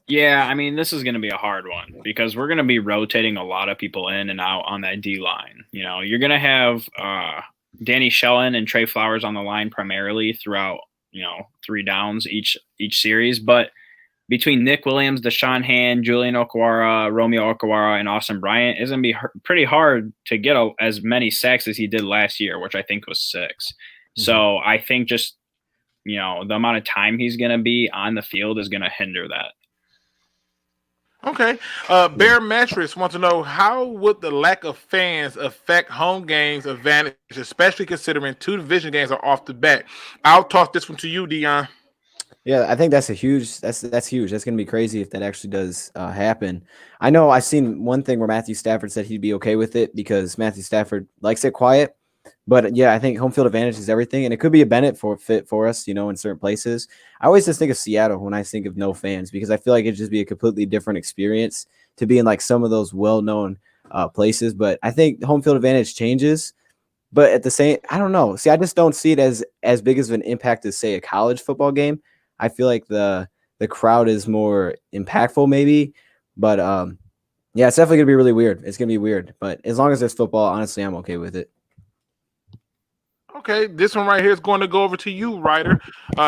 Yeah, I mean, this is going to be a hard one because we're going to be rotating a lot of people in and out on that D line. You're going to have Danny Shellen and Trey Flowers on the line primarily throughout, 3 downs each series. But between Nick Williams, Deshaun Hand, Julian Okwara, Romeo Okwara, and Austin Bryant, it's going to be pretty hard to get as many sacks as he did last year, which I think was 6. Mm-hmm. So I think just, the amount of time he's going to be on the field is going to hinder that. Okay. Bear Mattress wants to know, how would the lack of fans affect home games advantage, especially considering 2 division games are off the bat? I'll toss this one to you, Dion. Yeah, I think that's huge. That's huge. That's going to be crazy if that actually does happen. I know I've seen one thing where Matthew Stafford said he'd be okay with it because Matthew Stafford likes it quiet. But yeah, I think home field advantage is everything, and it could be a benefit for us, in certain places. I always just think of Seattle when I think of no fans because I feel like it'd just be a completely different experience to be in like some of those well-known places. But I think home field advantage changes. But at the same, I don't know. See, I just don't see it as big as an impact as say a college football game. I feel like the crowd is more impactful, maybe. But yeah, it's definitely gonna be really weird. It's gonna be weird. But as long as there's football, honestly, I'm okay with it. Okay, this one right here is going to go over to you, Ryder.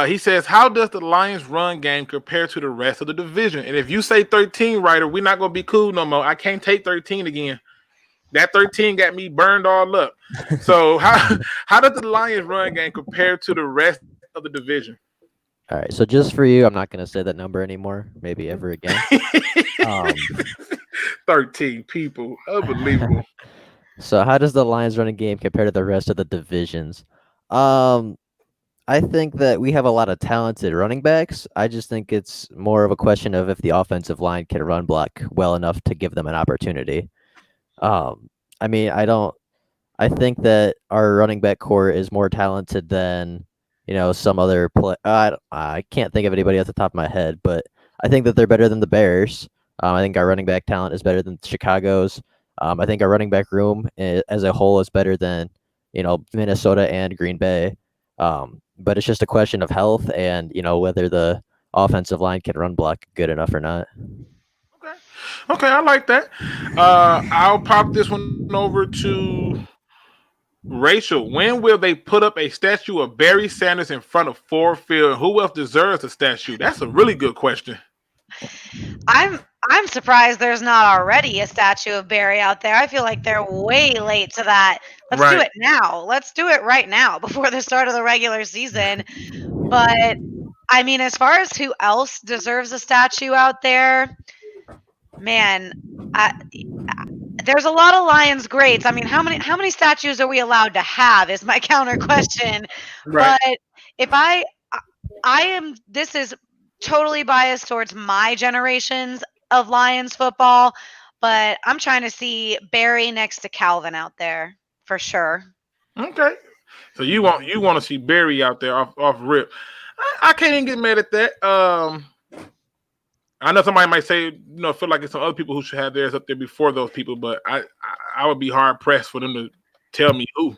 He says, how does the Lions run game compare to the rest of the division? And if you say 13, Ryder, we're not going to be cool no more. I can't take 13 again. That 13 got me burned all up. So how does the Lions run game compare to the rest of the division? All right, so just for you, I'm not going to say that number anymore, maybe ever again. 13 people. Unbelievable. So how does the Lions running game compare to the rest of the divisions? I think that we have a lot of talented running backs. I just think it's more of a question of if the offensive line can run block well enough to give them an opportunity. I think that our running back core is more talented than, some other play. I can't think of anybody off the top of my head, but I think that they're better than the Bears. I think our running back talent is better than Chicago's. I think our running back room as a whole is better than, Minnesota and Green Bay. But it's just a question of health and, whether the offensive line can run block good enough or not. Okay, I like that. I'll pop this one over to Rachel. When will they put up a statue of Barry Sanders in front of Ford Field? Who else deserves a statue? That's a really good question. I'm surprised there's not already a statue of Barry out there. I feel like they're way late to that. Let's do it now. Let's do it right now before the start of the regular season. But I mean, as far as who else deserves a statue out there, man, there's a lot of Lions greats. I mean, how many statues are we allowed to have is my counter question. Right. But if I am, this is totally biased towards my generations of Lions football, but I'm trying to see Barry next to Calvin out there for sure. Okay, so you want to see Barry out there off rip. I can't even get mad at that. I know somebody might say, feel like it's some other people who should have theirs up there before those people, but I would be hard pressed for them to tell me who.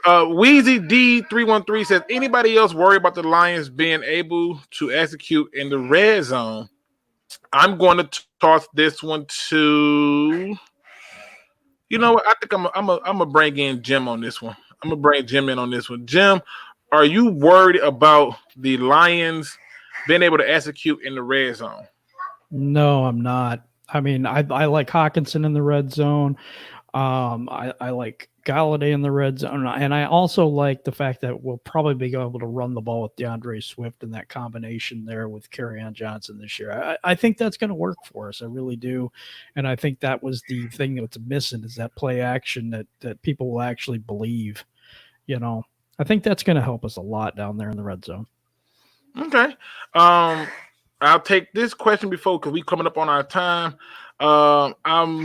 Weezy D313 says, anybody else worry about the Lions being able to execute in the red zone? I'm going to toss this one to, you know what? I think I'm gonna bring in Jim on this one. I'm gonna bring Jim in on this one. Jim, are you worried about the Lions being able to execute in the red zone? No, I'm not. I mean, I like Hawkinson in the red zone. I like Galladay in the red zone, and I also like the fact that we'll probably be able to run the ball with DeAndre Swift and that combination there with Kerryon Johnson this year. I think that's going to work for us. I really do, and I think that was the thing that's missing is that play action that people will actually believe. You know, I think that's going to help us a lot down there in the red zone. Okay. I'll take this question before because we coming up on our time.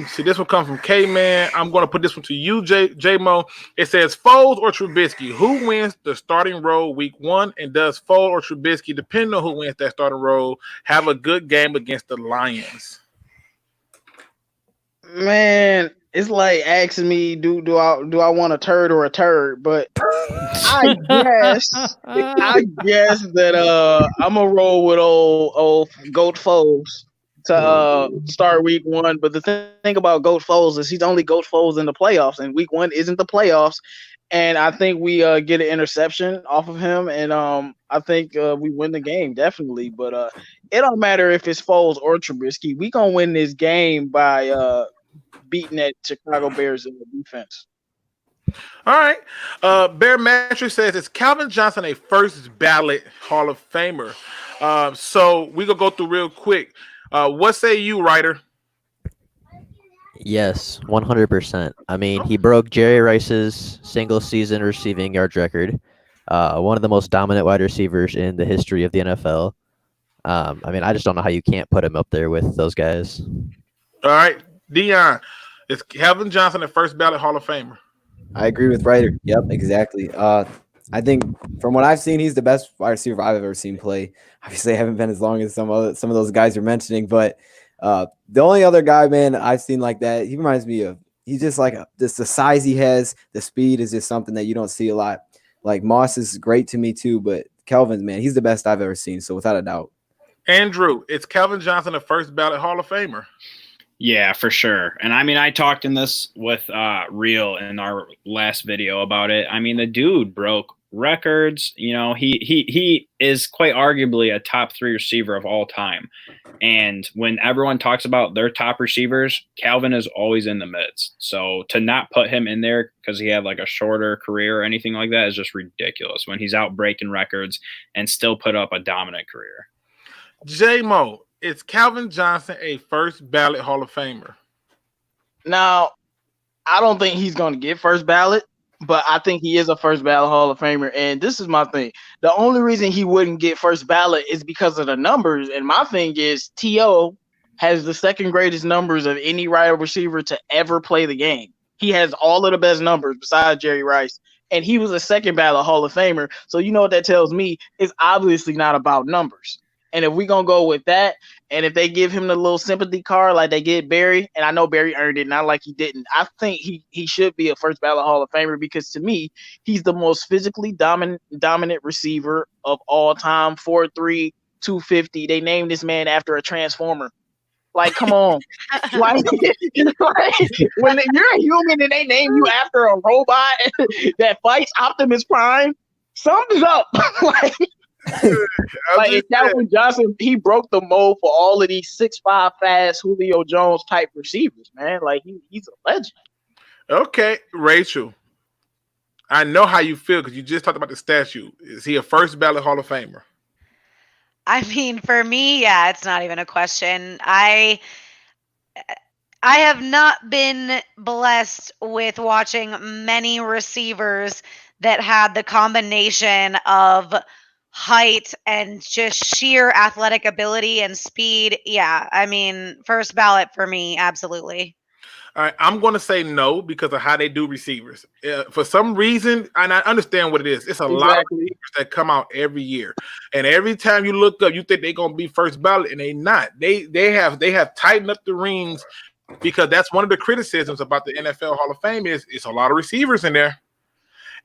See, this one comes from K-Man. I'm going to put this one to you, J-Mo. It says, Foles or Trubisky, who wins the starting role week 1? And does Foles or Trubisky, depending on who wins that starting role, have a good game against the Lions? Man, it's like asking me, do I want a turd or a turd? But I guess that I'm gonna roll with old Goat Foles to start week 1. But the thing about Goat Foles is he's only Goat Foles in the playoffs, and week 1 isn't the playoffs. And I think we get an interception off of him, and I think we win the game definitely. But it don't matter if it's Foles or Trubisky. We gonna win this game by beating that Chicago Bears in the defense. All right. Bear Matrix says, is Calvin Johnson a first ballot Hall of Famer? So we gonna go through real quick. What say you, Writer? Yes, 100%. I mean, he broke Jerry Rice's single season receiving yards record. One of the most dominant wide receivers in the history of the NFL. I mean, I just don't know how you can't put him up there with those guys. All right. Dion, is Calvin Johnson a first ballot Hall of Famer? I agree with Ryder. Yep, exactly. I think from what I've seen, he's the best wide receiver I've ever seen play. Obviously, I haven't been as long as some of those guys you're mentioning, but the only other guy, man, I've seen like that, he reminds me of, he's just like just the size he has, the speed is just something that you don't see a lot. Like Moss is great to me too, but Calvin, man, he's the best I've ever seen. So without a doubt. Andrew, is Calvin Johnson a first ballot Hall of Famer? Yeah, for sure. And I mean, I talked in this with Real in our last video about it. I mean, the dude broke records. You know, he is quite arguably a top 3 receiver of all time. And when everyone talks about their top receivers, Calvin is always in the midst. So to not put him in there because he had like a shorter career or anything like that is just ridiculous when he's out breaking records and still put up a dominant career. J-Mo, is Calvin Johnson a first ballot Hall of Famer? Now, I don't think he's going to get first ballot, but I think he is a first ballot Hall of Famer. And this is my thing. The only reason he wouldn't get first ballot is because of the numbers. And my thing is T.O. has the second greatest numbers of any wide receiver to ever play the game. He has all of the best numbers besides Jerry Rice. And he was a second ballot Hall of Famer. So you know what that tells me? It's obviously not about numbers. And if we're going to go with that, and if they give him the little sympathy card like they get Barry, and I know Barry earned it, not like he didn't, I think he should be a first ballot Hall of Famer because to me, he's the most physically dominant receiver of all time, 4'3", 250. They named this man after a transformer. Like, come on. like, when you're a human and they name you after a robot that fights Optimus Prime, something's up. Like Calvin Johnson, he broke the mold for all of these 6'5" fast Julio Jones type receivers, man. Like he's a legend. Okay, Rachel, I know how you feel because you just talked about the statue. Is he a first ballot Hall of Famer? I mean, for me, yeah, it's not even a question. I have not been blessed with watching many receivers that had the combination of height and just sheer athletic ability and speed. Yeah, I mean, first ballot for me, absolutely. All right, I'm going to say no because of how they do receivers. For some reason, and I understand what it is. It's a lot of receivers that come out every year, and every time you look up, you think they're going to be first ballot, and they're not. They have tightened up the rings because that's one of the criticisms about the NFL Hall of Fame is it's a lot of receivers in there.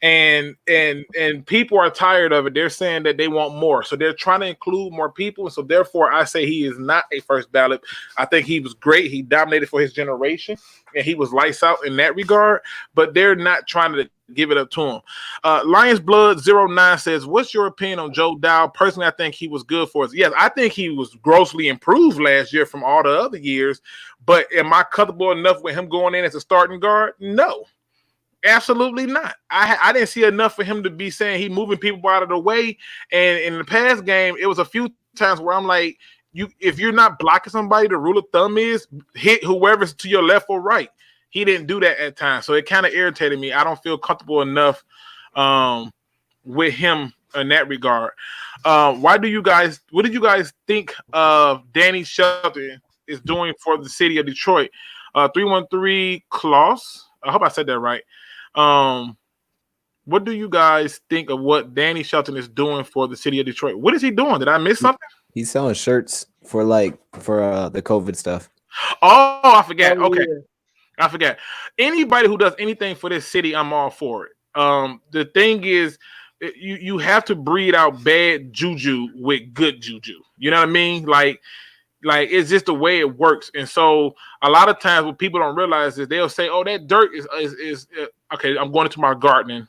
And people are tired of it. They're saying that they want more. So they're trying to include more people. And so therefore, I say he is not a first ballot. I think he was great. He dominated for his generation. And he was lights out in that regard. But they're not trying to give it up to him. Lions Blood 09 says, what's your opinion on Joe Dow? Personally, I think he was good for us. Yes, I think he was grossly improved last year from all the other years. But am I comfortable enough with him going in as a starting guard? No. Absolutely not. I didn't see enough for him to be saying he moving people out of the way. And in the past game, it was a few times where I'm like, if you're not blocking somebody, the rule of thumb is hit whoever's to your left or right. He didn't do that at times, so it kind of irritated me. I don't feel comfortable enough with him in that regard. What did you guys think of Danny Shelton is doing for the city of Detroit? 313 Klaus. I hope I said that right. What do you guys think of what Danny Shelton is doing for the city of Detroit? What is he doing? Did I miss something? He's selling shirts for the COVID stuff. Oh, I forgot. Oh, Okay. yeah. I forgot. Anybody who does anything for this city, I'm all for it. The thing is, you have to breed out bad juju with good juju. You know what I mean? Like it's just the way it works. And so a lot of times what people don't realize is they'll say, "Oh, that dirt is okay." I'm going into my gardening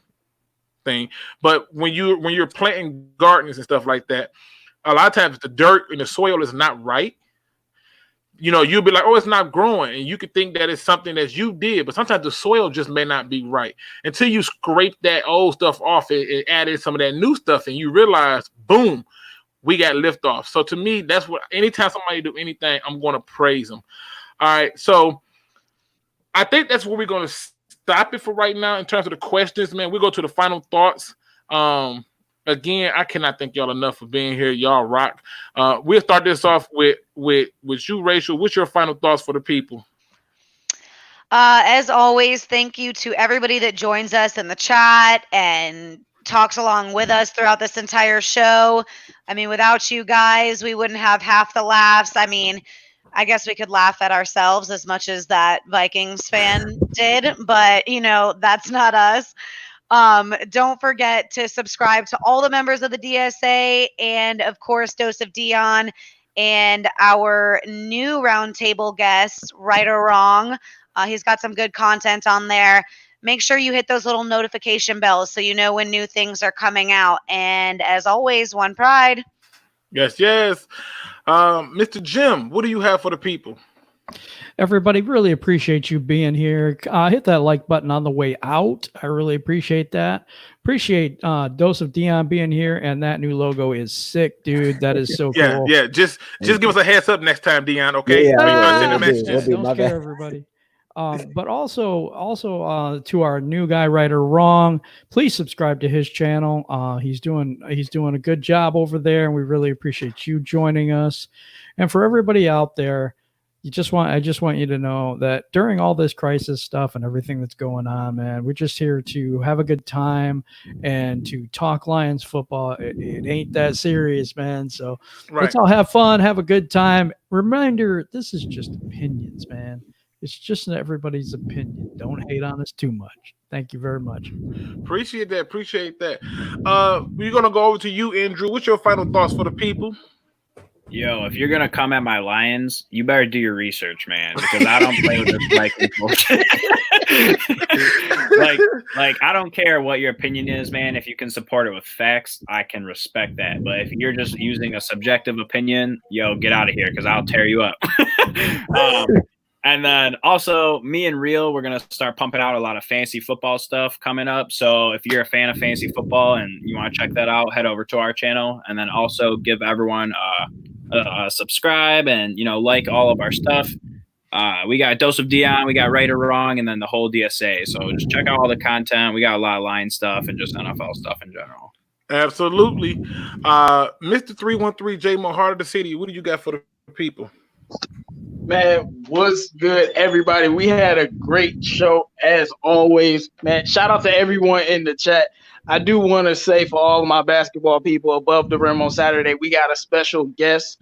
thing, but when you're planting gardens and stuff like that, a lot of times the dirt and the soil is not right. You know, you'll be like, "Oh, it's not growing," and you could think that it's something that you did, but sometimes the soil just may not be right until you scrape that old stuff off and add in some of that new stuff, and you realize, boom, we got liftoff. So to me, that's what. Anytime somebody do anything, I'm going to praise them. All right, so I think that's where we're going to stop it for right now in terms of the questions, man. We go to the final thoughts. Again, I cannot thank y'all enough for being here. Y'all rock. We'll start this off with you, Rachel. What's your final thoughts for the people? As always, thank you to everybody that joins us in the chat and talks along with us throughout this entire show. I mean, without you guys, we wouldn't have half the laughs. I mean, I guess we could laugh at ourselves as much as that Vikings fan did, but that's not us. Don't forget to subscribe to all the members of the DSA and, of course, Dose of Dion and our new roundtable guest, Writerwrong. He's got some good content on there. Make sure you hit those little notification bells so you know when new things are coming out. And as always, one pride. Yes. Mr. Jim, what do you have for the people? Everybody, really appreciate you being here. Hit that like button on the way out. I really appreciate that. Appreciate Dose of Dion being here, and that new logo is sick, dude. That is so cool. Yeah. Just give us a heads up next time, Dion. Okay. Yeah, Don't scare everybody. But also to our new guy, Writerwrong, please subscribe to his channel. He's doing a good job over there, and we really appreciate you joining us. And for everybody out there, I just want you to know that during all this crisis stuff and everything that's going on, man, we're just here to have a good time and to talk Lions football. It ain't that serious, man. So let's all have fun, have a good time. Reminder, this is just opinions, man. It's just everybody's opinion. Don't hate on us too much. Thank you very much. Appreciate that. We're going to go over to you, Andrew. What's your final thoughts for the people? Yo, if you're gonna come at my Lions, you better do your research, man, because I don't play with this Vikings bullshit. like I don't care what your opinion is, man. If you can support it with facts, I can respect that. But if you're just using a subjective opinion, yo, get out of here because I'll tear you up. And then also, me and Real, we're going to start pumping out a lot of fantasy football stuff coming up. So if you're a fan of fantasy football and you want to check that out, head over to our channel. And then also give everyone a subscribe and, like all of our stuff. We got Dose of Dion, we got Writerwrong, and then the whole DSA. So just check out all the content. We got a lot of Lion stuff and just NFL stuff in general. Absolutely. Mr. 313, J. Heart of the City, what do you got for the people? Man, what's good, everybody? We had a great show as always, man. Shout out to everyone in the chat. I do want to say for all of my basketball people above the rim on Saturday, we got a special guest.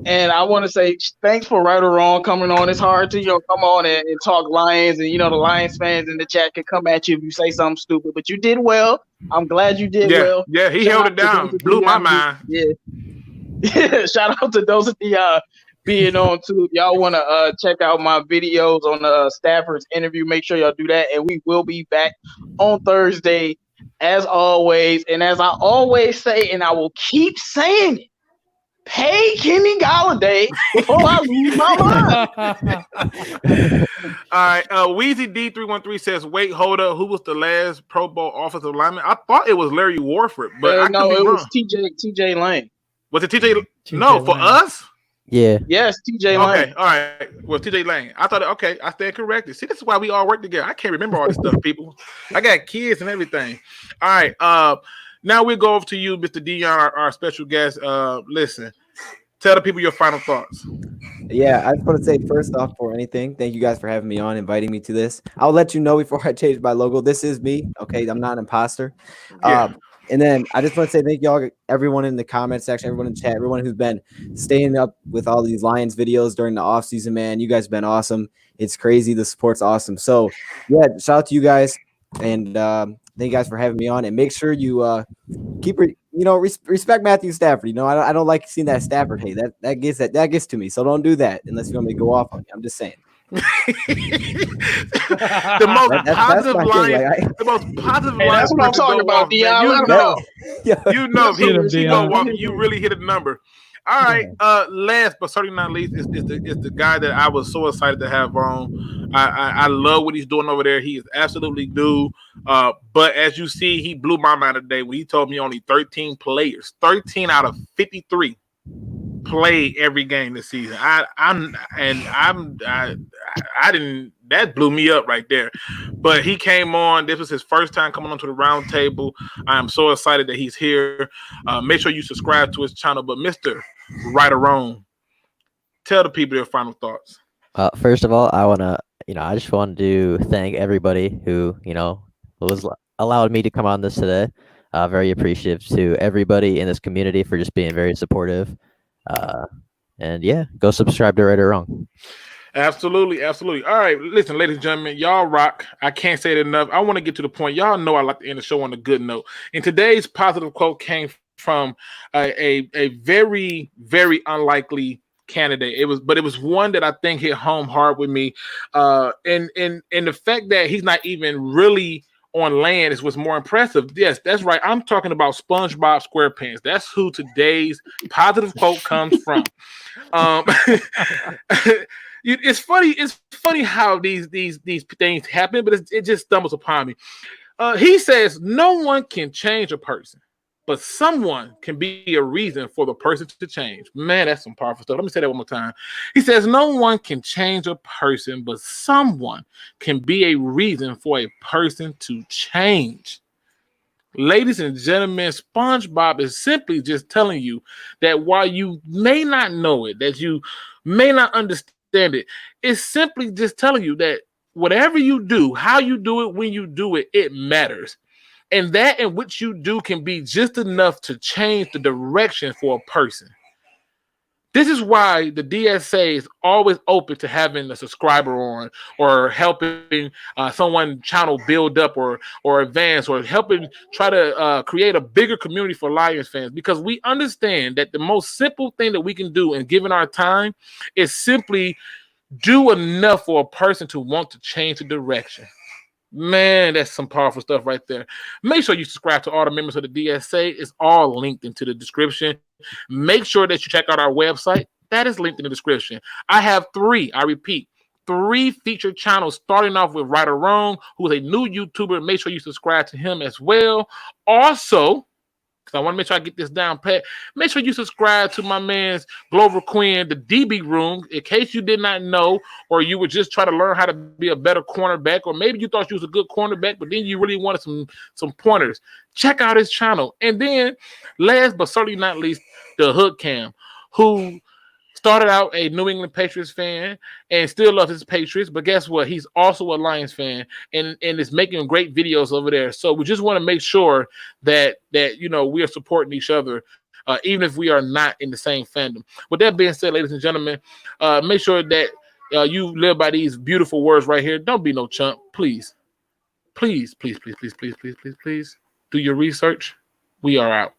And I want to say thanks for Writerwrong coming on. It's hard to, come on and talk Lions. And, the Lions fans in the chat can come at you if you say something stupid. But you did well. I'm glad you did well. Yeah, he held it down. Blew my mind. Yeah. Shout out to those of the being on too. If y'all want to check out my videos on the Stafford's interview, make sure y'all do that. And we will be back on Thursday as always. And as I always say, and I will keep saying it, pay Kenny Galladay before I lose my mind. All right. Weezy D313 says, wait, hold up. Who was the last Pro Bowl offensive lineman? I thought it was Larry Warford, but I no, could be it wrong. was TJ Lane. Was it TJ? TJ No, for Lane. us? Yeah. Yes, TJ Lane. Okay, all right. Well, TJ Lane. I thought, okay, I stand corrected. See, this is why we all work together. I can't remember all this stuff, people. I got kids and everything. All right. Now we go over to you, Mr. Dion, our special guest. Listen, tell the people your final thoughts. Yeah, I just want to say first off, for anything, thank you guys for having me on, inviting me to this. I'll let you know before I change my logo. This is me. Okay, I'm not an imposter. Yeah. And then I just want to say thank y'all, everyone in the comment section, everyone in chat, everyone who's been staying up with all these Lions videos during the offseason, man. You guys have been awesome. It's crazy. The support's awesome. So, yeah, shout out to you guys. And thank you guys for having me on. And make sure you respect Matthew Stafford. You know, I don't like seeing that Stafford hate. That gets to me. So don't do that unless you want me to go off on you. I'm just saying. The most positive line. The most positive line. That's what I'm talking about, Dion. You know, you really hit a number. All right. Last but certainly not least is the guy that I was so excited to have on. I love what he's doing over there. He is absolutely due. But as you see, he blew my mind today when he told me only 13 players, 13 out of 53 play every game this season. That blew me up right there. But he came on. This was his first time coming onto the round table. I am so excited that he's here. Make sure you subscribe to his channel. But Mr. Writerwrong, tell the people their final thoughts. First of all, I just want to thank everybody who, was allowed me to come on this today. Very appreciative to everybody in this community for just being very supportive. And yeah, go subscribe to Writerwrong. Absolutely. All right, listen, ladies and gentlemen, y'all rock. I can't say it enough. I want to get to the point. Y'all know I like to end the show on a good note. And today's positive quote came from a very, very unlikely candidate. It was one that I think hit home hard with me. And the fact that he's not even really on land is what's more impressive. Yes, that's right. I'm talking about SpongeBob SquarePants. That's who today's positive quote comes from. It's funny. It's funny how these things happen, but it just stumbles upon me. He says, no one can change a person, but someone can be a reason for the person to change. Man, that's some powerful stuff. Let me say that one more time. He says, no one can change a person, but someone can be a reason for a person to change. Ladies and gentlemen, SpongeBob is simply just telling you that while you may not know it, that you may not understand it, it's simply just telling you that whatever you do, how you do it, when you do it, it matters. And that in which you do can be just enough to change the direction for a person. This is why the DSA is always open to having a subscriber on, or helping someone channel build up or advance, or helping try to create a bigger community for Lions fans, because we understand that the most simple thing that we can do in giving our time is simply do enough for a person to want to change the direction. Man, that's some powerful stuff right there. Make sure you subscribe to all the members of the DSA. It's all linked into the description. Make sure that you check out our website. That is linked in the description. I have three featured channels, starting off with Writerwrong, who is a new YouTuber. Make sure you subscribe to him as well. Also, because I want to make sure I get this down pat, make sure you subscribe to my man's Glover Quin, the DB Room, in case you did not know, or you were just trying to learn how to be a better cornerback, or maybe you thought you was a good cornerback, but then you really wanted some pointers. Check out his channel. And then, last but certainly not least, the Hood Cam, who started out a New England Patriots fan and still loves his Patriots, but guess what? He's also a Lions fan and is making great videos over there. So we just want to make sure that we are supporting each other, even if we are not in the same fandom. With that being said, ladies and gentlemen, make sure that you live by these beautiful words right here. Don't be no chump. Please, please, please, please, please, please, please, please, please do your research. We are out.